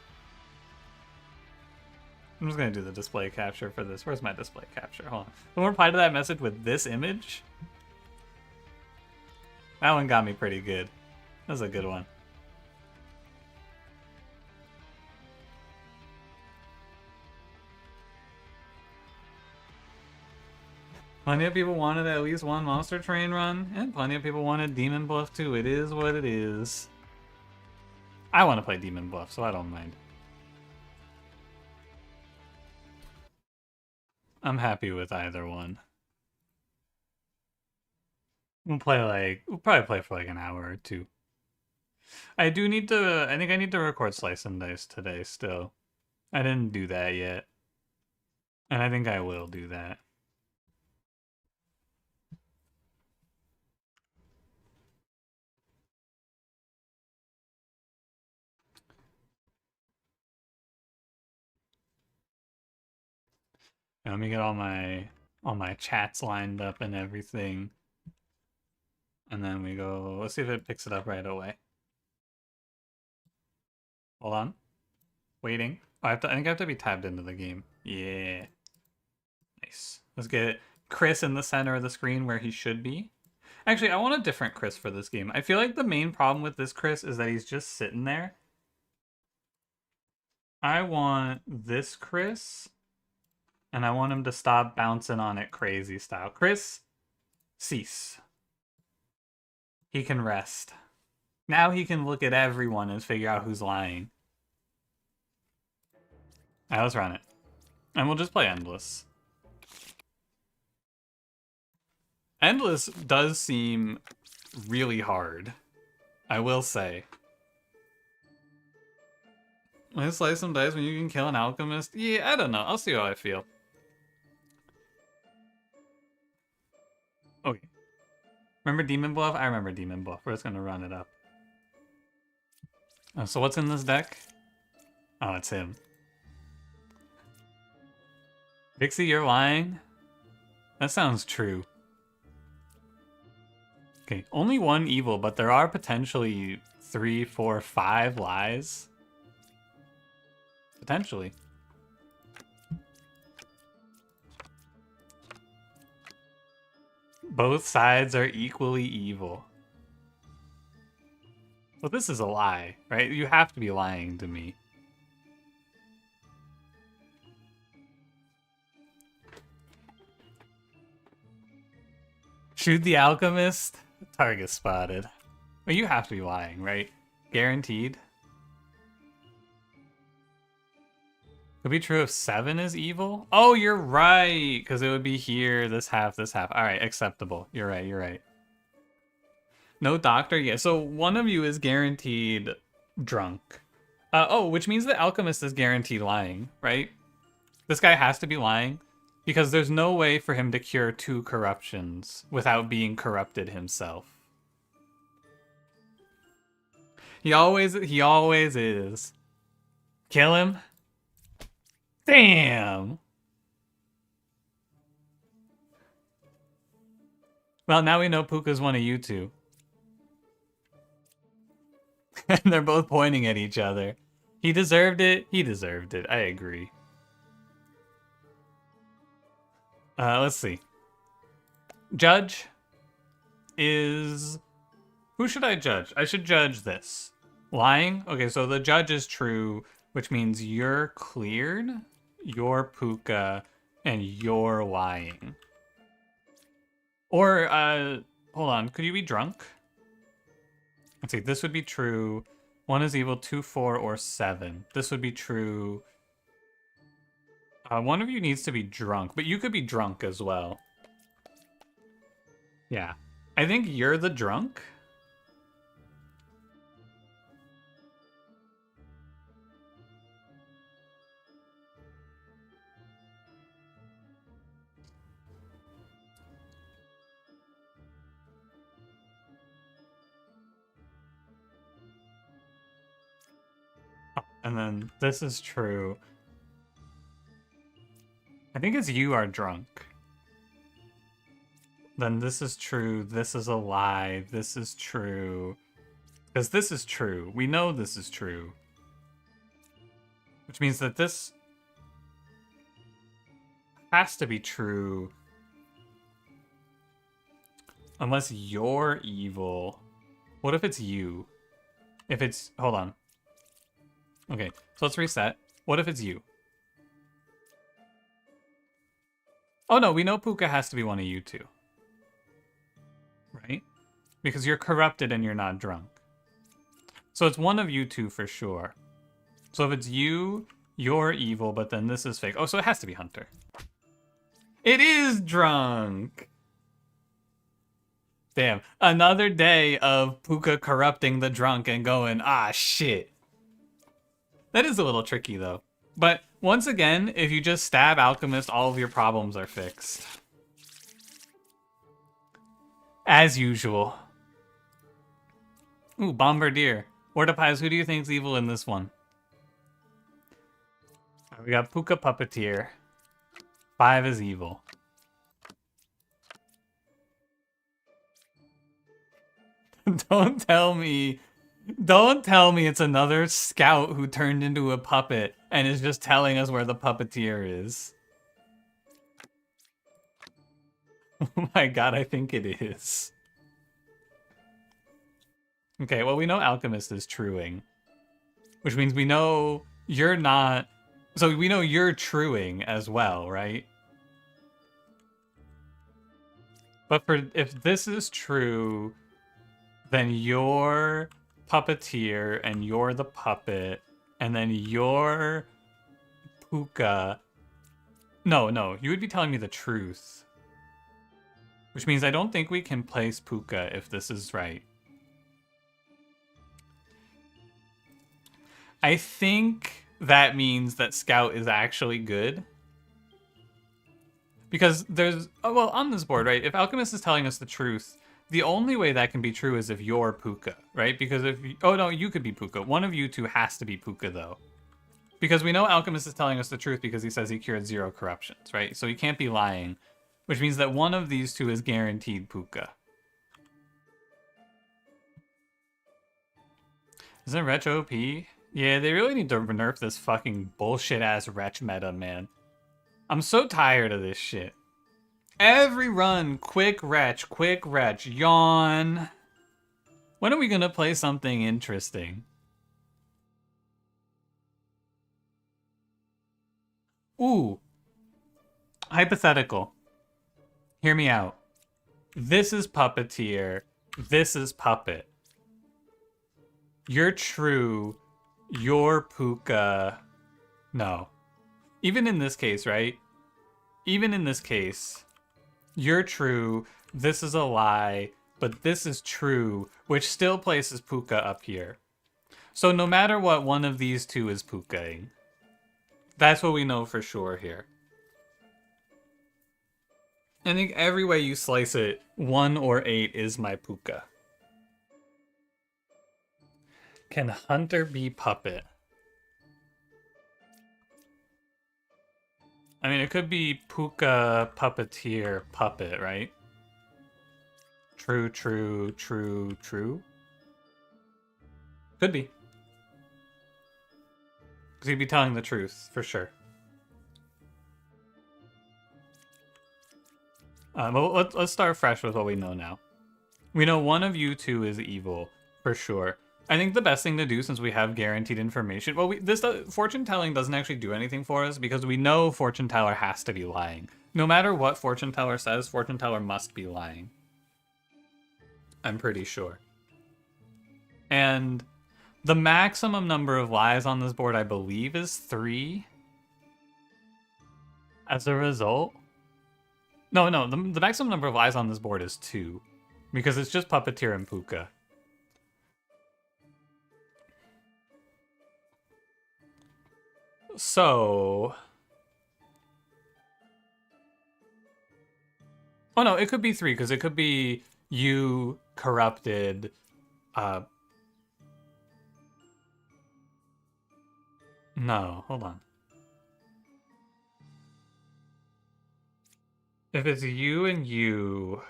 I'm just going to do the display capture for this. Where's my display capture? Hold on. Someone replied to that message with this image. That one got me pretty good. That was a good one. Plenty of people wanted at least one Monster Train run, and plenty of people wanted Demon Bluff too. It is what it is. I want to play Demon Bluff, so I don't mind. I'm happy with either one. We'll probably play for like an hour or two. I think I need to record Slice and Dice today still. I didn't do that yet. And I think I will do that. Let me get all my chats lined up and everything. And then we go, let's see if it picks it up right away. Hold on. Waiting. Oh, I think I have to be tabbed into the game. Yeah. Nice. Let's get Chris in the center of the screen where he should be. Actually, I want a different Chris for this game. I feel like the main problem with this Chris is that he's just sitting there. I want this Chris, and I want him to stop bouncing on it crazy style. Chris, cease. He can rest. Now he can look at everyone and figure out who's lying. Alright, let's run it. And we'll just play Endless. Endless does seem really hard, I will say. When I slice some dice when you can kill an alchemist? Yeah, I don't know. I'll see how I feel. Okay. Remember Demon Bluff? I remember Demon Bluff. We're just gonna run it up. Oh, so what's in this deck? Oh, it's him. Vixie, you're lying? That sounds true. Okay, only one evil, but there are potentially 3, 4, 5 lies. Potentially. Both sides are equally evil. Well, this is a lie, right? You have to be lying to me. Shoot the alchemist? Target spotted. Well, you have to be lying, right? Guaranteed. Could be true if 7 is evil? Oh, you're right! Because it would be here, this half, this half. Alright, acceptable. You're right, you're right. No doctor? Yeah, so one of you is guaranteed drunk. Oh, which means the alchemist is guaranteed lying, right? This guy has to be lying. Because there's no way for him to cure 2 corruptions without being corrupted himself. He always is. Kill him? Damn! Well, now we know Puka's one of you two. And they're both pointing at each other. He deserved it. He deserved it. I agree. Let's see. Judge is... Who should I judge? I should judge this. Lying? Okay, so the judge is true, which means you're cleared, you're Puka, and you're lying. Or, hold on. Could you be drunk? Let's see. This would be true. 1 is evil, 2, 4, or 7. This would be true... one of you needs to be drunk, but you could be drunk as well. Yeah. I think you're the drunk. And then this is true. I think it's you are drunk. Then this is true. This is a lie. This is true. Because this is true. We know this is true. Which means that this has to be true. Unless you're evil. What if it's you? If it's... Hold on. Okay, so let's reset. What if it's you? Oh no, we know Puka has to be one of you two. Right? Because you're corrupted and you're not drunk. So it's one of you two for sure. So if it's you, you're evil, but then this is fake. Oh, so it has to be Hunter. It is drunk! Damn. Another day of Puka corrupting the drunk and going, ah, shit. That is a little tricky, though. But once again, if you just stab Alchemist, all of your problems are fixed. As usual. Ooh, Bombardier. Ortopies, who do you think's evil in this one? We got Puka Puppeteer. 5 is evil. Don't tell me it's another scout who turned into a puppet and is just telling us where the puppeteer is. Oh my god, I think it is. Okay, well, we know Alchemist is truing. Which means we know you're not... So we know you're truing as well, right? But if this is true, then you're puppeteer and you're the puppet, and then you're Puka. No, you would be telling me the truth. Which means I don't think we can place Puka if this is right. I think that means that Scout is actually good. Because there's... Oh, well, on this board, right? If Alchemist is telling us the truth, the only way that can be true is if you're Puka, right? Because if... Oh, no, you could be Puka. One of you two has to be Puka, though. Because we know Alchemist is telling us the truth because he says he cured 0 corruptions, right? So he can't be lying. Which means that one of these two is guaranteed Puka. Isn't Wretch OP? Yeah, they really need to nerf this fucking bullshit-ass Wretch meta, man. I'm so tired of this shit. Every run, quick Wretch, yawn. When are we gonna play something interesting? Ooh. Hypothetical. Hear me out. This is Puppeteer. This is Puppet. You're true. You're Puka. No. Even in this case, right? Even in this case, you're true. This is a lie. But this is true, which still places Puka up here. So no matter what, one of these two is Pukaing. That's what we know for sure here. I think every way you slice it, 1 or 8 is my Puka. Can Hunter be Puppet? I mean, it could be Puka, Puppeteer, Puppet, right? True. Could be. Because he'd be telling the truth, for sure. Well, let's start fresh with what we know now. We know one of you two is evil, for sure. I think the best thing to do, since we have guaranteed information... Well, fortune telling doesn't actually do anything for us, because we know fortune teller has to be lying. No matter what fortune teller says, fortune teller must be lying. I'm pretty sure. And the maximum number of lies on this board, I believe, is 3. As a result... No, the maximum number of lies on this board is 2. Because it's just Puppeteer and Puka. So... Oh no, it could be 3, because it could be you, corrupted... No, hold on. If it's you and you...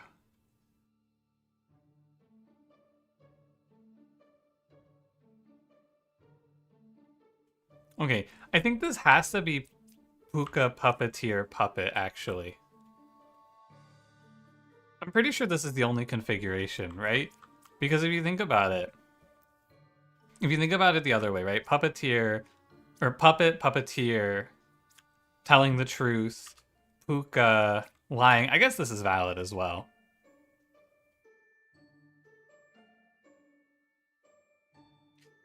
Okay, I think this has to be Puka Puppeteer Puppet, actually. I'm pretty sure this is the only configuration, right? Because if you think about it, the other way, right? Puppeteer, or Puppet, Puppeteer, telling the truth, Puka, lying. I guess this is valid as well.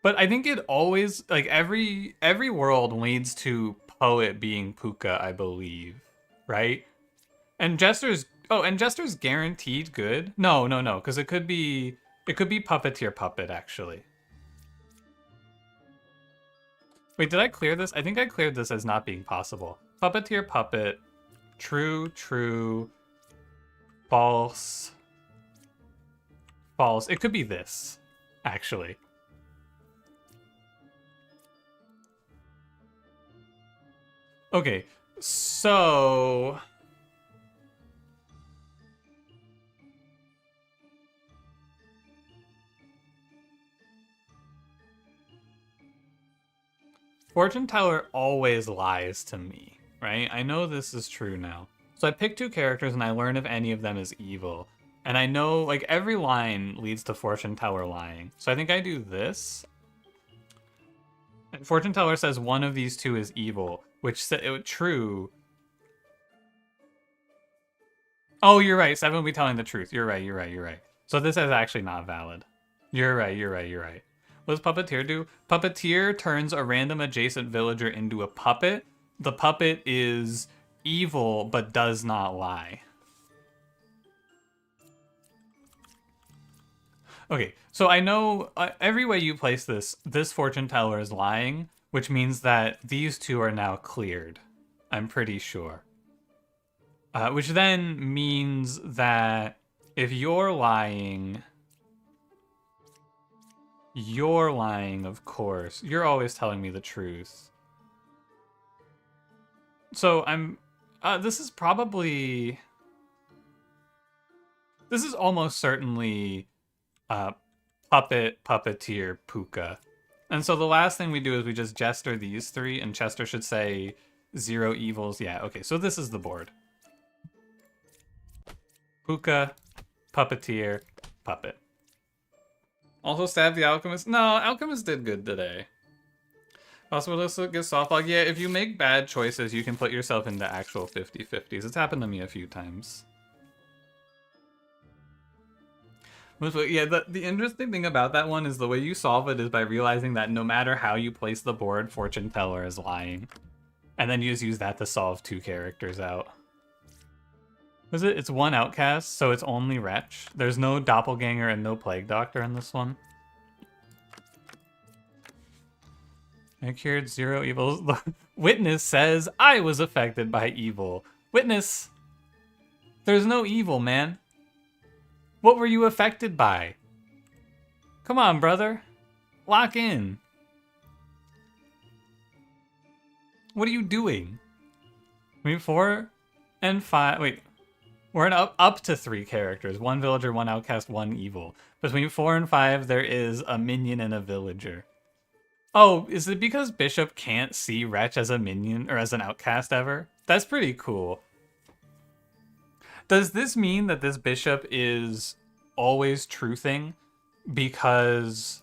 But I think it always, like, every world leads to Poet being Puka, I believe, right? And Jester's, oh, and Jester's guaranteed good? No, because it could be Puppeteer Puppet, actually. Wait, did I clear this? I think I cleared this as not being possible. Puppeteer Puppet, true, true, false, false. It could be this, actually. Okay, so... Fortune Teller always lies to me, right? I know this is true now. So I pick two characters and I learn if any of them is evil. And I know, like, every line leads to Fortune Teller lying. So I think I do this. And Fortune Teller says one of these two is evil, which true. Oh, you're right. 7 will be telling the truth. You're right. So this is actually not valid. You're right. What does Puppeteer do? Puppeteer turns a random adjacent villager into a puppet. The puppet is evil, but does not lie. Okay, so I know every way you place this Fortune Teller is lying, which means that these two are now cleared. I'm pretty sure. Which then means that if you're lying, of course. You're always telling me the truth. So I'm... this is probably... This is almost certainly Puppeteer, Puka. And so the last thing we do is we just Jester these three, and Chester should say 0 evils. Yeah, okay, so this is the board. Puka, Puppeteer, Puppet. Also stab the Alchemist. No, Alchemist did good today. Also, let's look at softball. Yeah, if you make bad choices, you can put yourself into actual 50-50s. It's happened to me a few times. Yeah, the interesting thing about that one is the way you solve it is by realizing that no matter how you place the board, Fortune Teller is lying. And then you just use that to solve 2 characters out. Was it? It's 1 outcast, so it's only Wretch. There's no Doppelganger and no Plague Doctor in this one. I cured 0 evils. Witness says, I was affected by evil. Witness! There's no evil, man. What were you affected by? Come on, brother. Lock in. What are you doing? I mean, 4 and 5... Wait. We're in up to 3 characters. 1 villager, 1 outcast, 1 evil. Between 4 and 5, there is a minion and a villager. Oh, is it because Bishop can't see Wretch as a minion or as an outcast ever? That's pretty cool. Does this mean that this Bishop is always truthing? Because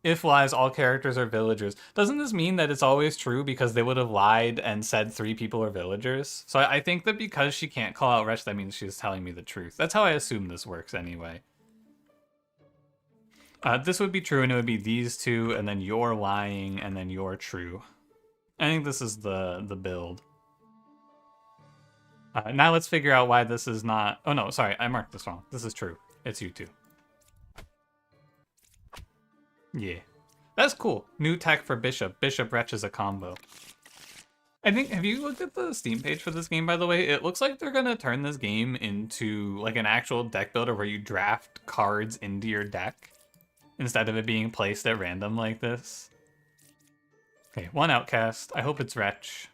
if lies, all characters are villagers. Doesn't this mean that it's always true because they would have lied and said 3 people are villagers? So I think that because she can't call out Wretch, that means she's telling me the truth. That's how I assume this works anyway. This would be true, and it would be these 2, and then you're lying, and then you're true. I think this is the build. Now let's figure out why this is not... Oh no, sorry, I marked this wrong. This is true. It's you 2. Yeah. That's cool. New tech for Bishop. Bishop Wretch is a combo. I think, have you looked at the Steam page for this game, by the way? It looks like they're gonna turn this game into like an actual deck builder where you draft cards into your deck instead of it being placed at random like this. Okay, 1 outcast. I hope it's Wretch.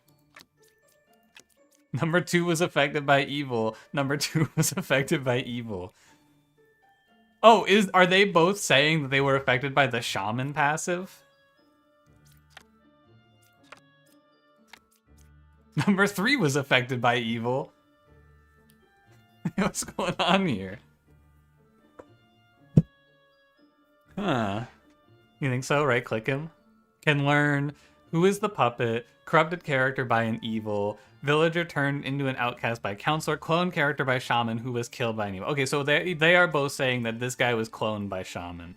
Number 2 was affected by evil. Number 2 was affected by evil. Oh, are they both saying that they were affected by the Shaman passive? Number 3 was affected by evil. What's going on here? Huh. You think so? Right-click him. Can learn who is the puppet, corrupted character by an evil, villager turned into an outcast by counselor, clone character by shaman who was killed by an evil. Okay, so they are both saying that this guy was cloned by shaman.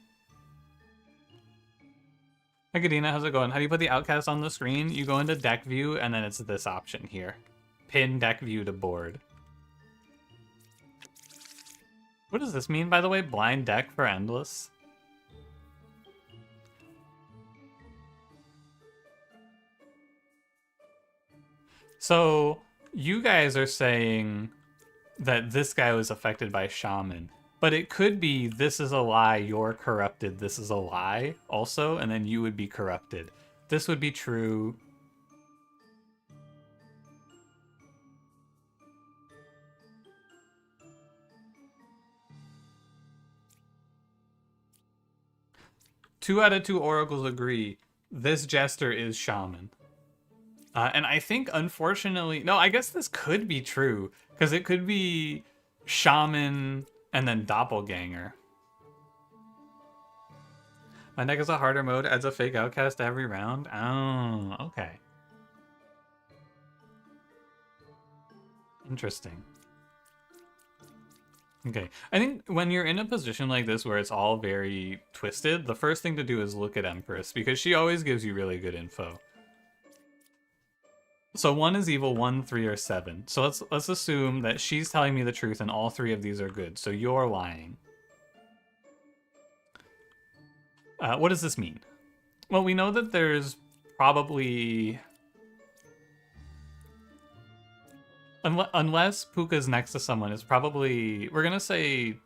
Hi, Gadina, how's it going? How do you put the outcast on the screen? You go into deck view, and then it's this option here. Pin deck view to board. What does this mean, by the way? Blind deck for endless? So, you guys are saying that this guy was affected by shaman. But it could be, this is a lie, you're corrupted, this is a lie also, and then you would be corrupted. This would be true. Two out of 2 oracles agree. This jester is shaman. And I think, unfortunately... No, I guess this could be true. Because it could be shaman and then doppelganger. My deck is a harder mode, adds a fake outcast every round. Oh, okay. Interesting. Okay, I think when you're in a position like this where it's all very twisted, the first thing to do is look at Empress, because she always gives you really good info. So 1 is evil, 1, 3, or 7. So let's assume that she's telling me the truth and all 3 of these are good. So you're lying. What does this mean? Well, we know that there's probably... Unless Puka's next to someone, it's probably... We're going to say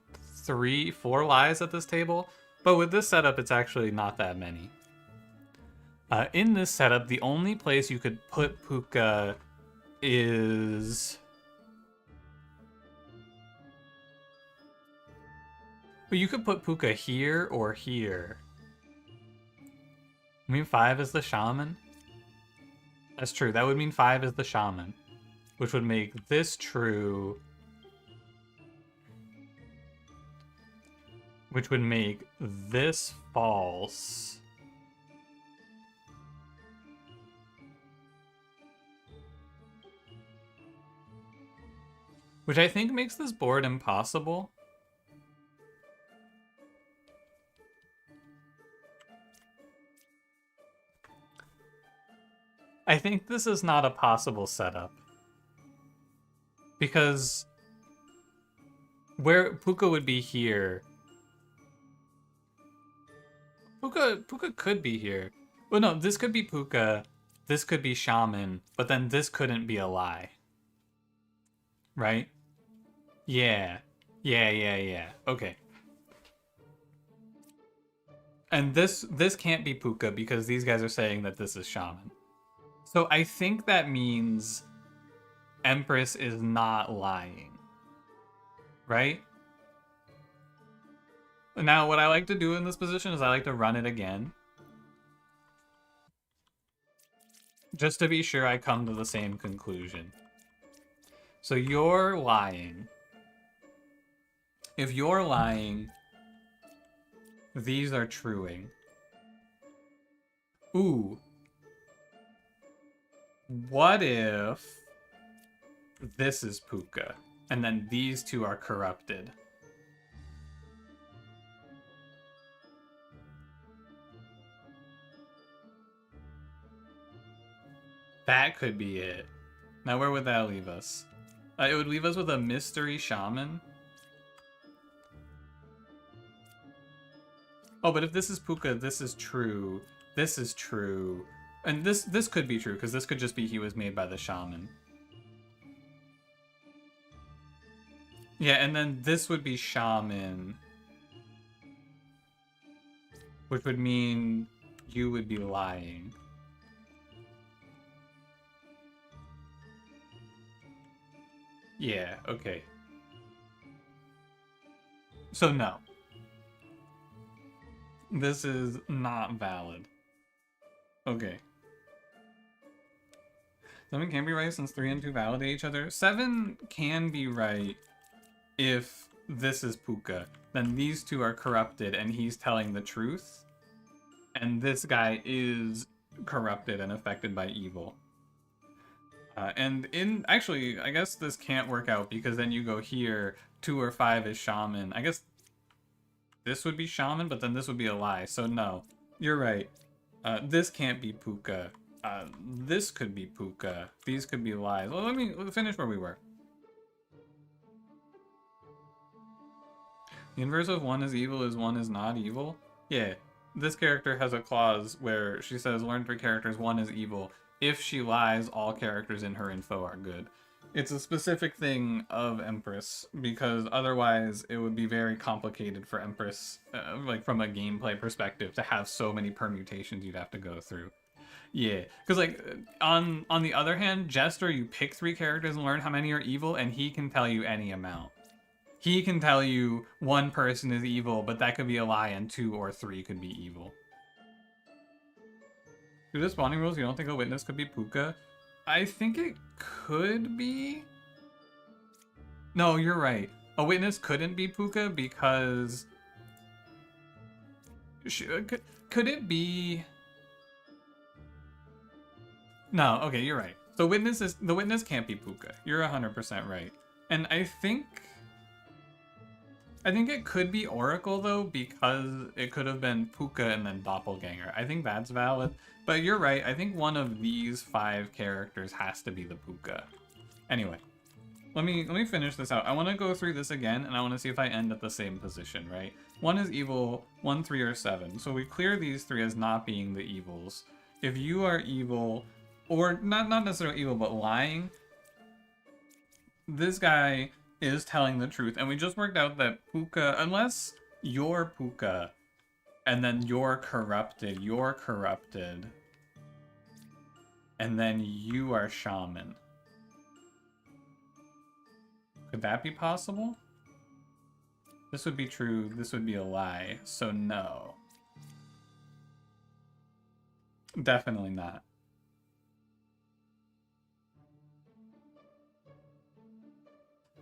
3, 4 lies at this table. But with this setup, it's actually not that many. In this setup, the only place you could put Puka is... Well, you could put Puka here or here. I mean 5 is the shaman? That's true. That would mean 5 is the shaman. Which would make this true. Which would make this false. Which I think makes this board impossible. I think this is not a possible setup. Because where Puka would be here. Puka could be here. Well, no, this could be Puka. This could be shaman. But then this couldn't be a lie. Right? Yeah. Yeah. Okay. And this can't be Puka because these guys are saying that this is shaman. So I think that means Empress is not lying. Right? Now, what I like to do in this position is I like to run it again. Just to be sure I come to the same conclusion. So you're lying. If you're lying, these are truing. Ooh. What if this is Puka, and then these 2 are corrupted? That could be it. Now where would that leave us? It would leave us with a mystery shaman. Oh, but if this is Puka, this is true. This is true. And this could be true, because this could just be he was made by the shaman. Yeah, and then this would be shaman. Which would mean you would be lying. Yeah, okay. So no. This is not valid. Okay. 7 can be right since 3 and 2 validate each other. 7 can be right if this is Puka. Then these two are corrupted and he's telling the truth. And this guy is corrupted and affected by evil. Actually, I guess this can't work out because then you go here, 2 or 5 is Shaman. I guess this would be Shaman, but then this would be a lie. So no, you're right. This can't be Puka. This could be Puka. These could be lies. Well, let me finish where we were. The inverse of 1 is evil is 1 is not evil? Yeah. This character has a clause where she says learn 3 characters, 1 is evil. If she lies, all characters in her info are good. It's a specific thing of Empress, because otherwise it would be very complicated for Empress, like from a gameplay perspective, to have so many permutations you'd have to go through. Yeah, because like on the other hand, Jester, you pick 3 characters and learn how many are evil, and he can tell you any amount. He can tell you 1 person is evil, but that could be a lie, and 2 or 3 could be evil. Due to spawning rules, you don't think a witness could be Puka? I think it could be. No, you're right. A witness couldn't be Puka because could it be? No, okay, you're right. So the witness can't be Puka. You're 100% right. And I think it could be Oracle though, because it could have been Puka and then Doppelganger. I think that's valid. But you're right, I think one of these 5 characters has to be the Puka. Anyway, let me finish this out. I want to go through this again, and I want to see if I end at the same position, right? 1 is evil, 1, 3, or 7. So we clear these 3 as not being the evils. If you are evil, or not necessarily evil, but lying, this guy is telling the truth. And we just worked out that Puka, unless you're Puka, and then you're corrupted, and then you are Shaman. Could that be possible? This would be true, this would be a lie, so no. Definitely not.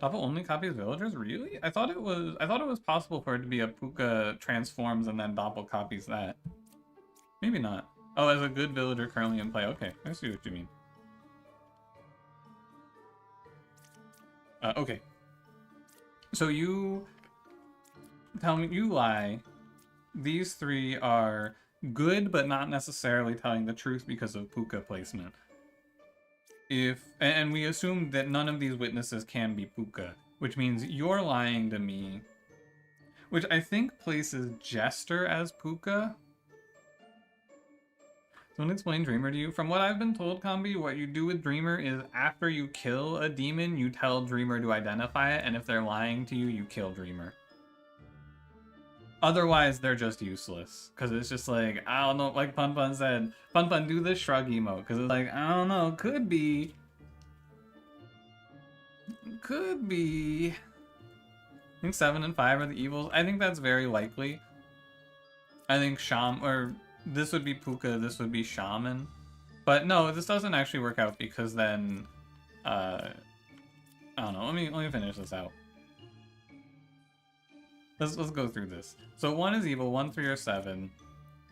Doppel only copies villagers? Really? I thought it was possible for it to be a Puka transforms and then Doppel copies that. Maybe not. Oh, as a good villager currently in play. Okay, I see what you mean. Okay. So you tell me, you lie. These 3 are good, but not necessarily telling the truth because of Puka placement. And we assume that none of these witnesses can be Puka, which means you're lying to me, which I think places Jester as Puka. Someone explain Dreamer to you. From what I've been told, Combi, what you do with Dreamer is after you kill a demon, you tell Dreamer to identify it, and if they're lying to you, you kill Dreamer. Otherwise, they're just useless. Because it's just like, I don't know, like Pun Pun said, Pun Pun, do the shrug emote. Because it's like, I don't know, could be. Could be. I think 7 and 5 are the evils. I think that's very likely. I think this would be Puka, this would be Shaman. But no, this doesn't actually work out because then, I don't know, let me finish this out. Let's go through this. So 1 is evil, 1, 3, or 7.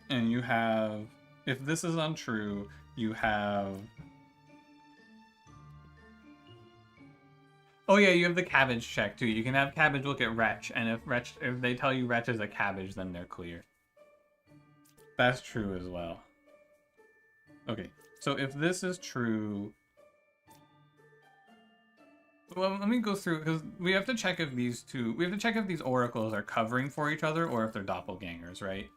And you have, if this is untrue, you have... Oh yeah, you have the cabbage check too. You can have cabbage look at Wretch, and if they tell you Wretch is a cabbage, then they're clear. That's true as well. Okay, so if this is true... Well, let me go through, because we have to check if these oracles are covering for each other or if they're doppelgangers, right?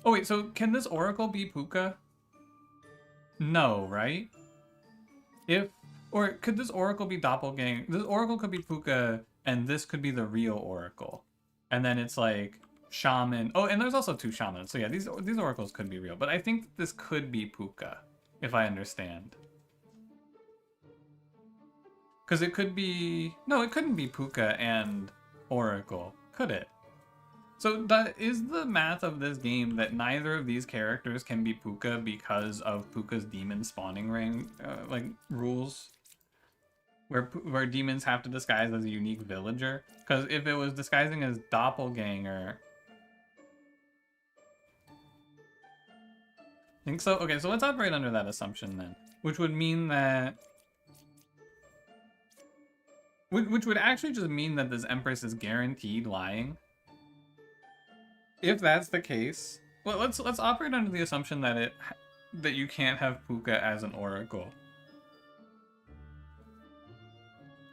Oh wait, so can this oracle be Puka? No, right? Or could this oracle be doppelganger? This oracle could be Puka, and this could be the real oracle. And then it's like Shaman. Oh, and there's also 2 Shamans. So yeah, these oracles could be real. But I think this could be Puka, if I understand. Because it could be... No, it couldn't be Puka and Oracle, could it? So is the math of this game that neither of these characters can be Puka because of Puka's demon spawning ring, like, rules? Where demons have to disguise as a unique villager? Because if it was disguising as Doppelganger... I think so. Okay, so let's operate under that assumption then. Which would mean that... Which would actually just mean that this Empress is guaranteed lying. If that's the case, well, let's operate under the assumption that you can't have Puka as an Oracle.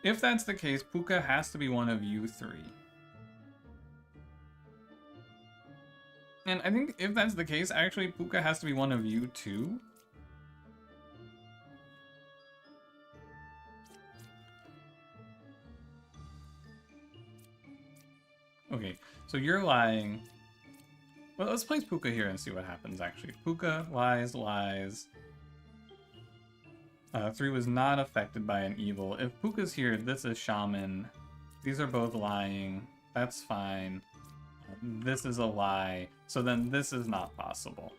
If that's the case, Puka has to be one of you three. And I think if that's the case, actually Puka has to be one of you too. Okay, so you're lying. Well, let's place Puka here and see what happens, actually. Puka lies. 3 was not affected by an evil. If Puka's here, this is Shaman. These are both lying. That's fine. This is a lie. So then this is not possible.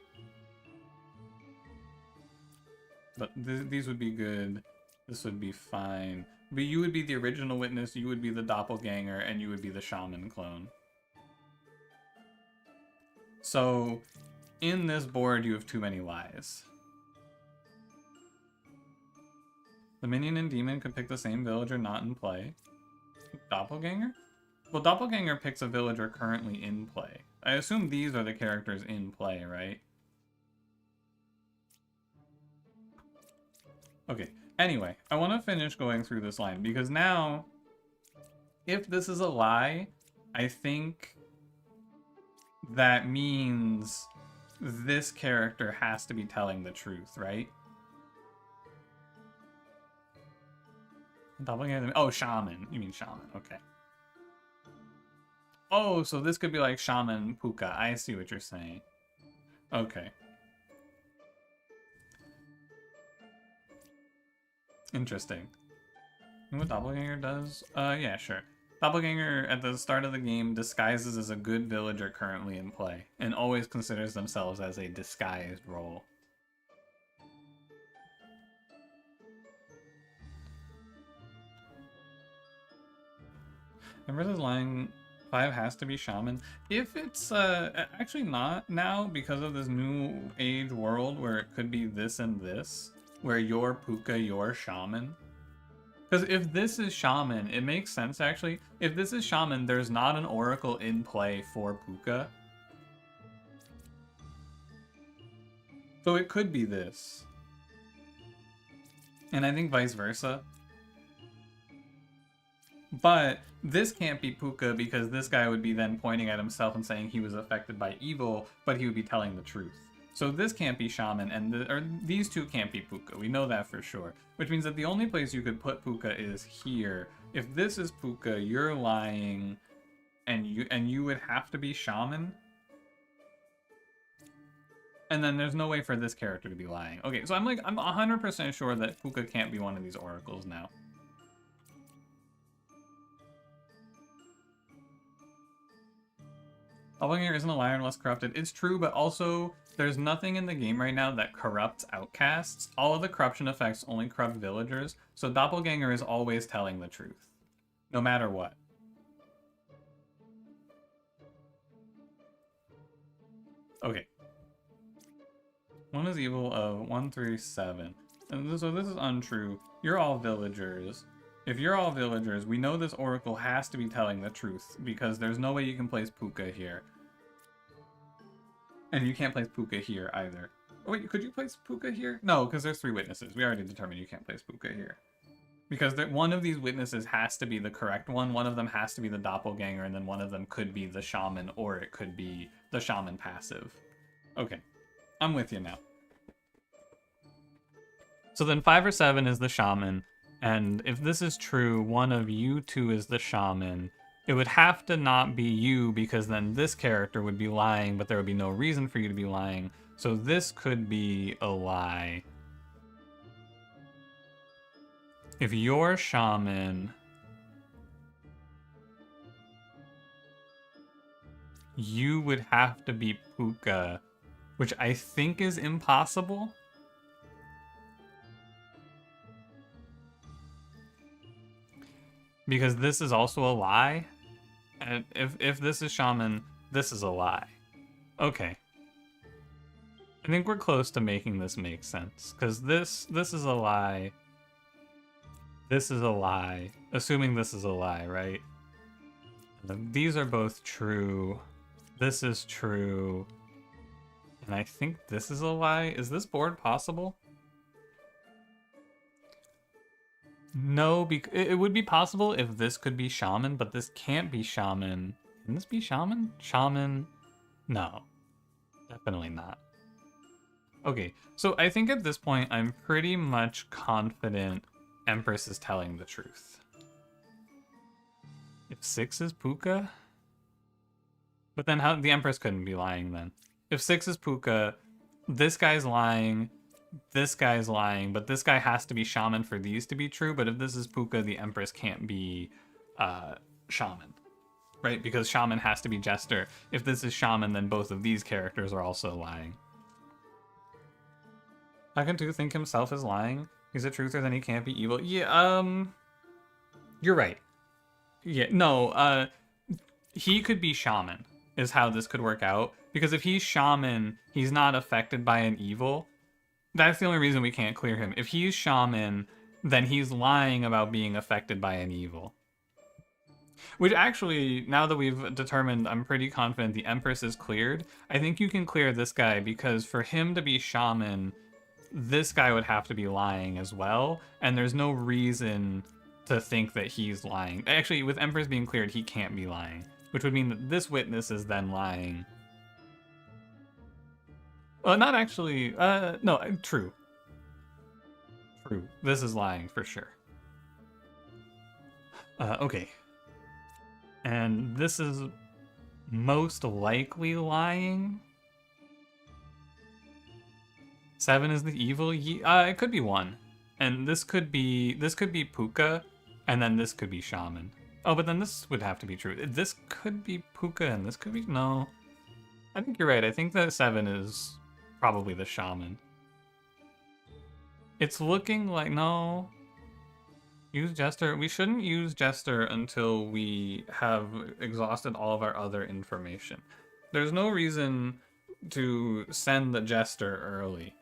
But these would be good. This would be fine. But you would be the original witness, you would be the doppelganger, and you would be the shaman clone. So, in this board, you have too many lies. The minion and demon could pick the same villager not in play. Doppelganger? Well, Doppelganger picks a villager currently in play. I assume these are the characters in play, right? Okay. Anyway, I want to finish going through this line, because now, if this is a lie, I think that means this character has to be telling the truth, right? Doppelganger, oh, Shaman. You mean Shaman, okay. Oh, so this could be like Shaman Puka. I see what you're saying. Okay. Interesting. You know what Doppelganger does? Yeah, sure. Doppelganger, at the start of the game, disguises as a good villager currently in play, and always considers themselves as a disguised role. Empress is lying. 5 has to be Shaman. If it's, actually not now, because of this new age world where it could be this and this, where you're Puka, you're Shaman. Because if this is Shaman, it makes sense, actually. If this is Shaman, there's not an Oracle in play for Puka. So it could be this. And I think vice versa. But this can't be Puka because this guy would be then pointing at himself and saying he was affected by evil, but he would be telling the truth. So this can't be Shaman, and these two can't be Puka. We know that for sure. Which means that the only place you could put Puka is here. If this is Puka, you're lying, and you would have to be Shaman. And then there's no way for this character to be lying. Okay, so I'm 100% sure that Puka can't be one of these oracles now. Doppelganger isn't a liar unless corrupted. It's true, but also there's nothing in the game right now that corrupts outcasts. All of the corruption effects only corrupt villagers, so Doppelganger is always telling the truth, no matter what. Okay. 1 is evil of 1 through 7. And so this is untrue. You're all villagers. If you're all villagers, we know this oracle has to be telling the truth, because there's no way you can place Puka here. And you can't place Puka here either. Oh, wait, could you place Puka here? No, because there's 3 witnesses. We already determined you can't place Puka here. Because one of these witnesses has to be the correct one of them has to be the doppelganger, and then one of them could be the shaman, or it could be the shaman passive. Okay, I'm with you now. So then 5 or 7 is the shaman, and if this is true, one of you two is the shaman. It would have to not be you, because then this character would be lying, but there would be no reason for you to be lying. So this could be a lie. If you're shaman, you would have to be Puka, which I think is impossible. Because this is also a lie. And if this is shaman, this is a lie. Okay. I think we're close to making this make sense. Because this is a lie. This is a lie. Assuming this is a lie, right? These are both true. This is true. And I think this is a lie. Is this board possible? No, it would be possible if this could be shaman, but this can't be shaman. Can this be shaman? Shaman? No. Definitely not. Okay, so I think at this point I'm pretty much confident Empress is telling the truth. If 6 is Puka? But then how the Empress couldn't be lying then. If 6 is Puka, this guy's lying, this guy's lying, but this guy has to be shaman for these to be true, but if this is Puka, the Empress can't be shaman. Right? Because shaman has to be jester. If this is shaman, then both of these characters are also lying. Hakan2 think himself is lying. He's a truther, then he can't be evil. Yeah, you're right. Yeah, no, he could be shaman, is how this could work out. Because if he's shaman, he's not affected by an evil. That's the only reason we can't clear him. If he's shaman, then he's lying about being affected by an evil. Which actually, now that we've determined, I'm pretty confident the Empress is cleared, I think you can clear this guy, because for him to be shaman, this guy would have to be lying as well, and there's no reason to think that he's lying. Actually, with Empress being cleared, he can't be lying, which would mean that this witness is then lying. Well, not actually, no, true. True, this is lying for sure. Okay. And this is most likely lying. 7 is the evil. It could be 1, and this could be Puka, and then this could be shaman. Oh, but then this would have to be true. This could be Puka, and this could be no. I think you're right. I think that 7 is probably the shaman. It's looking like no. Use Jester. We shouldn't use Jester until we have exhausted all of our other information. There's no reason to send the Jester early,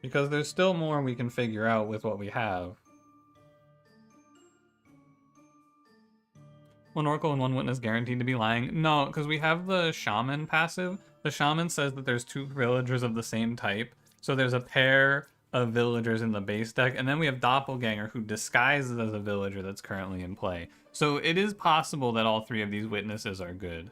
because there's still more we can figure out with what we have. 1 Oracle and 1 Witness guaranteed to be lying? No, because we have the Shaman passive. The Shaman says that there's 2 villagers of the same type. So there's a pair of villagers in the base deck, and then we have Doppelganger, who disguises as a villager that's currently in play. So it is possible that all 3 of these witnesses are good.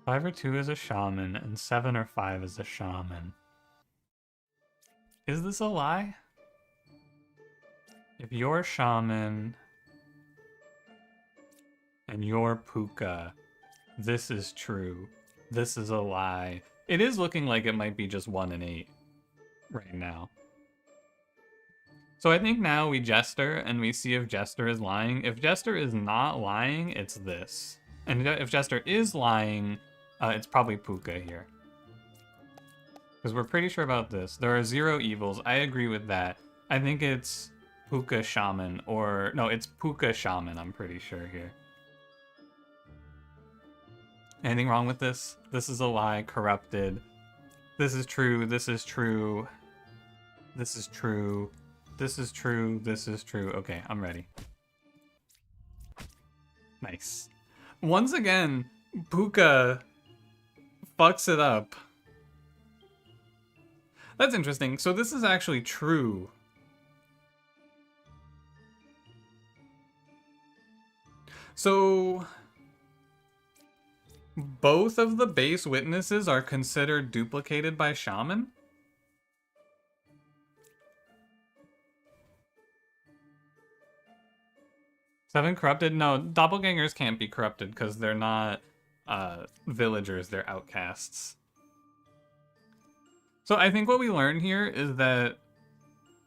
Five or 2 is a shaman, and 7 or 5 is a shaman. Is this a lie? If you're shaman and you're Puka, this is true. This is a lie. It is looking like it might be just 1 and 8 right now. So I think now we Jester and we see if Jester is lying. If Jester is not lying, it's this. And if Jester is lying, it's probably Puka here. Because we're pretty sure about this. There are 0 evils. I agree with that. I think it's Puka Shaman, or no, it's Puka Shaman, I'm pretty sure here. Anything wrong with this? This is a lie, corrupted. This is true, this is true. This is true. This is true, this is true. Okay, I'm ready. Nice. Once again, Puka fucks it up. That's interesting. So this is actually true. So both of the base witnesses are considered duplicated by Shaman? 7 corrupted? No, doppelgangers can't be corrupted because they're not villagers, they're outcasts. So I think what we learn here is that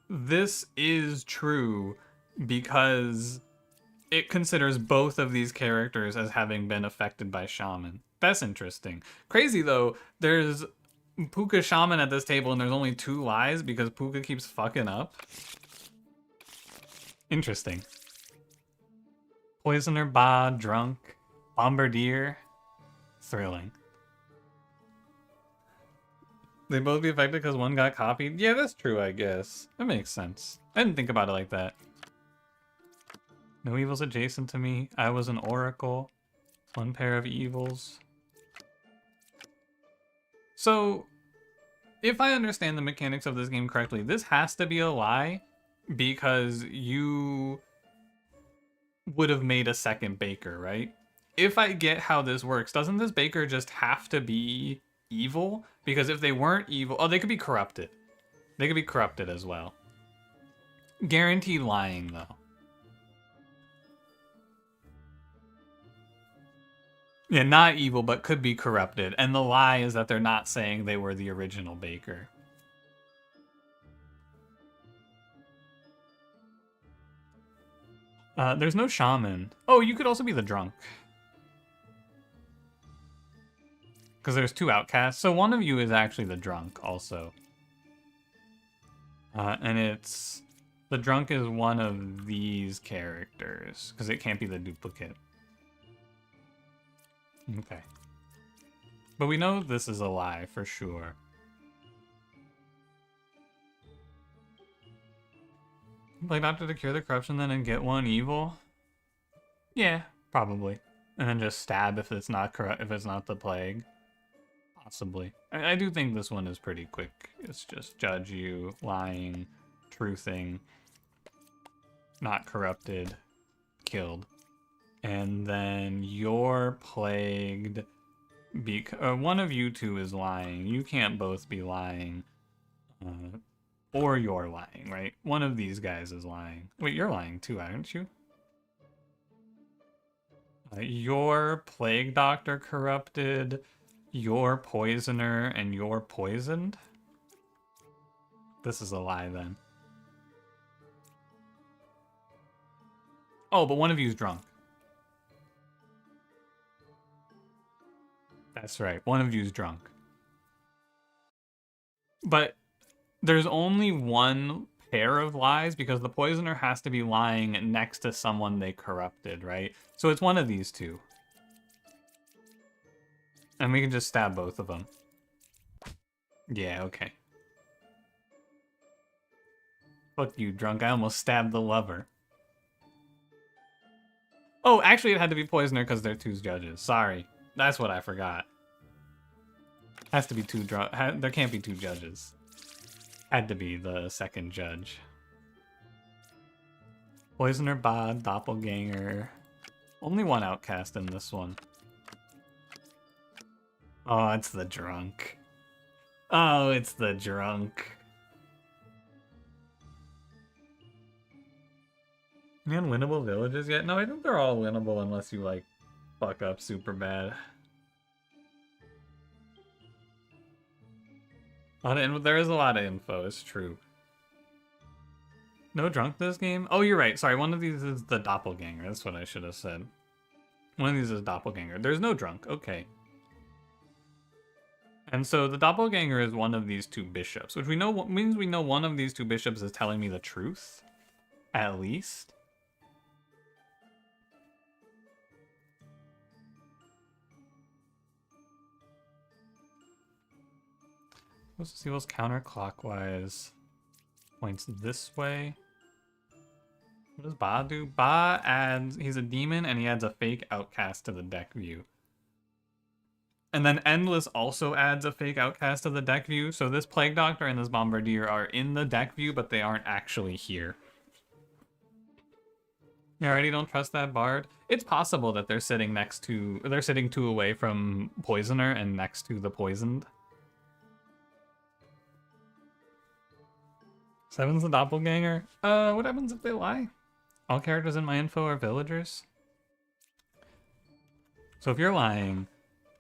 this is true because it considers both of these characters as having been affected by Shaman. That's interesting. Crazy though, there's Puka Shaman at this table and there's only 2 lies because Puka keeps fucking up. Interesting. Poisoner, Ba, Drunk, Bombardier. Thrilling. They both be affected because one got copied? Yeah, that's true, I guess. That makes sense. I didn't think about it like that. No evils adjacent to me. I was an oracle. 1 pair of evils. So, if I understand the mechanics of this game correctly, this has to be a lie because you would have made a second baker, right? If I get how this works, doesn't this baker just have to be evil? Because if they weren't evil... Oh, they could be corrupted. They could be corrupted as well. Guaranteed lying, though. Yeah, not evil, but could be corrupted. And the lie is that they're not saying they were the original baker. There's no shaman. Oh, you could also be the drunk. Because there's 2 outcasts. So one of you is actually the drunk also. And it's... The drunk is one of these characters. Because it can't be the duplicate. Okay. But we know this is a lie for sure. Play Doctor to cure the corruption then and get 1 evil? Yeah, probably. And then just stab if it's not if it's not the plague. Possibly. I do think this one is pretty quick. It's just judge you, lying, truthing, not corrupted, killed. And then you're plagued because one of you 2 is lying. You can't both be lying. Or you're lying, right? One of these guys is lying. Wait, you're lying too, aren't you? You're plague doctor corrupted. You're poisoner and you're poisoned. This is a lie then. Oh, but one of you is drunk. That's right. One of you is drunk. But there's only 1 pair of lies because the poisoner has to be lying next to someone they corrupted, right? So it's one of these 2. And we can just stab both of them. Yeah, okay. Fuck you, drunk. I almost stabbed the lover. Oh, actually it had to be poisoner because they're 2 judges. Sorry. That's what I forgot. Has to be 2 drunk. There can't be 2 judges. Had to be the second judge. Poisoner, Bod, Doppelganger. Only 1 outcast in this one. Oh, it's the drunk. Oh, it's the drunk. Any unwinnable villages yet? No, I think they're all winnable unless you, like, fuck up super bad. There is a lot of info, it's true. No drunk this game? Oh, you're right. Sorry, one of these is the doppelganger. That's what I should have said. One of these is doppelganger. There's no drunk. Okay. And so the doppelganger is one of these 2 bishops, which we know means we know one of these 2 bishops is telling me the truth, at least. Supposed to see what's counterclockwise. Points this way. What does Ba do? Ba adds, he's a demon and he adds a fake outcast to the deck view. And then Endless also adds a fake outcast to the deck view. So this Plague Doctor and this Bombardier are in the deck view, but they aren't actually here. You already don't trust that Bard? It's possible that they're sitting next to, they're sitting 2 away from Poisoner and next to the Poisoned. 7's the doppelganger. What happens if they lie? All characters in my info are villagers? So if you're lying,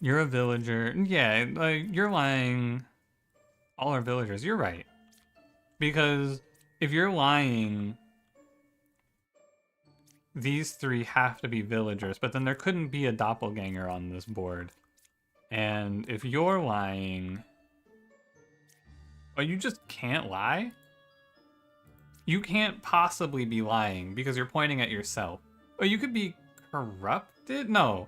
you're a villager. Yeah, like, you're lying. All are villagers. You're right. Because if you're lying, these three have to be villagers, but then there couldn't be a doppelganger on this board. And if you're lying... Oh, you just can't lie? You can't possibly be lying because you're pointing at yourself. Oh, you could be corrupted? No.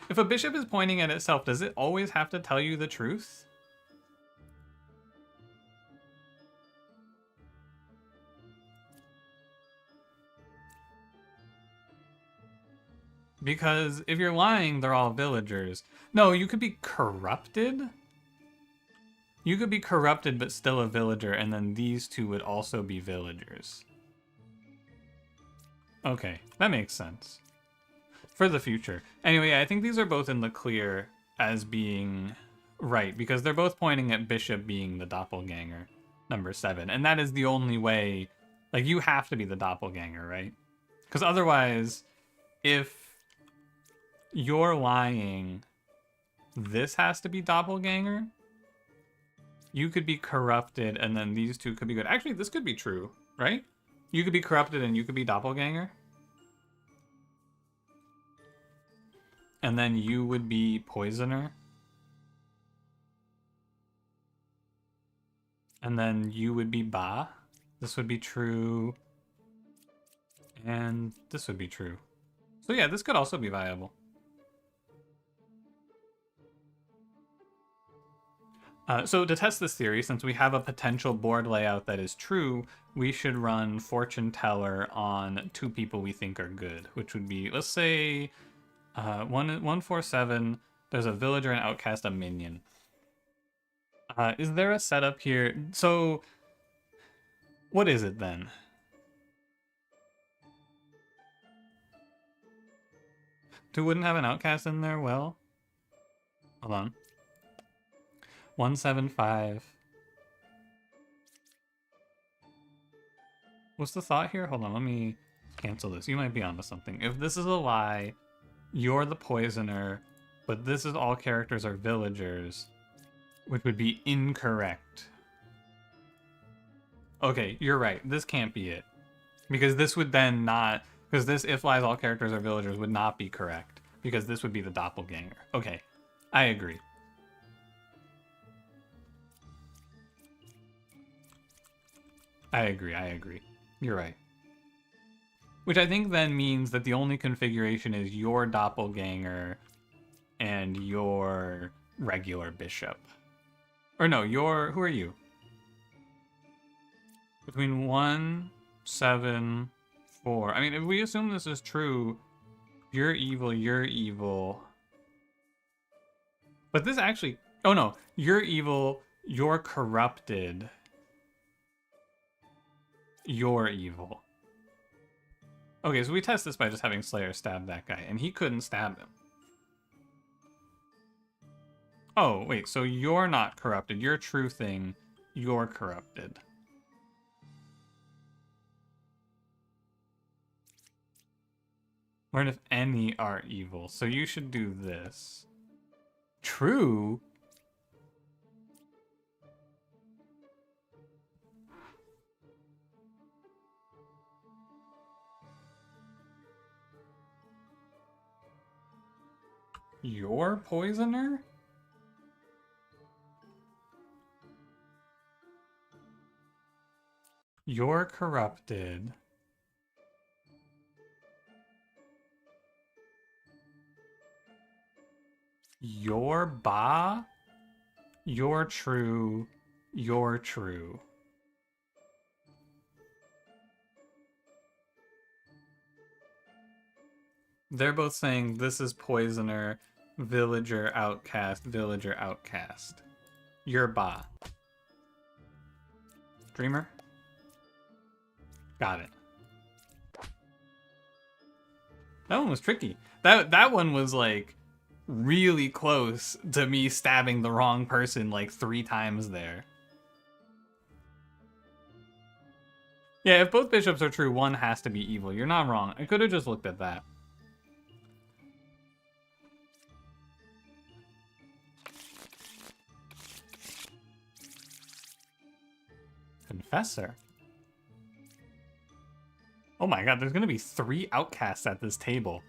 If a bishop is pointing at itself, does it always have to tell you the truth? Because if you're lying, they're all villagers. No, you could be corrupted? You could be corrupted but still a villager, and then these two would also be villagers. Okay, that makes sense. For the future. Anyway, I think these are both in the clear as being right, because they're both pointing at Bishop being the doppelganger, number 7. And that is the only way, like, you have to be the doppelganger, right? Because otherwise, if you're lying, this has to be doppelganger. You could be corrupted, and then these two could be good. Actually, this could be true, right? You could be corrupted, and you could be doppelganger. And then you would be poisoner. And then you would be Ba. This would be true. And this would be true. So yeah, this could also be viable. So to test this theory, since we have a potential board layout that is true, we should run Fortune Teller on 2 people we think are good, which would be, let's say, 147, there's a villager, an outcast, a minion. Is there a setup here? So, what is it then? Who wouldn't have an outcast in there? Well, hold on. 175. What's the thought here? Hold on, let me cancel this. You might be onto something. If this is a lie, you're the poisoner, but this is all characters are villagers, which would be incorrect. Okay, you're right. This can't be it. Because this would then not... Because this if lies all characters are villagers would not be correct. Because this would be the doppelganger. Okay, I agree. I agree. You're right. Which I think then means that the only configuration is your doppelganger and your regular bishop. Or no, your... Who are you? Between 1, 7, 4. I mean, if we assume this is true, you're evil. But this actually... Oh no, you're evil, you're corrupted. You're evil. Okay, so we test this by just having Slayer stab that guy, and he couldn't stab him. Oh, wait, so you're not corrupted. You're true thing. You're corrupted. Learn if any are evil. So you should do this. True? You're poisoner? You're corrupted. You're Ba? You're true. You're true. They're both saying this is poisoner, villager, outcast, villager, outcast. You're Ba. Dreamer? Got it. That one was tricky. That one was like really close to me stabbing the wrong person like 3 times there. Yeah, if both bishops are true, one has to be evil. You're not wrong. I could have just looked at that. Confessor. Oh my god, there's gonna be 3 outcasts at this table.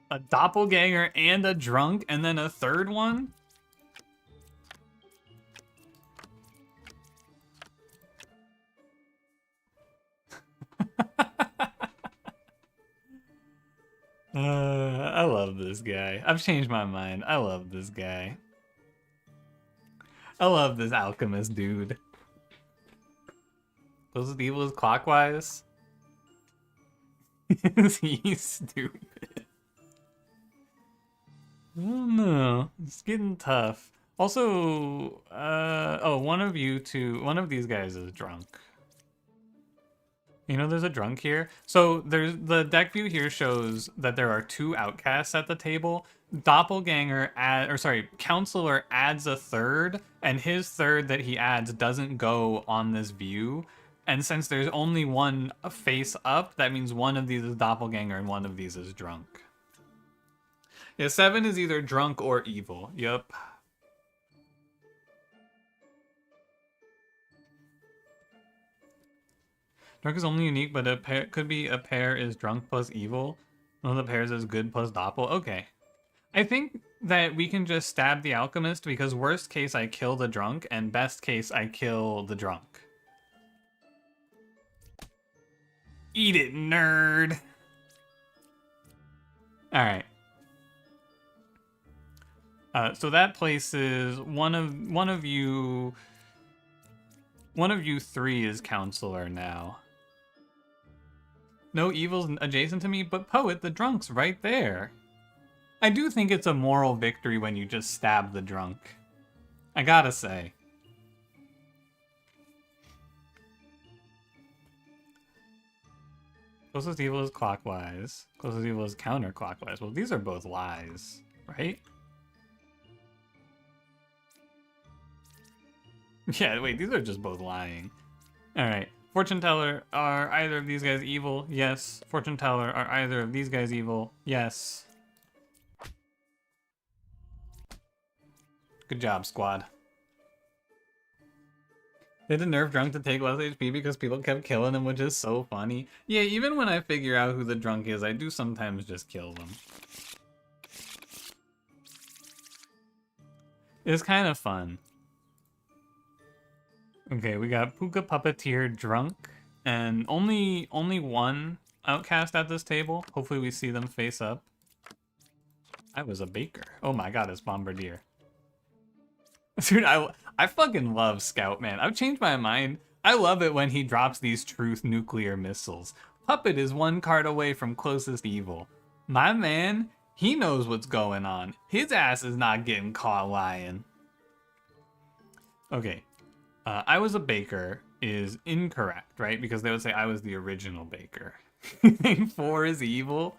A doppelganger and a drunk, and then a third one? I love this guy. I've changed my mind. I love this guy. I love this alchemist dude. Closest evil is clockwise. He's stupid. I don't know. It's getting tough. Also, oh, one of these guys is drunk. You know, there's a drunk here. So there's the deck view here shows that there are 2 outcasts at the table. Doppelganger Counselor adds a third, and his third that he adds doesn't go on this view. And since there's only one face up, that means one of these is Doppelganger and one of these is drunk. Yeah, 7 is either drunk or evil. Yup. Drunk is only unique, but a pair could be a pair is drunk plus evil. One of the pairs is good plus doppel. Okay. I think that we can just stab the alchemist because worst case I kill the drunk and best case I kill the drunk. Eat it, nerd. All right. So that places one of you 3 is counselor now. No evils adjacent to me, but Poet, the drunk's right there. I do think it's a moral victory when you just stab the drunk. I gotta say. Closest evil is clockwise. Closest evil is counterclockwise. Well, these are both lies, right? Yeah, wait, these are just both lying. Alright. Fortune teller, are either of these guys evil? Yes. Fortune teller, are either of these guys evil? Yes. Good job, squad. They had to nerf drunk to take less HP because people kept killing him, which is so funny. Yeah, even when I figure out who the drunk is, I do sometimes just kill them. It's kind of fun. Okay, we got Puka Puppeteer drunk, and only one outcast at this table. Hopefully we see them face up. I was a baker. Oh my god, it's Bombardier. Dude, I fucking love Scout, man. I've changed my mind. I love it when he drops these truth nuclear missiles. Puppet is 1 card away from closest evil. My man, he knows what's going on. His ass is not getting caught lying. Okay. I was a baker is incorrect, right? Because they would say I was the original baker. You think 4 is evil?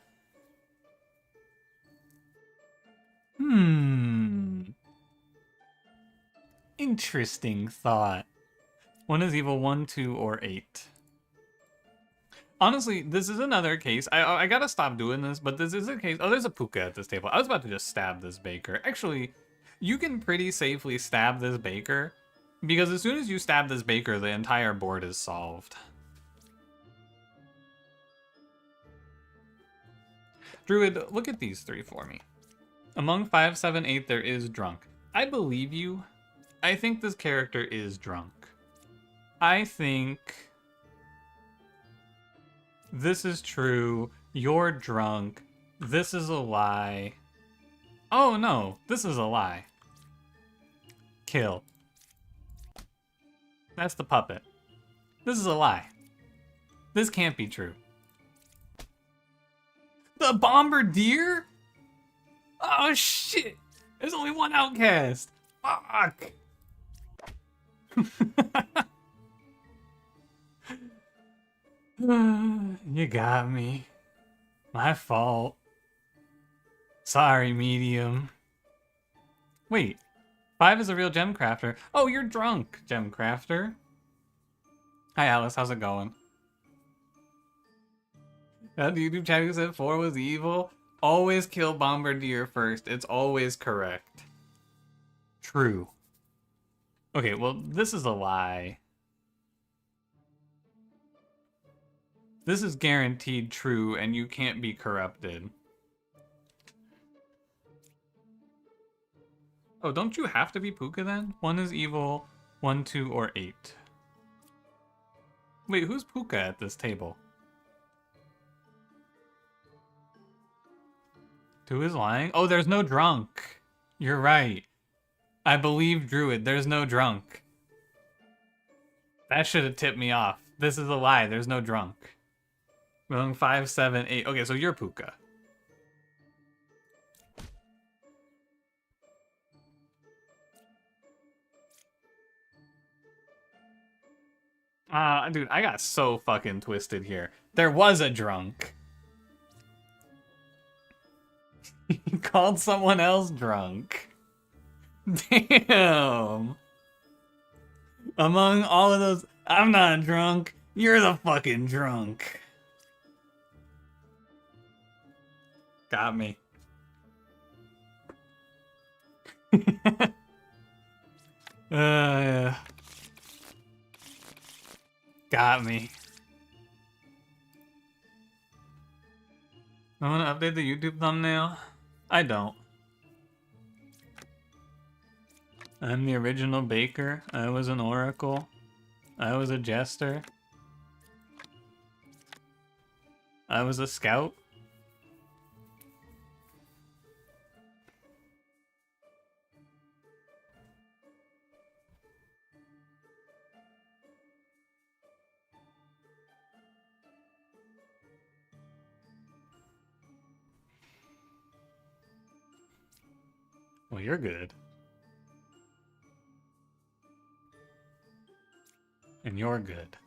Interesting thought. 1 is evil, 1, 2, or 8. Honestly, this is another case. I gotta stop doing this, but this is a case. Oh, there's a Puka at this table. I was about to just stab this baker. Actually, you can pretty safely stab this baker. Because as soon as you stab this baker, the entire board is solved. Druid, look at these 3 for me. Among 5, 7, 8, there is drunk. I believe you. I think this character is drunk. I think this is true. You're drunk. This is a lie. Oh no, this is a lie. Kill. That's the puppet. This is a lie. This can't be true. The Bombardier? Oh shit! There's only 1 outcast. Fuck! You got me. My fault. Sorry, medium. Wait. 5 is a real gem crafter. Oh, you're drunk, gem crafter. Hi Alice, how's it going? The YouTube chat who said 4 was evil. Always kill Bombardier first. It's always correct. True. Okay, well, this is a lie. This is guaranteed true, and you can't be corrupted. Oh, don't you have to be Puka then? 1 is evil, 1, 2, or 8. Wait, who's Puka at this table? 2 is lying? Oh, there's no drunk. You're right. I believe Druid. There's no drunk. That should have tipped me off. This is a lie. There's no drunk. Going 5, 7, 8. Okay, so you're Puka. Dude, I got so fucking twisted here. There was a drunk. He called someone else drunk. Damn. Among all of those, I'm not drunk. You're the fucking drunk. Got me. Got me. I want to update the YouTube thumbnail. I don't. I'm the original baker. I was an oracle. I was a jester. I was a scout. Well, you're good. And you're good.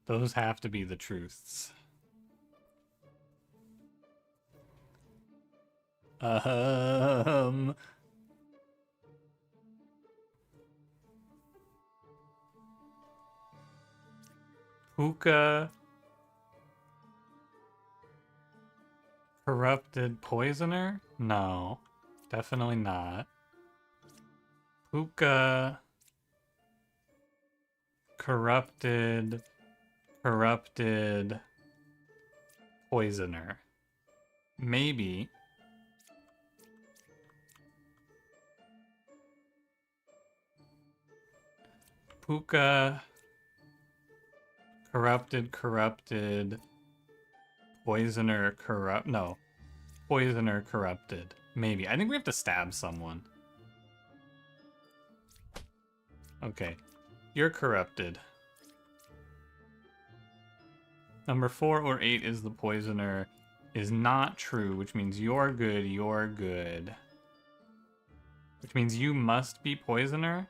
Those have to be the truths. Puka. Corrupted poisoner? No. Definitely not. Puka. Corrupted poisoner. Maybe. Puka. Corrupted poisoner no. Poisoner corrupted. Maybe. I think we have to stab someone. Okay. You're corrupted. Number 4 or 8 is the poisoner. Is not true, which means you're good, you're good. Which means you must be poisoner,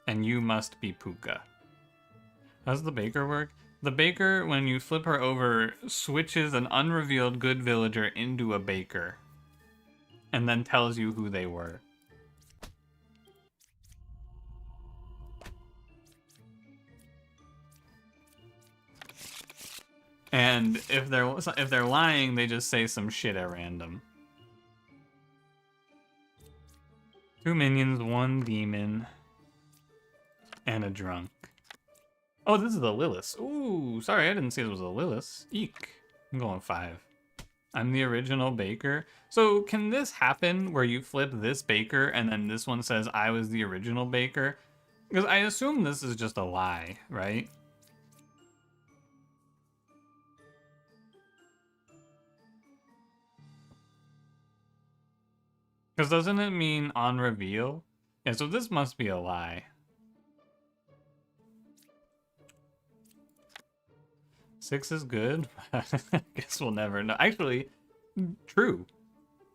and you must be Puka. How does the baker work? The baker, when you flip her over, switches an unrevealed good villager into a baker. And then tells you who they were. And if they're lying, they just say some shit at random. 2 minions, 1 demon, and a drunk. Oh, this is the Lilith. Ooh, sorry, I didn't see it was a Lilith. Eek. I'm going 5. I'm the original baker. So can this happen where you flip this baker and then this one says I was the original baker? Because I assume this is just a lie, right? Because doesn't it mean on reveal? Yeah, so this must be a lie. 6 is good. I guess we'll never know. Actually, true,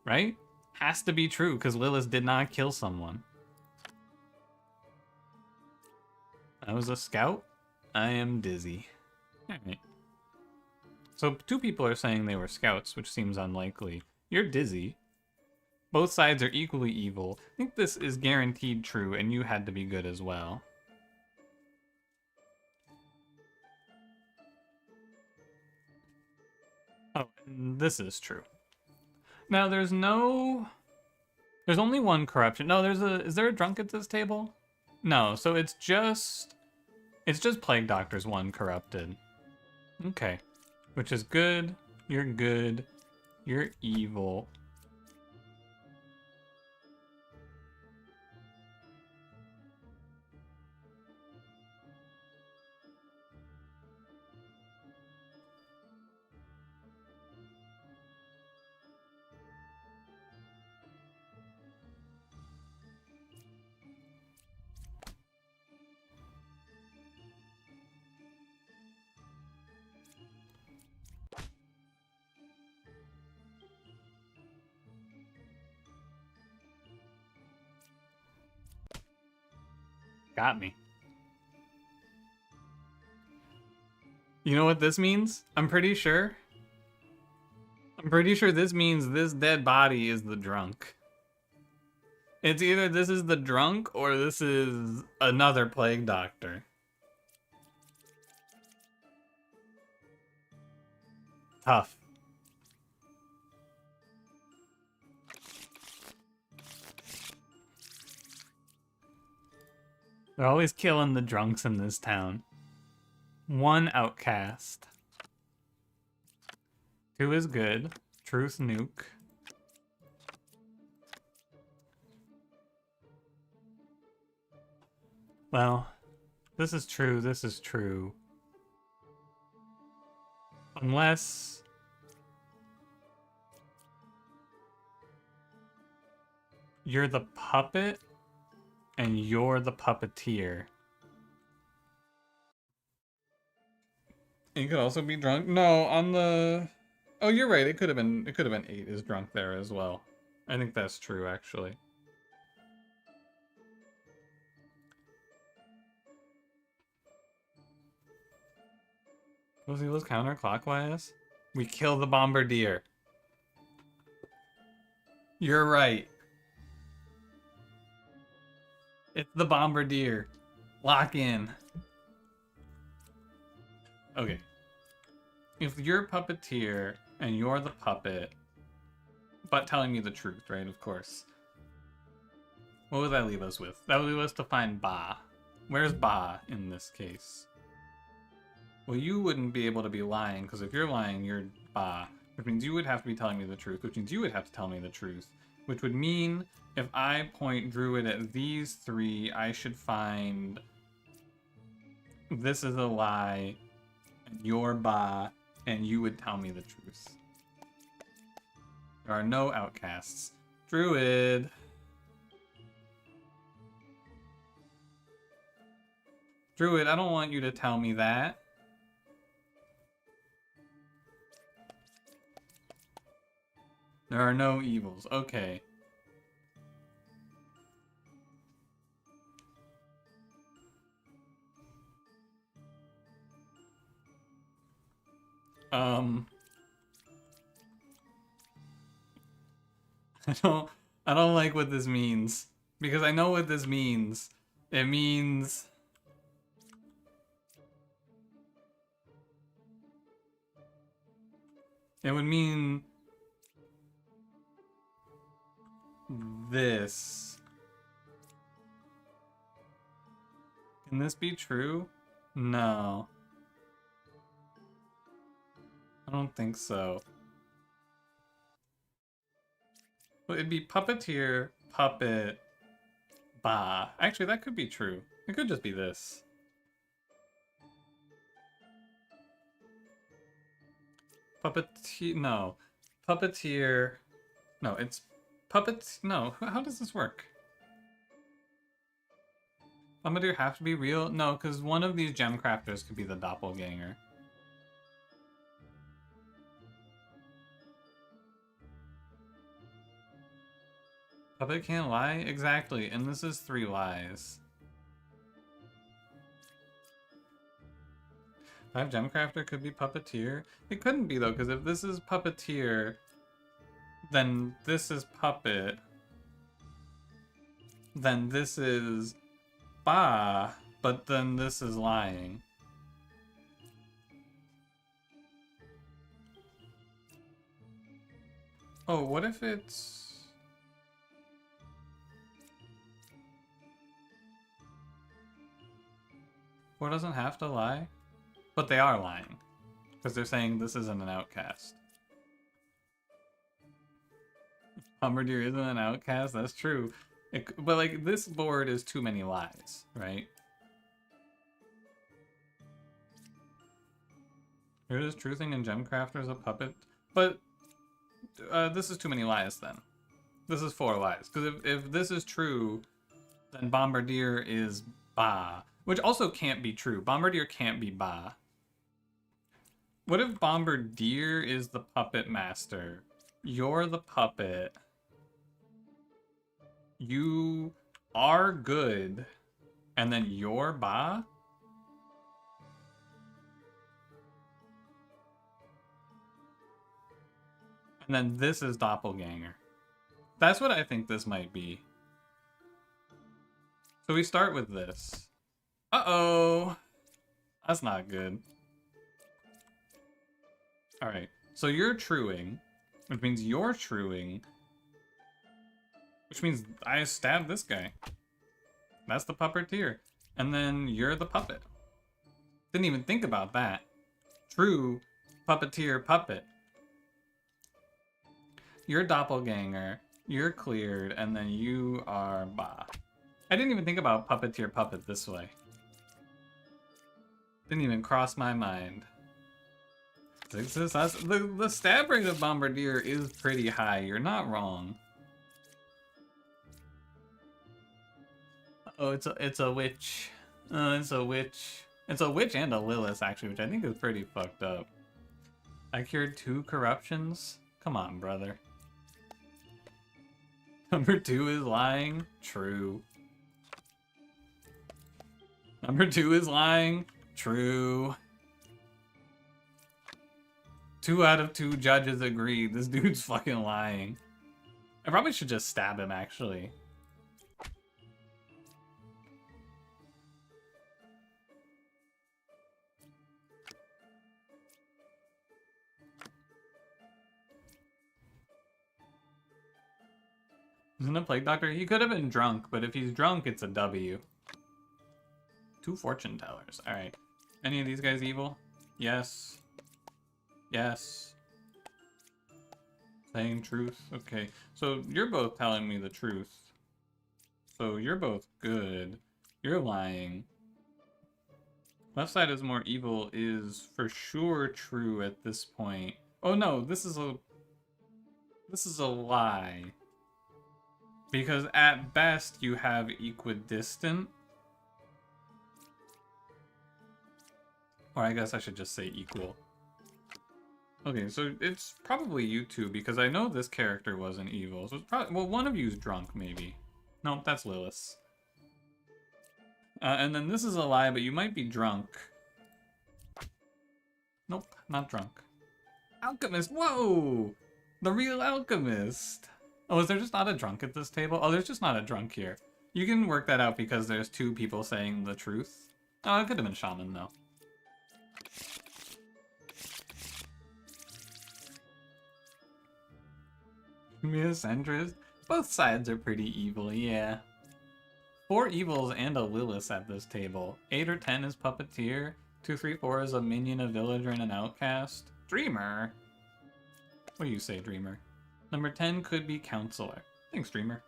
right? Has to be true because Lilith did not kill someone. I was a scout. I am dizzy. Alright. So 2 people are saying they were scouts, which seems unlikely. You're dizzy. Both sides are equally evil. I think this is guaranteed true, and you had to be good as well. Oh, and this is true. Now, there's only one corruption. No, is there a drunk at this table? No, so it's just Plague Doctor's one corrupted. Okay. Which is good, you're evil. Got me. You know what this means? I'm pretty sure this means this dead body is the drunk. It's either this is the drunk or this is another Plague Doctor. Tough. They're always killing the drunks in this town. 1 outcast. 2 is good. Truth nuke. Well, this is true, this is true. Unless... you're the puppet and you're the puppeteer. You could also be drunk. No, on the... Oh, you're right. It could have been 8 is drunk there as well. I think that's true, actually. Was he counterclockwise? We kill the bombardier. You're right. It's the bombardier. Lock in. Okay. If you're puppeteer and you're the puppet, but telling me the truth, right? Of course. What would that leave us with? That would leave us to find Ba. Where's Ba in this case? Well, you wouldn't be able to be lying, because if you're lying, you're Ba. Which means you would have to be telling me the truth, which means you would have to tell me the truth. Which would mean if I point Druid at these 3, I should find this is a lie, and you're Ba, and you would tell me the truth. There are no outcasts. Druid. Druid, I don't want you to tell me that. There are no evils. Okay. I don't like what this means. Because I know what this means. It means... it would mean... this. Can this be true? No. I don't think so. Well, it'd be puppeteer, puppet, Ba. Actually, that could be true. It could just be this. Puppeteer, no. Puppeteer, no, it's puppets, no. How does this work? Bombardier have to be real? No, because one of these gem crafters could be the doppelganger. Puppet can't lie? Exactly, and this is 3 lies. 5 Gemcrafter could be Puppeteer? It couldn't be though, because if this is Puppeteer, then this is puppet, then this is ba, but then this is lying. Oh, what if it's... Or doesn't have to lie? But they are lying. Because they're saying this isn't an outcast. Bombardier isn't an outcast? That's true. But like, this board is too many lies, right? Here it is, Truthing and Gemcrafter's a puppet. But this is too many lies then. This is 4 lies. Because if this is true, then Bombardier is ba. Which also can't be true. Bombardier can't be ba. What if Bombardier is the puppet master? You're the puppet. You are good. And then you're ba? And then this is Doppelganger. That's what I think this might be. So we start with this. Uh-oh. That's not good. Alright. So you're truing, which means you're truing, which means I stabbed this guy. That's the puppeteer. And then you're the puppet. Didn't even think about that. True, puppeteer, puppet. You're doppelganger, you're cleared, and then you are ba. I didn't even think about puppeteer, puppet this way. Didn't even cross my mind. The stab rate of Bombardier is pretty high, you're not wrong. Oh, it's a witch. It's a witch. It's a witch and a Lilith, actually, which I think is pretty fucked up. I cured 2 corruptions? Come on, brother. Number 2 is lying? True. Number 2 is lying? True. 2 out of 2 judges agree. This dude's fucking lying. I probably should just stab him, actually. Isn't a plague doctor? He could have been drunk, but if he's drunk, it's a W. 2 fortune tellers. Alright. Any of these guys evil? Yes. Yes. Saying truth? Okay. So you're both telling me the truth. So you're both good. You're lying. Left side is more evil is for sure true at this point. Oh no, this is a lie. Because at best you have equidistant. Or I guess I should just say equal. Okay, so it's probably you two because I know this character wasn't evil. So it's probably, well, one of you's drunk maybe. No, that's Lilith. And then this is a lie, but you might be drunk. Nope, not drunk. Alchemist, whoa! The real alchemist! Oh, is there just not a drunk at this table? Oh, there's just not a drunk here. You can work that out because there's 2 people saying the truth. Oh, it could have been Shaman, though. Miacentrist? Both sides are pretty evil, yeah. 4 evils and a Lilith at this table. 8 or 10 is Puppeteer. 2, 3, 4 is a minion, a villager, and an outcast. Dreamer! What do you say, Dreamer? Number 10 could be Counselor. Thanks, Dreamer.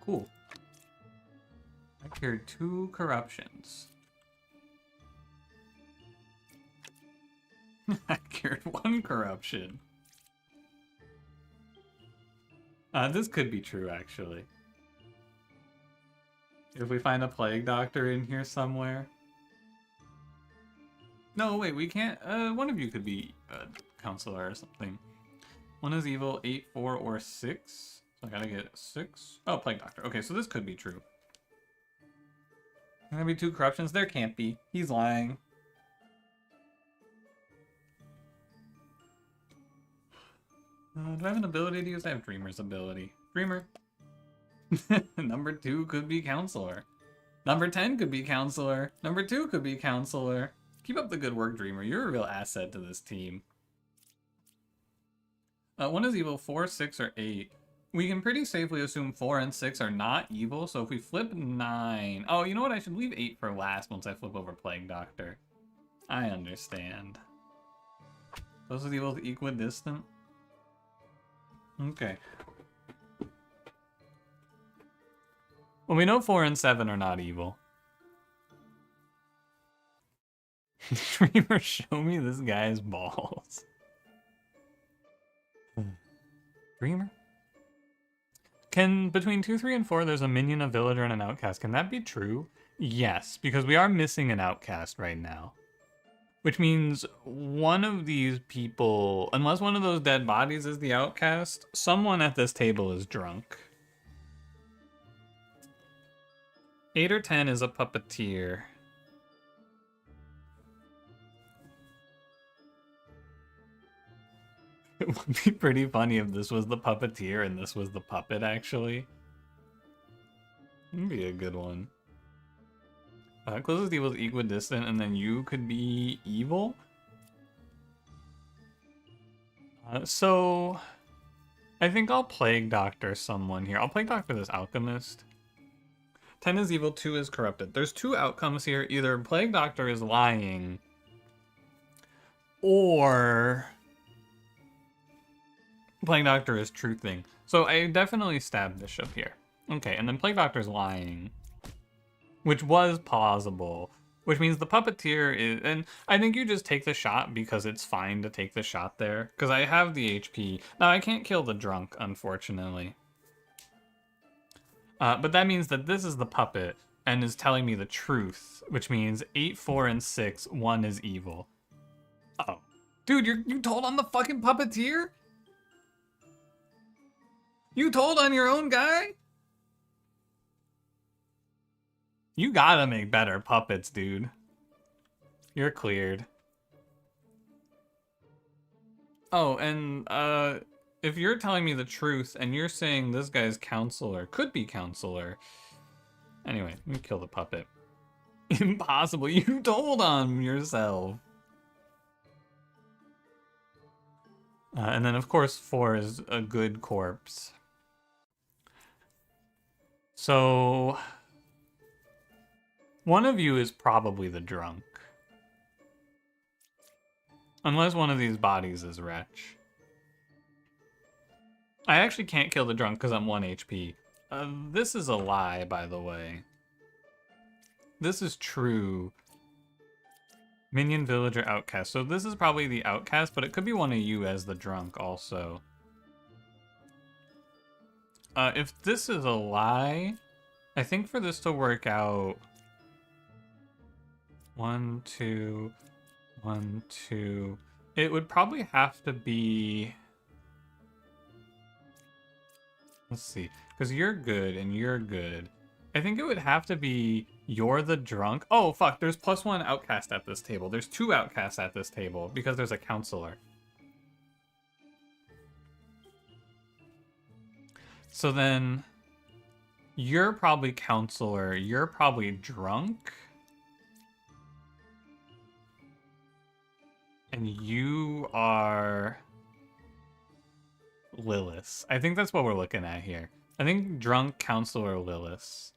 Cool. I cured 2 corruptions. I cured 1 corruption. This could be true, actually. If we find a plague doctor in here somewhere. No, wait, we can't. One of you could be a counselor or something. 1 is evil, 8, 4, or 6. So I gotta get 6. Oh, plague doctor. Okay, so this could be true. Gonna be 2 corruptions? There can't be. He's lying. Do I have an ability to use? I have Dreamer's ability. Dreamer. Number 2 could be Counselor. Number 10 could be Counselor. Number 2 could be Counselor. Keep up the good work, Dreamer. You're a real asset to this team. 1 is evil, 4, 6, or 8. We can pretty safely assume 4 and 6 are not evil, so if we flip 9... Oh, you know what? I should leave 8 for last once I flip over Plague Doctor. I understand. Those are evil equidistant? Okay. Well, we know 4 and 7 are not evil. Dreamer, show me this guy's balls. Dreamer? Can, between 2, 3, and 4, there's a minion, a villager, and an outcast. Can that be true? Yes, because we are missing an outcast right now. Which means one of these people, unless one of those dead bodies is the outcast, someone at this table is drunk. 8 or 10 is a puppeteer. It would be pretty funny if this was the puppeteer and this was the puppet, actually. It'd be a good one. Closest evil is equidistant, and then you could be evil? So... I think I'll Plague Doctor someone here. I'll Plague Doctor this Alchemist. 10 is evil, 2 is corrupted. There's 2 outcomes here. Either Plague Doctor is lying, or... Plague Doctor is truthing. So I definitely stab Bishop here. Okay, and then Plague Doctor's lying. Which was plausible. Which means the puppeteer is... And I think you just take the shot because it's fine to take the shot there. Because I have the HP. Now, I can't kill the drunk, unfortunately. But that means that this is the puppet and is telling me the truth. Which means 8, 4, and 6, 1 is evil. Uh-oh. Dude, you told on the fucking puppeteer? You told on your own guy? You gotta make better puppets, dude. You're cleared. Oh, and if you're telling me the truth and you're saying this guy's counselor, could be counselor. Anyway, let me kill the puppet. Impossible, you told on yourself. And then of course 4 is a good corpse. So, one of you is probably the drunk. Unless one of these bodies is Wretch. I actually can't kill the drunk because I'm 1 HP. This is a lie, by the way. This is true. Minion, villager, outcast. So this is probably the outcast, but it could be one of you as the drunk also. If this is a lie, I think for this to work out... 1, 2, 1, 2... It would probably have to be... Let's see, because you're good and you're good. I think it would have to be you're the drunk. Oh, fuck, there's +1 outcast at this table. There's 2 outcasts at this table because there's a counselor. So then, you're probably counselor, you're probably drunk. And you are Lilith. I think that's what we're looking at here. I think drunk, counselor, Lilith.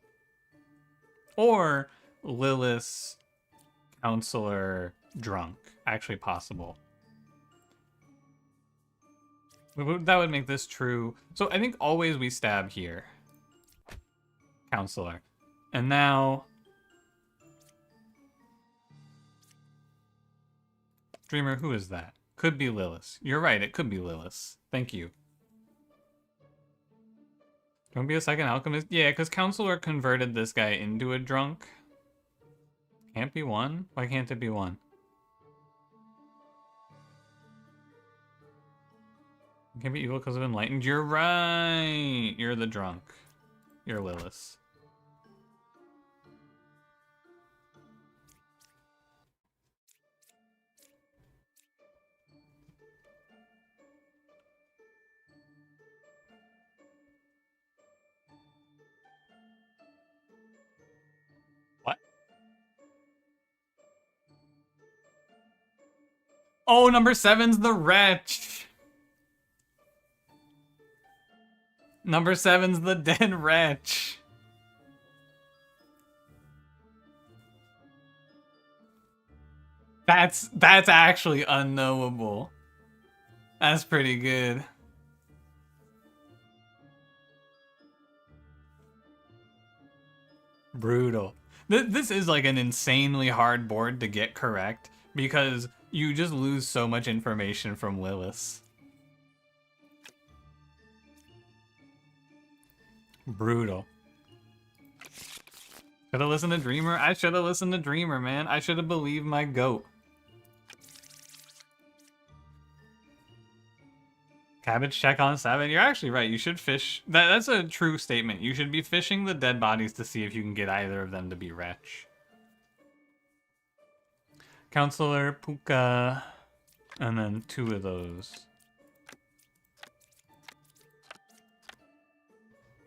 Or Lilith, counselor, drunk. Actually possible. That would make this true. So I think always we stab here. Counselor. And now... Dreamer, who is that? Could be Lilith. You're right, it could be Lilith. Thank you. Don't be a second alchemist? Yeah, because Counselor converted this guy into a drunk. Can't be 1? Why can't it be 1? It can't be evil because of enlightened. You're right! You're the drunk. You're Lilith. Oh, number 7's the wretch. Number 7's the dead wretch. That's actually unknowable. That's pretty good. Brutal. This is like an insanely hard board to get correct because you just lose so much information from Lilith. Brutal. Should have listened to Dreamer. I should have listened to Dreamer, man. I should have believed my goat. Cabbage check on 7. You're actually right. You should fish. That's a true statement. You should be fishing the dead bodies to see if you can get either of them to be wretch. Counselor, Puka, and then 2 of those.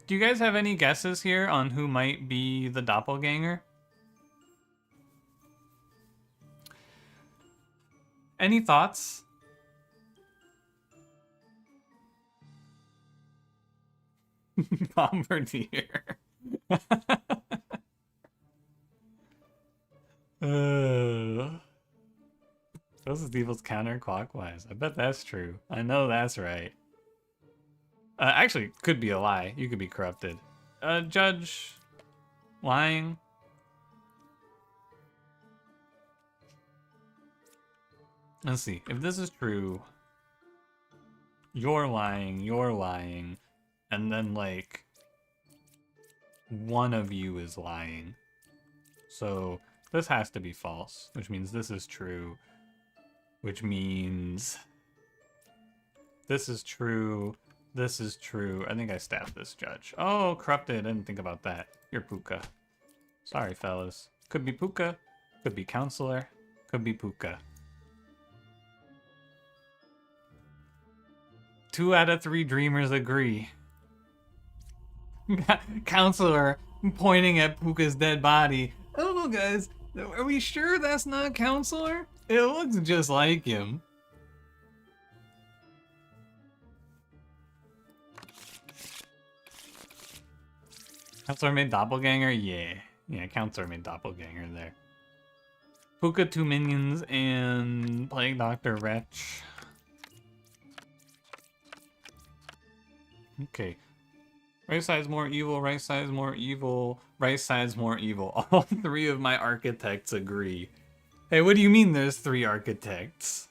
Do you guys have any guesses here on who might be the doppelganger? Any thoughts? Bombardier. Those devils counterclockwise. I bet that's true. I know that's right. Actually, could be a lie. You could be corrupted. Judge. Lying. Let's see. If this is true, you're lying, and then, like, one of you is lying. So, this has to be false, which means this is true, which means this is true. This is true. I think I stabbed this judge. Oh, corrupted. I didn't think about that. You're Puka. Sorry, fellas. Could be Puka. Could be Counselor. Could be Puka. 2 out of 3 dreamers agree. Counselor pointing at Puka's dead body. I don't know, guys. Are we sure that's not Counselor? It looks just like him. Counselor made doppelganger? Yeah. Yeah, Counselor made doppelganger there. Puka 2 minions and Plague Doctor Wretch. Okay. Right side's more evil, right side's more evil, right side's more evil. All 3 of my architects agree. Hey, what do you mean there's 3 architects?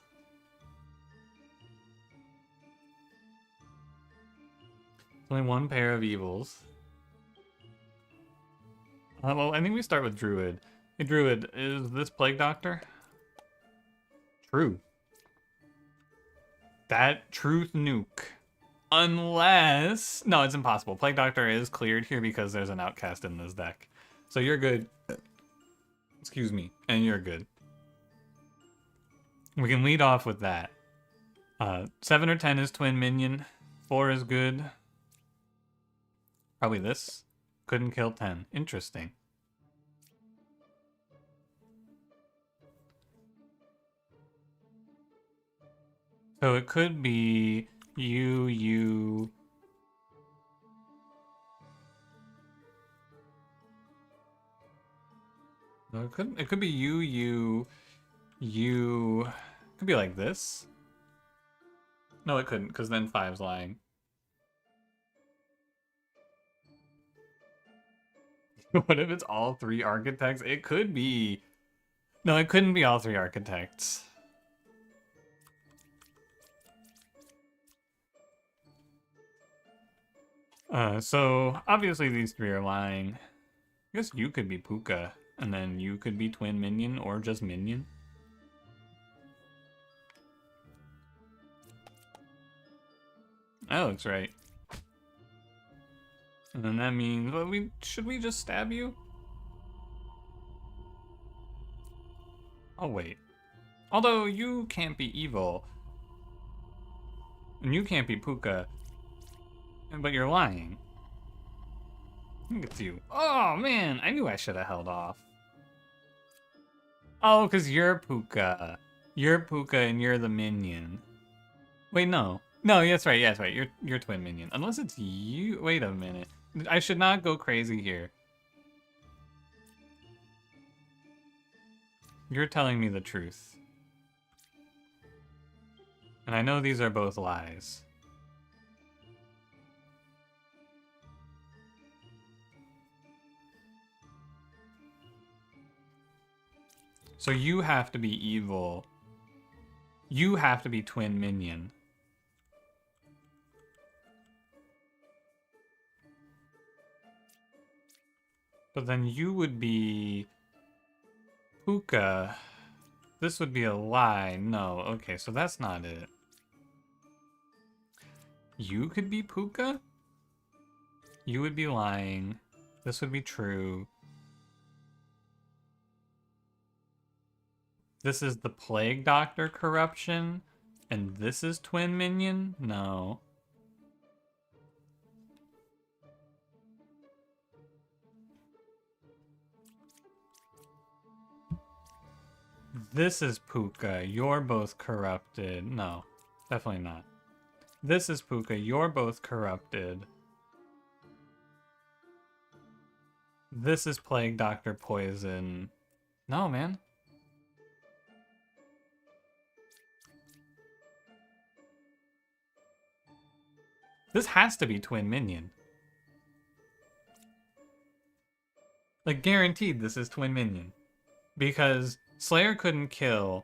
Only 1 pair of evils. Well, I think we start with Druid. Hey, Druid, is this Plague Doctor? True. That truth nuke. Unless... No, it's impossible. Plague Doctor is cleared here because there's an outcast in this deck. So you're good. Excuse me. And you're good. We can lead off with that. 7 or 10 is twin minion. 4 is good. Probably this. Couldn't kill 10. Interesting. So it could be you. No, it couldn't. It could be you. It could be like this. No, it couldn't, because then 5's lying. What if it's all 3 architects? It could be. No, it couldn't be all 3 architects. So obviously these 3 are lying. I guess you could be Puka, and then you could be twin minion or just minion. That looks right. And then that means, well, should we just stab you? Oh, wait. Although you can't be evil. And you can't be Puka. But you're lying. I think it's you. Oh, man. I knew I should have held off. Oh, because you're Puka. You're Puka and you're the minion. Wait, no. No, that's right. Yeah, that's right. You're twin minion. Unless it's you. Wait a minute. I should not go crazy here. You're telling me the truth. And I know these are both lies. So you have to be evil. You have to be twin minion. But then you would be Puka. This would be a lie. No, okay, so that's not it. You could be Puka? You would be lying. This would be true. This is the Plague Doctor corruption, and this is Twin Minion? No. This is Puka. You're both corrupted. No, definitely not. This is Puka. You're both corrupted. This is Plague Doctor Poison. No, man. This has to be Twin Minion. Like, guaranteed this is Twin Minion. Because Slayer couldn't kill.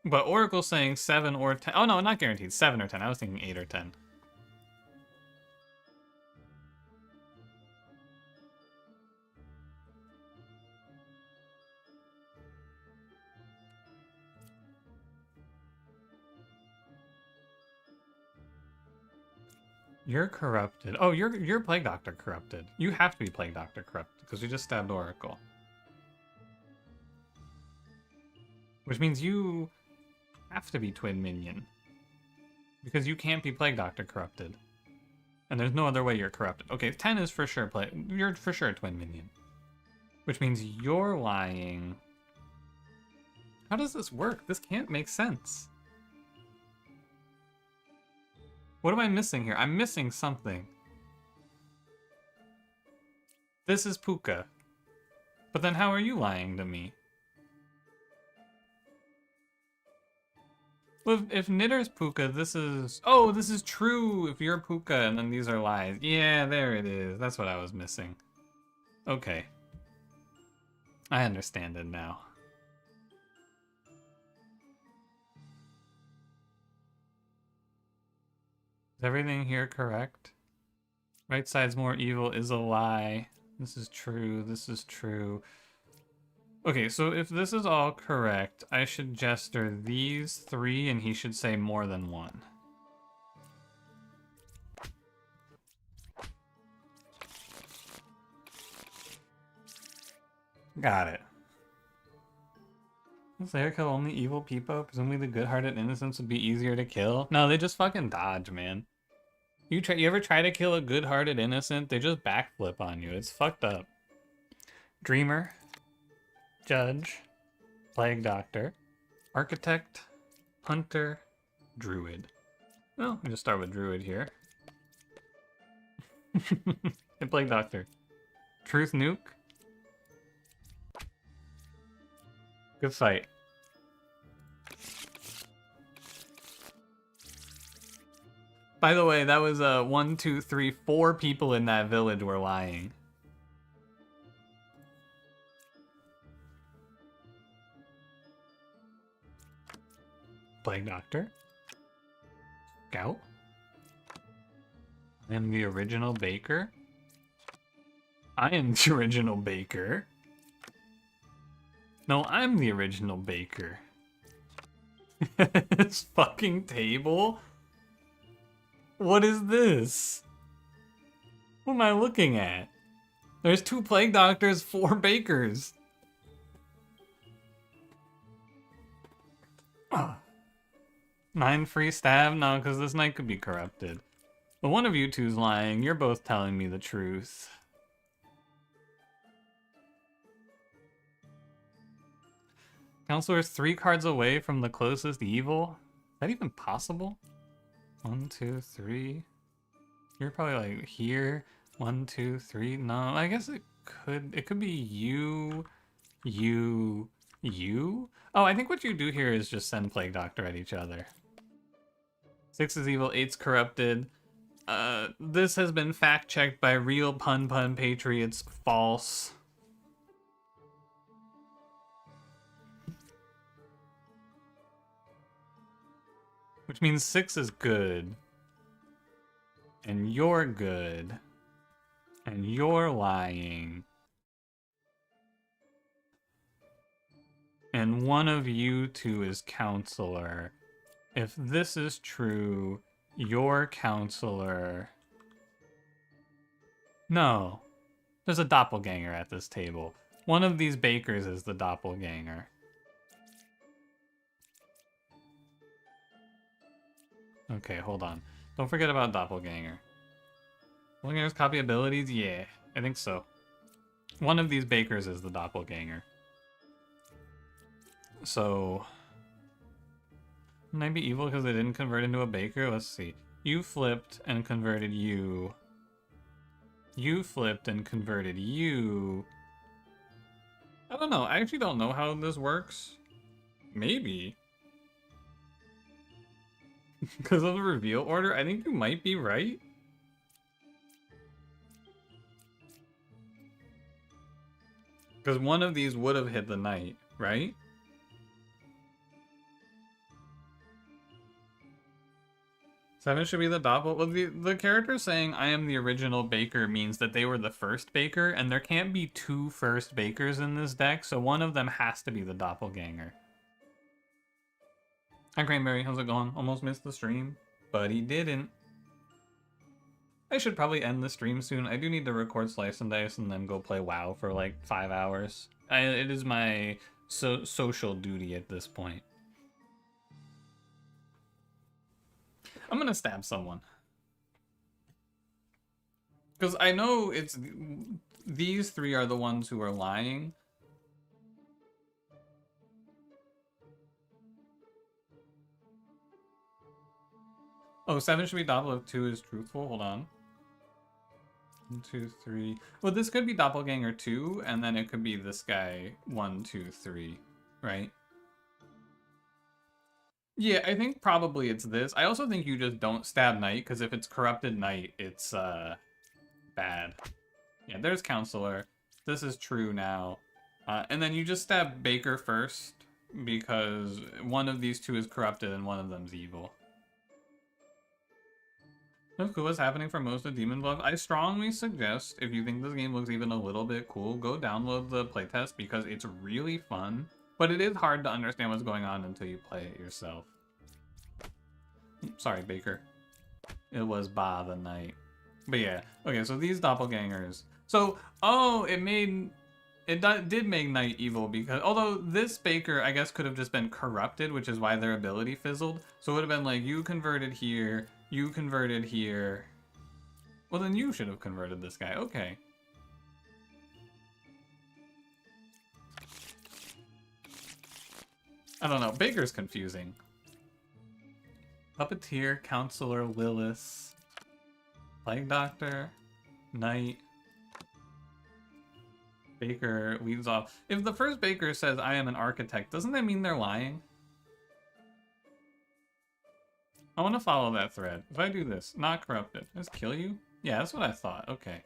But Oracle's saying 7 or 10. Oh, no, not guaranteed. 7 or 10. I was thinking 8 or 10. You're corrupted. Oh, you're Plague Doctor corrupted. You have to be Plague Doctor corrupted because you just stabbed Oracle. Which means you have to be Twin Minion. Because you can't be Plague Doctor corrupted. And there's no other way you're corrupted. Okay, 10 is for sure you're for sure Twin Minion. Which means you're lying. How does this work? This can't make sense. What am I missing here? I'm missing something. This is Puka. But then how are you lying to me? Well, if Knitter's Puka, this is... Oh, this is true if you're Puka and then these are lies. Yeah, there it is. That's what I was missing. Okay. I understand it now. Is everything here correct? Right side's more evil is a lie. This is true. This is true. Okay, so if this is all correct, I should gesture these 3 and he should say more than 1. Got it. Does Slayer kill only evil people? Presumably the good-hearted innocents would be easier to kill? No, they just fucking dodge, man. You ever try to kill a good-hearted innocent? They just backflip on you. It's fucked up. Dreamer. Judge. Plague Doctor. Architect. Hunter. Druid. Well, we just start with Druid here. And Plague Doctor. Truth Nuke. Good fight. By the way, that was 1, 2, 3, 4 people in that village were lying. Plague Doctor. Scout. I am the original baker. I am the original baker. No, I'm the original baker. This fucking table? What is this? What am I looking at? There's 2 Plague Doctors, 4 bakers. 9 free stab? No, because this knight could be corrupted. But one of you two's lying. You're both telling me the truth. Counselor is 3 cards away from the closest evil? Is that even possible? 1, 2, 3. You're probably like here. 1, 2, 3. No, I guess it could be you, you, you. Oh, I think what you do here is just send Plague Doctor at each other. 6 is evil, 8's corrupted. This has been fact-checked by real pun patriots. False. Which means 6 is good. And you're good. And you're lying. And one of you two is counselor. If this is true, you're counselor. No. There's a doppelganger at this table. One of these bakers is the doppelganger. Okay, hold on. Don't forget about doppelganger. Doppelganger's copy abilities? Yeah, I think so. One of these bakers is the doppelganger. So... might be evil because they didn't convert into a baker? Let's see. You flipped and converted you. You flipped and converted you. I don't know. I actually don't know how this works. Maybe. Because of the reveal order, I think you might be right. Because one of these would have hit the knight, right? Seven should be the doppel. Well, the character saying I am the original baker means that they were the first baker, and there can't be 2 first bakers in this deck, so one of them has to be the doppelganger. Hi Cranberry, how's it going? Almost missed the stream, but he didn't. I should probably end the stream soon. I do need to record Slice and Dice and then go play WoW for like 5 hours. It is my social duty at this point. I'm gonna stab someone. Because I know it's... these 3 are the ones who are lying. Oh, 7 should be doppel if 2 is truthful. Hold on. 1, 2, 3. Well, this could be doppelganger 2, and then it could be this guy 1, 2, 3, right? Yeah, I think probably it's this. I also think you just don't stab knight, because if it's corrupted knight, it's bad. Yeah, there's counselor. This is true now. And then you just stab baker first, because one of these 2 is corrupted and one of them's evil. That's cool. What's happening for most of Demon Bluff? I strongly suggest, if you think this game looks even a little bit cool, go download the playtest because it's really fun. But it is hard to understand what's going on until you play it yourself. Sorry, Baker. It was Ba the Knight. But yeah, okay, so these doppelgangers. So, oh, it did make Knight evil because, although this Baker, I guess, could have just been corrupted, which is why their ability fizzled. So it would have been like, you converted here, you converted here. Well, then you should have converted this guy. Okay. I don't know. Baker's confusing. Puppeteer, Counselor, Lilith, Plague Doctor, Knight, Baker, leads off. If the first Baker says, I am an architect, doesn't that mean they're lying? I want to follow that thread. If I do this, not corrupted, just kill you? Yeah, that's what I thought. Okay.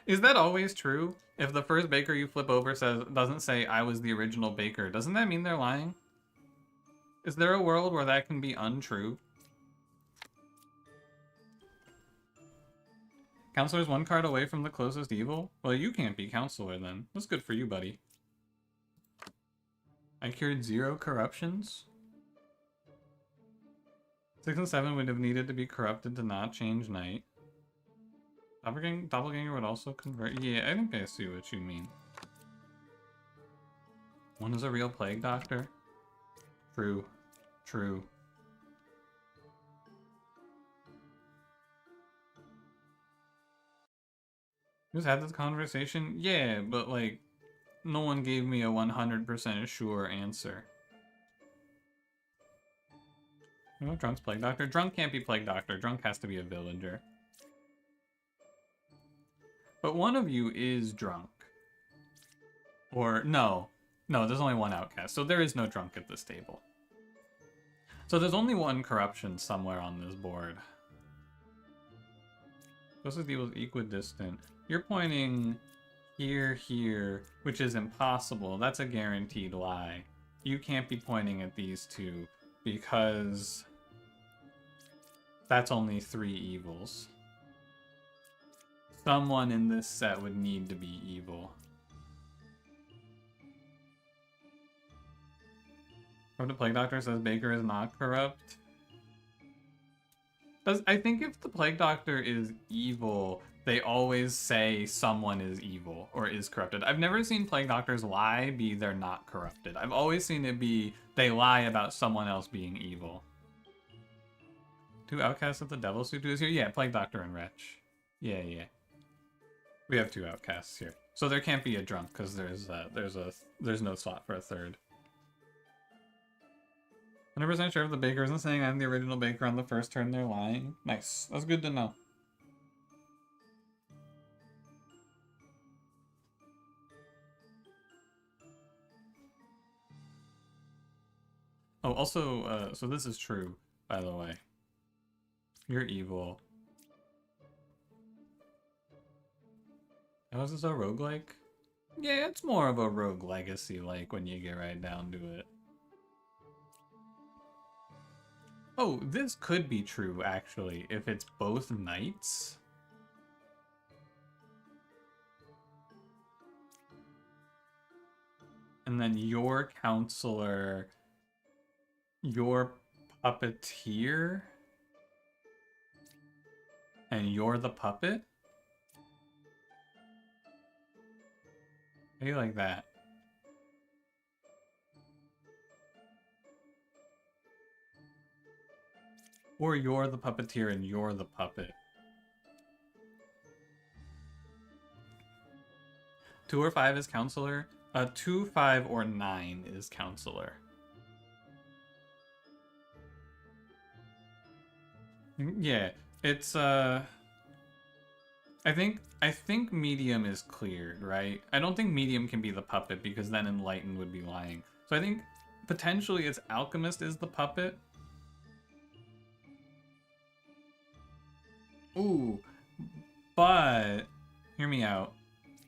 Is that always true? If the first Baker you flip over doesn't say, I was the original Baker, doesn't that mean they're lying? Is there a world where that can be untrue? Counselor's 1 card away from the closest evil? Well, you can't be Counselor then. That's good for you, buddy. I cured 0 corruptions? 6 and 7 would have needed to be corrupted to not change Knight. Doppelganger would also convert. Yeah, I think I see what you mean. 1 is a real Plague Doctor. True. True. Who's had this conversation? Yeah, but like, No one gave me a 100% sure answer. Oh, Drunk's Plague Doctor? Drunk can't be Plague Doctor. Drunk has to be a villager. But one of you is Drunk. Or, no. No, there's only one outcast. So there is no Drunk at this table. So there's only one corruption somewhere on this board. Closest evil is equidistant. You're pointing here, which is impossible. That's a guaranteed lie. You can't be pointing at these two because that's only 3 evils. Someone in this set would need to be evil. Or the Plague Doctor says Baker is not corrupt. I think if the Plague Doctor is evil, they always say someone is evil or is corrupted. I've never seen Plague Doctors lie be they're not corrupted. I've always seen it be they lie about someone else being evil. 2 outcasts of the Devil Suit is here? Yeah, Plague Doctor and Wretch. Yeah. We have 2 outcasts here. So there can't be a Drunk because there's no slot for a third. 100% sure if the Baker isn't saying I'm the original Baker on the first turn, they're lying. Nice. That's good to know. Oh, also, so this is true, by the way. You're evil. How is this a roguelike? Yeah, it's more of a rogue legacy-like when you get right down to it. Oh, this could be true, actually, if it's both knights. And then your counselor, your puppeteer, and you're the puppet? How do you like that? Or you're the puppeteer and you're the puppet. 2 or 5 is counselor. 2, 5, or 9 is counselor. Yeah, it's I think medium is cleared, right? I don't think medium can be the puppet because then enlightened would be lying. So I think potentially it's alchemist is the puppet. Ooh, but hear me out.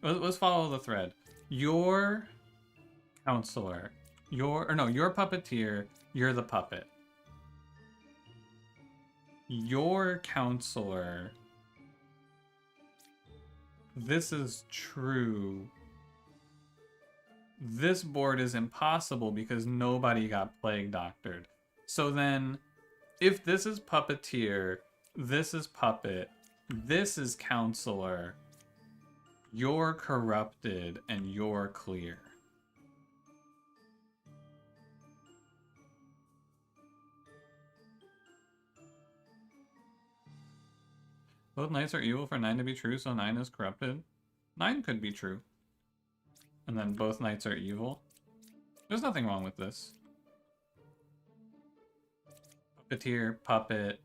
Let's follow the thread. Your counselor, your puppeteer, you're the puppet. Your counselor. This is true. This board is impossible because nobody got Plague Doctored. So then, if this is puppeteer, this is puppet, this is counselor, you're corrupted, and you're clear. Both knights are evil for 9 to be true, so 9 is corrupted. 9 could be true. And then both knights are evil. There's nothing wrong with this. Puppeteer, puppet.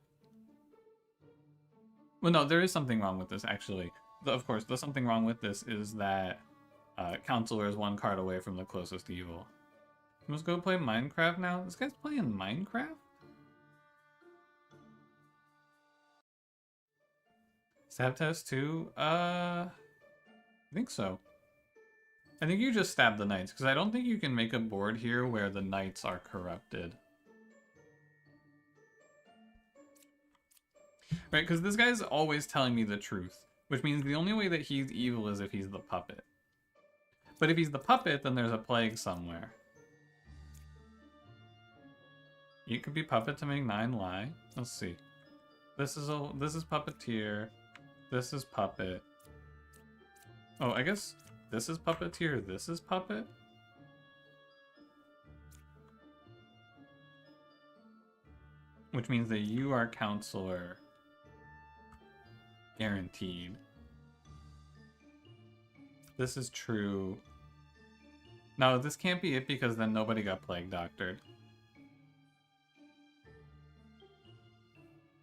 Well, no, there is something wrong with this, actually. Of course, the something wrong with this is that Counselor is 1 card away from the closest evil. Let's go play Minecraft now. This guy's playing Minecraft? Stab test 2? I think so. I think you just stab the knights, because I don't think you can make a board here where the knights are corrupted. Right, because this guy's always telling me the truth, which means the only way that he's evil is if he's the puppet. But if he's the puppet, then there's a plague somewhere. You could be puppet to make 9 lie. Let's see. This is puppeteer. This is puppet. Oh, I guess this is puppeteer. This is puppet. Which means that you are counselor. Guaranteed. This is true. No, this can't be it because then nobody got plague doctored.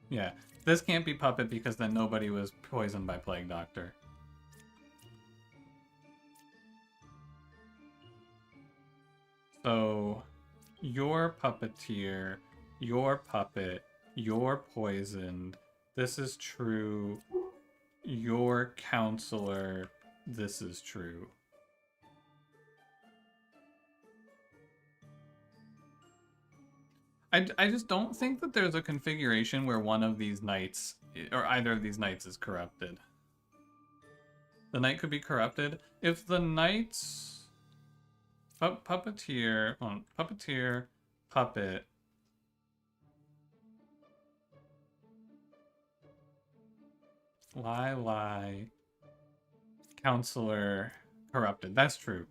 Yeah, this can't be puppet because then nobody was poisoned by plague doctor. So, you're puppeteer, you're puppet, you're poisoned, this is true, you're counselor, this is true. I just don't think that there's a configuration where one of these knights, or either of these knights is corrupted. The knight could be corrupted. If the knights... Puppeteer, puppeteer, puppet. Lie, counselor, corrupted. That's true.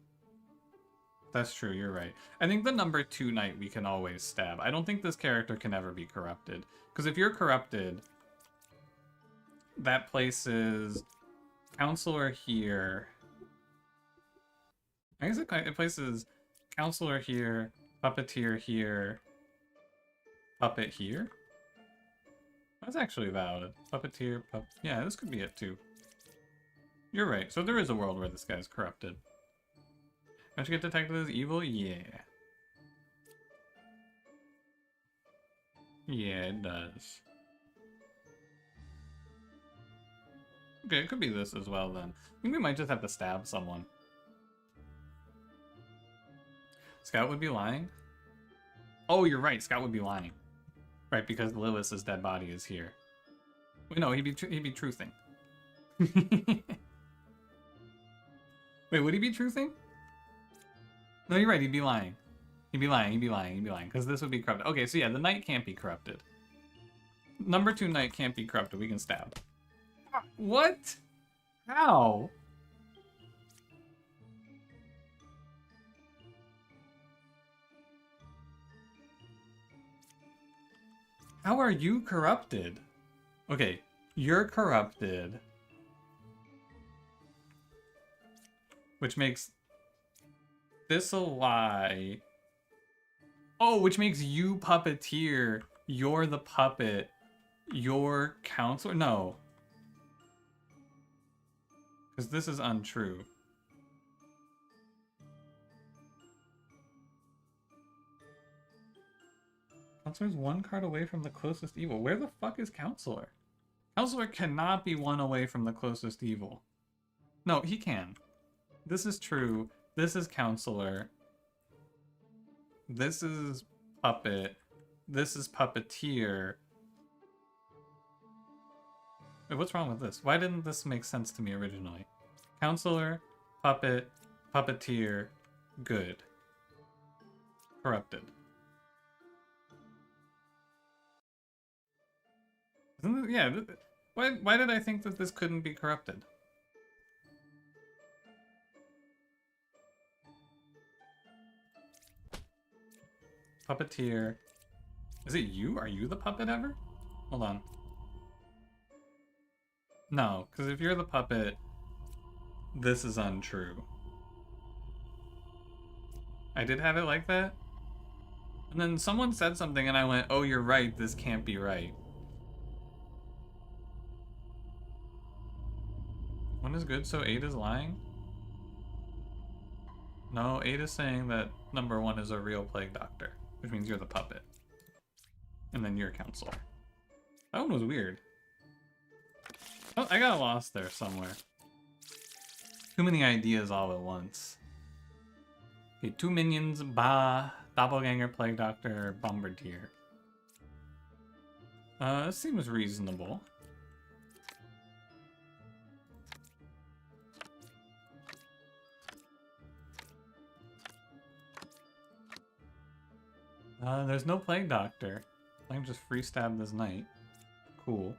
That's true, you're right. I think the number 2 knight we can always stab. I don't think this character can ever be corrupted. Because if you're corrupted, that places counselor here. I guess it places counselor here, puppeteer here, puppet here? That's actually valid. Puppeteer, yeah, this could be it too. You're right, so there is a world where this guy's corrupted. Don't you get detected as evil? Yeah. Yeah, it does. Okay, it could be this as well then. I think we might just have to stab someone. Scout would be lying? Oh, you're right, Scout would be lying. Right, because Lilith's dead body is here. Wait, no, he'd be truthing. Wait, would he be truthing? No, you're right, he'd be lying. He'd be lying, because this would be corrupted. Okay, so yeah, the knight can't be corrupted. Number 2 knight can't be corrupted, we can stab. What? How? How are you corrupted? Okay, you're corrupted. Which makes this a lie. Oh, which makes you puppeteer. You're the puppet. You're counselor? No. Because this is untrue. Counselor's 1 card away from the closest evil. Where the fuck is Counselor? Counselor cannot be 1 away from the closest evil. No, he can. This is true. This is Counselor. This is Puppet. This is Puppeteer. Wait, what's wrong with this? Why didn't this make sense to me originally? Counselor, Puppet, Puppeteer, good. Corrupted. Isn't this, yeah, why did I think that this couldn't be corrupted? Puppeteer. Is it you? Are you the puppet ever? Hold on. No, because if you're the puppet, this is untrue. I did have it like that. And then someone said something and I went, oh, you're right, this can't be right. 1 is good, so 8 is lying? No, 8 is saying that number 1 is a real plague doctor, which means you're the puppet. And then you're counselor. That one was weird. Oh, I got lost there somewhere. Too many ideas all at once. Okay, 2 minions, Doppelganger, Plague Doctor, Bombardier. This seems reasonable. There's no Plague Doctor. I can just free stab this knight. Cool.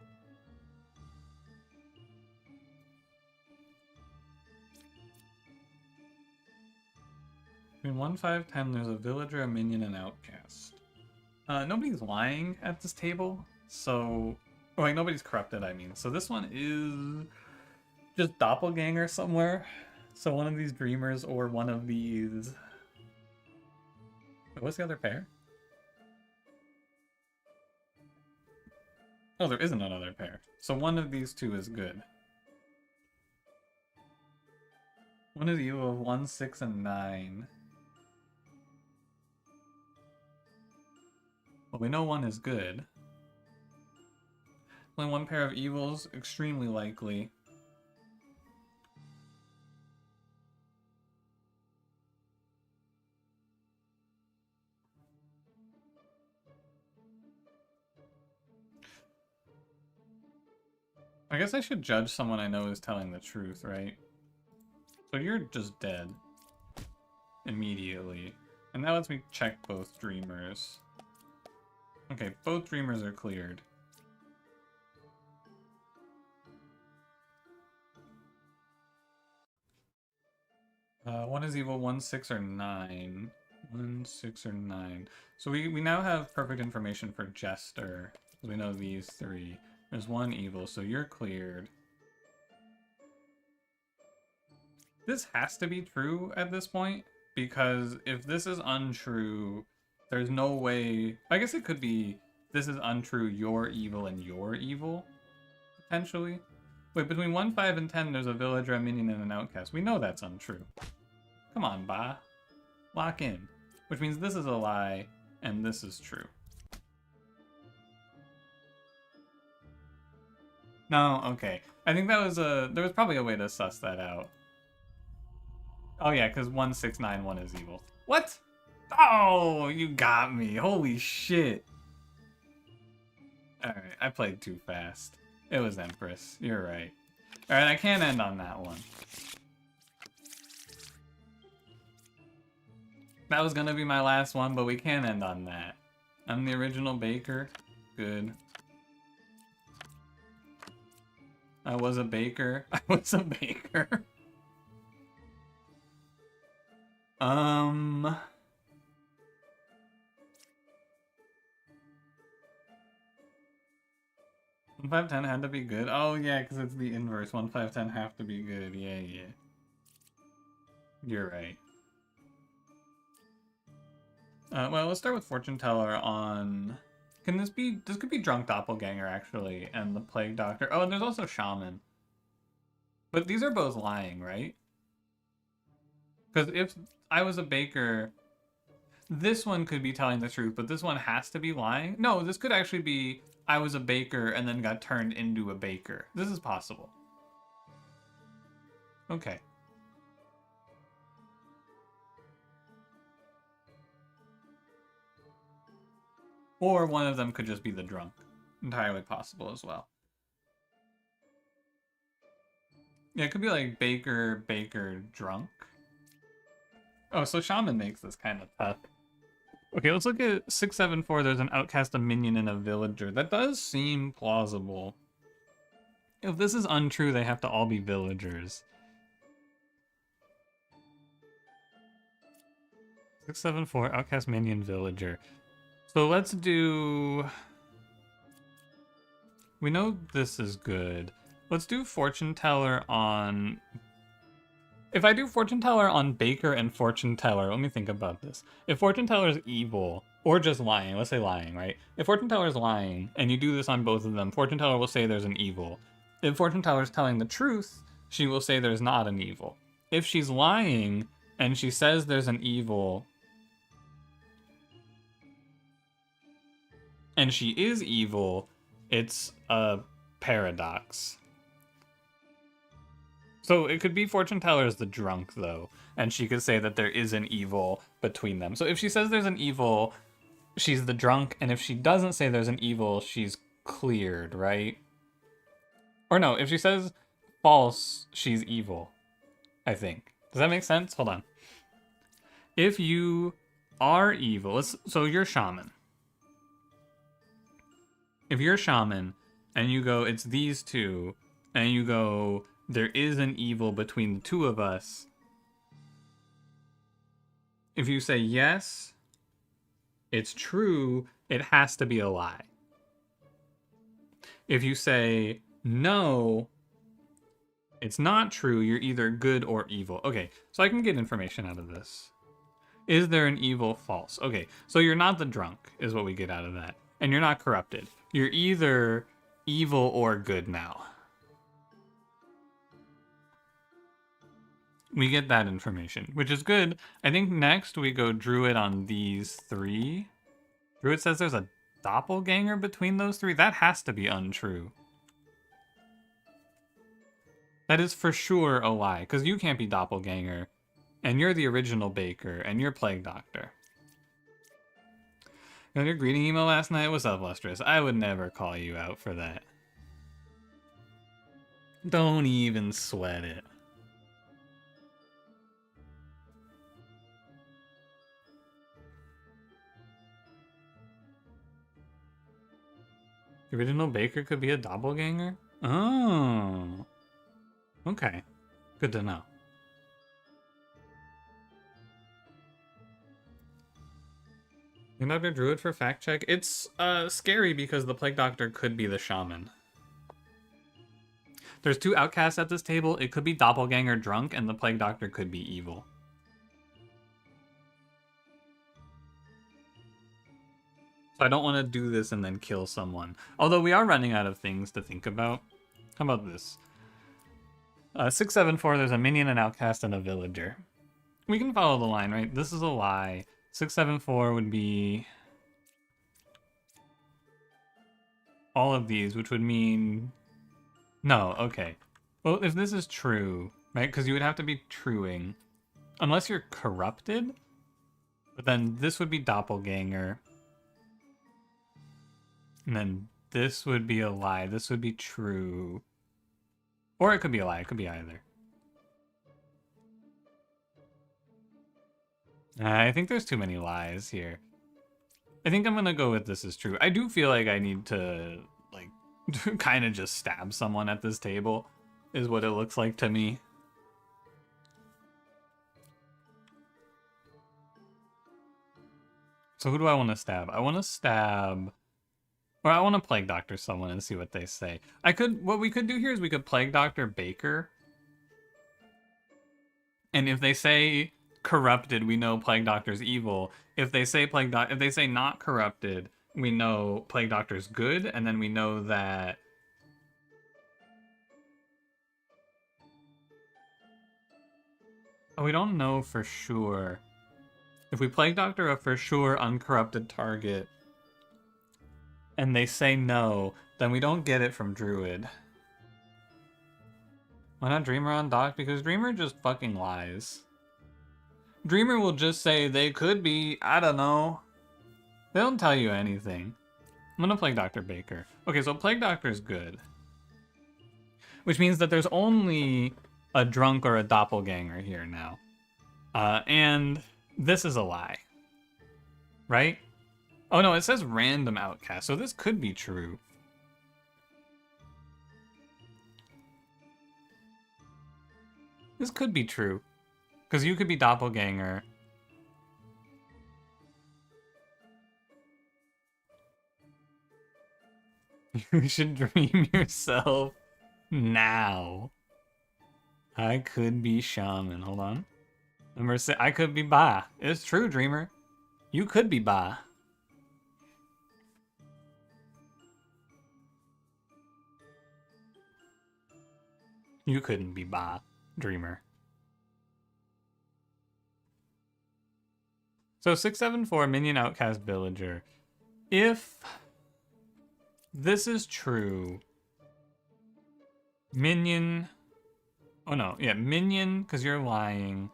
Between 1, 5, 10, there's a villager, a minion, and outcast. Nobody's lying at this table, so... Oh, like, nobody's corrupted, I mean. So this one is just Doppelganger somewhere. So one of these dreamers or one of these Wait, what's the other pair? Oh, there isn't another pair. So one of these two is good. One is evil of 1, 6, and 9. Well, we know one is good. Only one pair of evils, extremely likely. I guess I should judge someone I know is telling the truth, right? So you're just dead. Immediately. And that lets me check both dreamers. Okay, both dreamers are cleared. One is evil, 1, 6, or 9. 1, 6, or 9. So we now have perfect information for Jester. We know these three. There's one evil, so you're cleared. This has to be true at this point, because if this is untrue, there's no way... I guess it could be this is untrue, you're evil, and you're evil, potentially. Wait, between 1, 5, and 10, there's a villager, a minion, and an outcast. We know that's untrue. Come on, Ba. Lock in. Which means this is a lie, and this is true. No, okay. I think that was there was probably a way to suss that out. Oh yeah, because 1, 6, 9, 1 is evil. What? Oh, you got me. Holy shit. Alright, I played too fast. It was Empress. You're right. Alright, I can't end on that one. That was gonna be my last one, but we can't end on that. I'm the original baker. Good. I was a baker. I was a baker. 1, 5, 10 had to be good. Oh yeah, because it's the inverse. 1, 5, 10 have to be good. Yeah, yeah. You're right. Well, let's start with Fortune Teller on... Can this be... This could be Drunk Doppelganger, actually, and the Plague Doctor. Oh, and there's also Shaman. But these are both lying, right? Because if I was a baker, this one could be telling the truth, but this one has to be lying? No, this could actually be I was a baker and then got turned into a baker. This is possible. Okay. Or one of them could just be the drunk. Entirely possible as well. Yeah, it could be like baker, baker, drunk. Oh, so Shaman makes this kind of tough. Okay, let's look at 674. There's an outcast, a minion, and a villager. That does seem plausible. If this is untrue, they have to all be villagers. 674, outcast, minion, villager. So let's do... We know this is good. Let's do Fortune Teller on... If I do Fortune Teller on Baker and Fortune Teller, let me think about this. If Fortune Teller is evil, or just lying, let's say lying, right? If Fortune Teller is lying, and you do this on both of them, Fortune Teller will say there's an evil. If Fortune Teller is telling the truth, she will say there's not an evil. If she's lying, and she says there's an evil, and she is evil, it's a paradox. So it could be Fortune Teller is the drunk, though, and she could say that there is an evil between them. So if she says there's an evil, she's the drunk, and if she doesn't say there's an evil, she's cleared, right? Or no, if she says false, she's evil, I think. Does that make sense? Hold on. If you are evil, so you're Shaman. If you're Shaman, and you go, it's these two, and you go, there is an evil between the two of us. If you say yes, it's true, it has to be a lie. If you say no, it's not true, you're either good or evil. Okay, so I can get information out of this. Is there an evil false? Okay, so you're not the drunk, is what we get out of that. And you're not corrupted. You're either evil or good now. We get that information, which is good. I think next we go Druid on these three. Druid says there's a doppelganger between those three. That has to be untrue. That is for sure a lie, because you can't be doppelganger, and you're the original Baker, and you're Plague Doctor. And your greeting email last night was up, Lustrous. I would never call you out for that. Don't even sweat it. The original Baker could be a doppelganger? Oh. Okay. Good to know. Dr. Druid for fact check. It's scary because the Plague Doctor could be the shaman. There's 2 outcasts at this table. It could be doppelganger drunk, and the Plague Doctor could be evil. So I don't want to do this and then kill someone. Although we are running out of things to think about. How about this? 674, there's a minion, an outcast, and a villager. We can follow the line, right? This is a lie. 674 would be all of these, which would mean... No, okay. Well, if this is true, right? Because you would have to be truing. Unless you're corrupted. But then this would be doppelganger. And then this would be a lie. This would be true. Or it could be a lie. It could be either. I think there's too many lies here. I think I'm gonna go with this is true. I do feel like I need to, like, kind of just stab someone at this table, is what it looks like to me. So who do I want to stab? I want to stab... Or I want to Plague Doctor someone and see what they say. What we could do here is we could Plague Doctor Baker. And if they say corrupted, we know Plague Doctor's evil. If they say if they say not corrupted, we know Plague Doctor's good, and then we know that we don't know for sure. If we Plague Doctor a for sure uncorrupted target, and they say no, then we don't get it from Druid. Why not Dreamer on Doc? Because Dreamer just fucking lies. Dreamer will just say they could be, I don't know. They don't tell you anything. I'm gonna Plague Dr. Baker. Okay, so Plague Doctor is good. Which means that there's only a drunk or a doppelganger here now. And this is a lie. Right? Oh no, it says random outcast, so this could be true. This could be true. Because you could be doppelganger. You should dream yourself now. I could be shaman. Hold on. Number 6. I could be Ba. It's true, Dreamer. You could be Ba. You couldn't be Ba, Dreamer. So 674, minion, outcast, villager. If this is true, minion... Oh no, yeah, minion, because you're lying.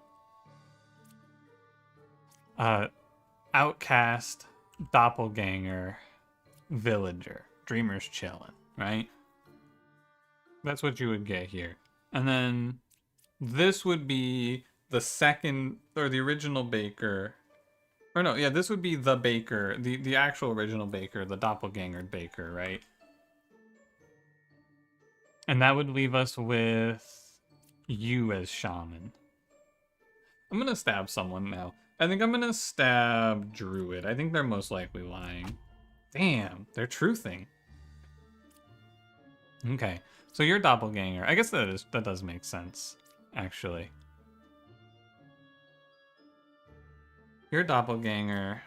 Outcast, doppelganger, villager. Dreamer's chilling, right? That's what you would get here. And then this would be the second, or the original Baker. Or no, yeah, this would be the Baker, the actual original Baker, the doppelganger Baker, right? And that would leave us with you as shaman. I'm gonna stab someone now. I think I'm gonna stab Druid. I think they're most likely lying. Damn, they're truthing. Okay, so you're doppelganger. I guess that does make sense, actually. You're a doppelganger.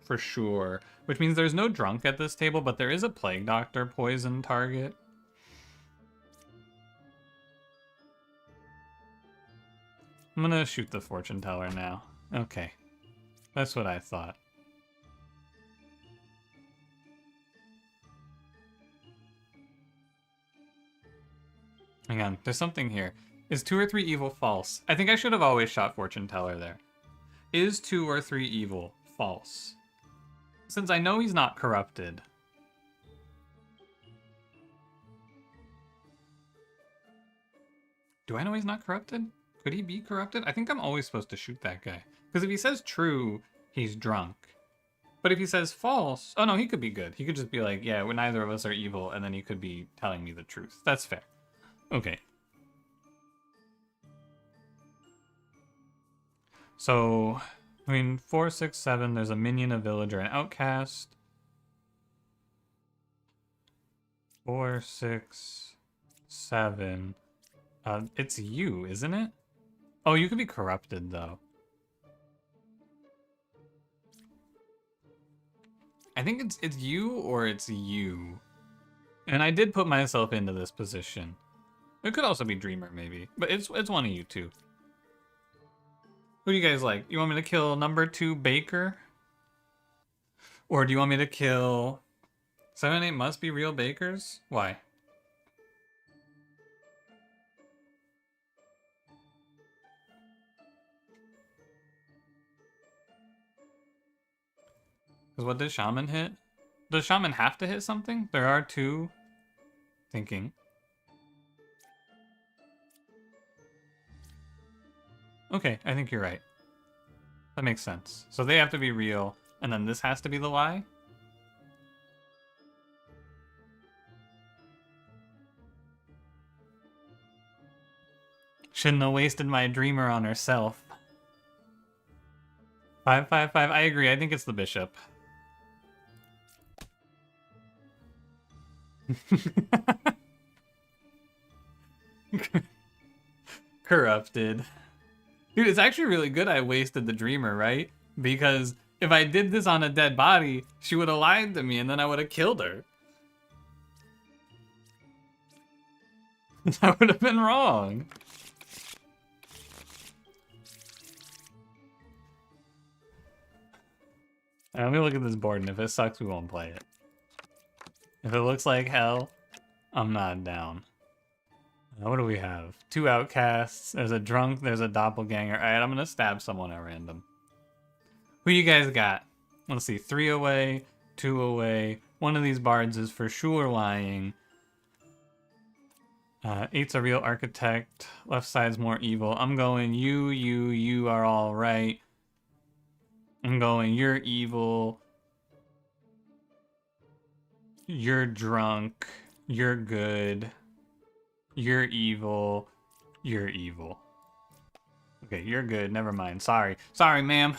For sure. Which means there's no drunk at this table, but there is a plague doctor poison target. I'm gonna shoot the fortune teller now. Okay. That's what I thought. Hang on, there's something here. Is 2 or 3 evil false? I think I should have always shot fortune teller there. Is 2 or 3 evil false? Since I know he's not corrupted. Do I know he's not corrupted? Could he be corrupted? I think I'm always supposed to shoot that guy. Because if he says true, he's drunk. But if he says false, oh no, he could be good. He could just be like, yeah, neither of us are evil, and then he could be telling me the truth. That's fair. Okay. So, I mean, 4, 6, 7, there's a minion, a villager, an outcast. 4, 6, 7. It's you, isn't it? Oh, you could be corrupted, though. I think it's you or it's you. And I did put myself into this position. It could also be Dreamer, maybe. But it's one of you two. Who do you guys like? You want me to kill number 2 Baker? Or do you want me to kill 7 and 8 must be real Bakers? Why? Because what does Shaman hit? Does Shaman have to hit something? There are 2. Thinking. Okay, I think you're right. That makes sense. So they have to be real, and then this has to be the lie? Shouldn't have wasted my Dreamer on herself. 5, 5, 5. I agree. I think it's the bishop. Corrupted. Dude, it's actually really good I wasted the Dreamer, right? Because if I did this on a dead body, she would have lied to me and then I would have killed her. That would have been wrong. Let me look at this board, and if it sucks, we won't play it. If it looks like hell, I'm not down. What do we have? 2 outcasts, there's a drunk, there's a doppelganger. Alright, I'm gonna stab someone at random. Who you guys got? Let's see, 3 away, 2 away. One of these bards is for sure lying. 8's a real architect. Left side's more evil. I'm going you are all right. I'm going you're evil. You're drunk. You're good. You're evil. You're evil. Okay, you're good. Never mind. Sorry. Sorry, ma'am.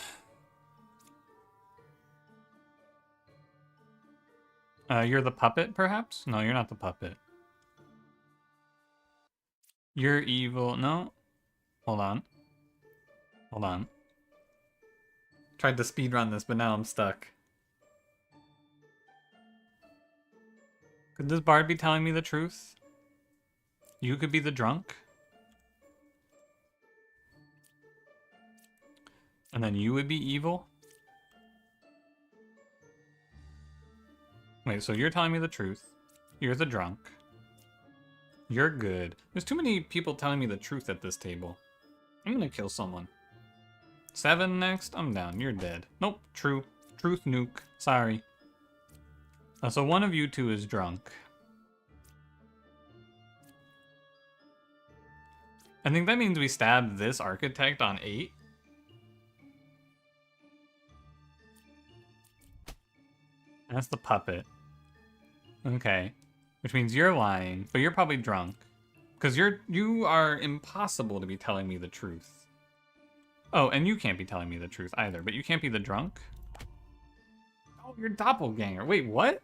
You're the puppet, perhaps? No, you're not the puppet. You're evil. No. Hold on. Hold on. Tried to speedrun this, but now I'm stuck. Could this bard be telling me the truth? You could be the drunk? And then you would be evil? Wait, so you're telling me the truth. You're the drunk. You're good. There's too many people telling me the truth at this table. I'm gonna kill someone. 7 next? I'm down. You're dead. Nope. True. Truth nuke. Sorry. So one of you two is drunk. I think that means we stab this architect on 8. That's the puppet. Okay. Which means you're lying, but you're probably drunk. Because you are impossible to be telling me the truth. Oh, and you can't be telling me the truth either, but you can't be the drunk? Oh, you're doppelganger. Wait, what?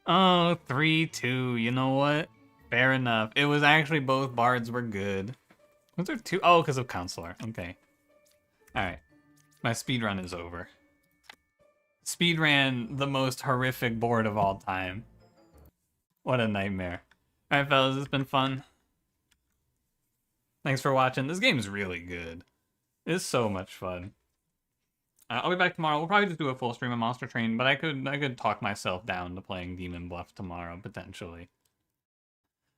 Oh, 3-2. You know what? Fair enough. It was actually both bards were good. Was there 2? Oh, because of Counselor. Okay. Alright. My speedrun is over. Speedran the most horrific board of all time. What a nightmare. Alright, fellas, it's been fun. Thanks for watching. This game is really good. It's so much fun. I'll be back tomorrow. We'll probably just do a full stream of Monster Train, but I could talk myself down to playing Demon Bluff tomorrow, potentially.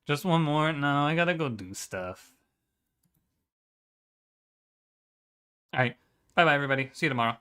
Just one more? No, I gotta go do stuff. Alright. Bye-bye, everybody. See you tomorrow.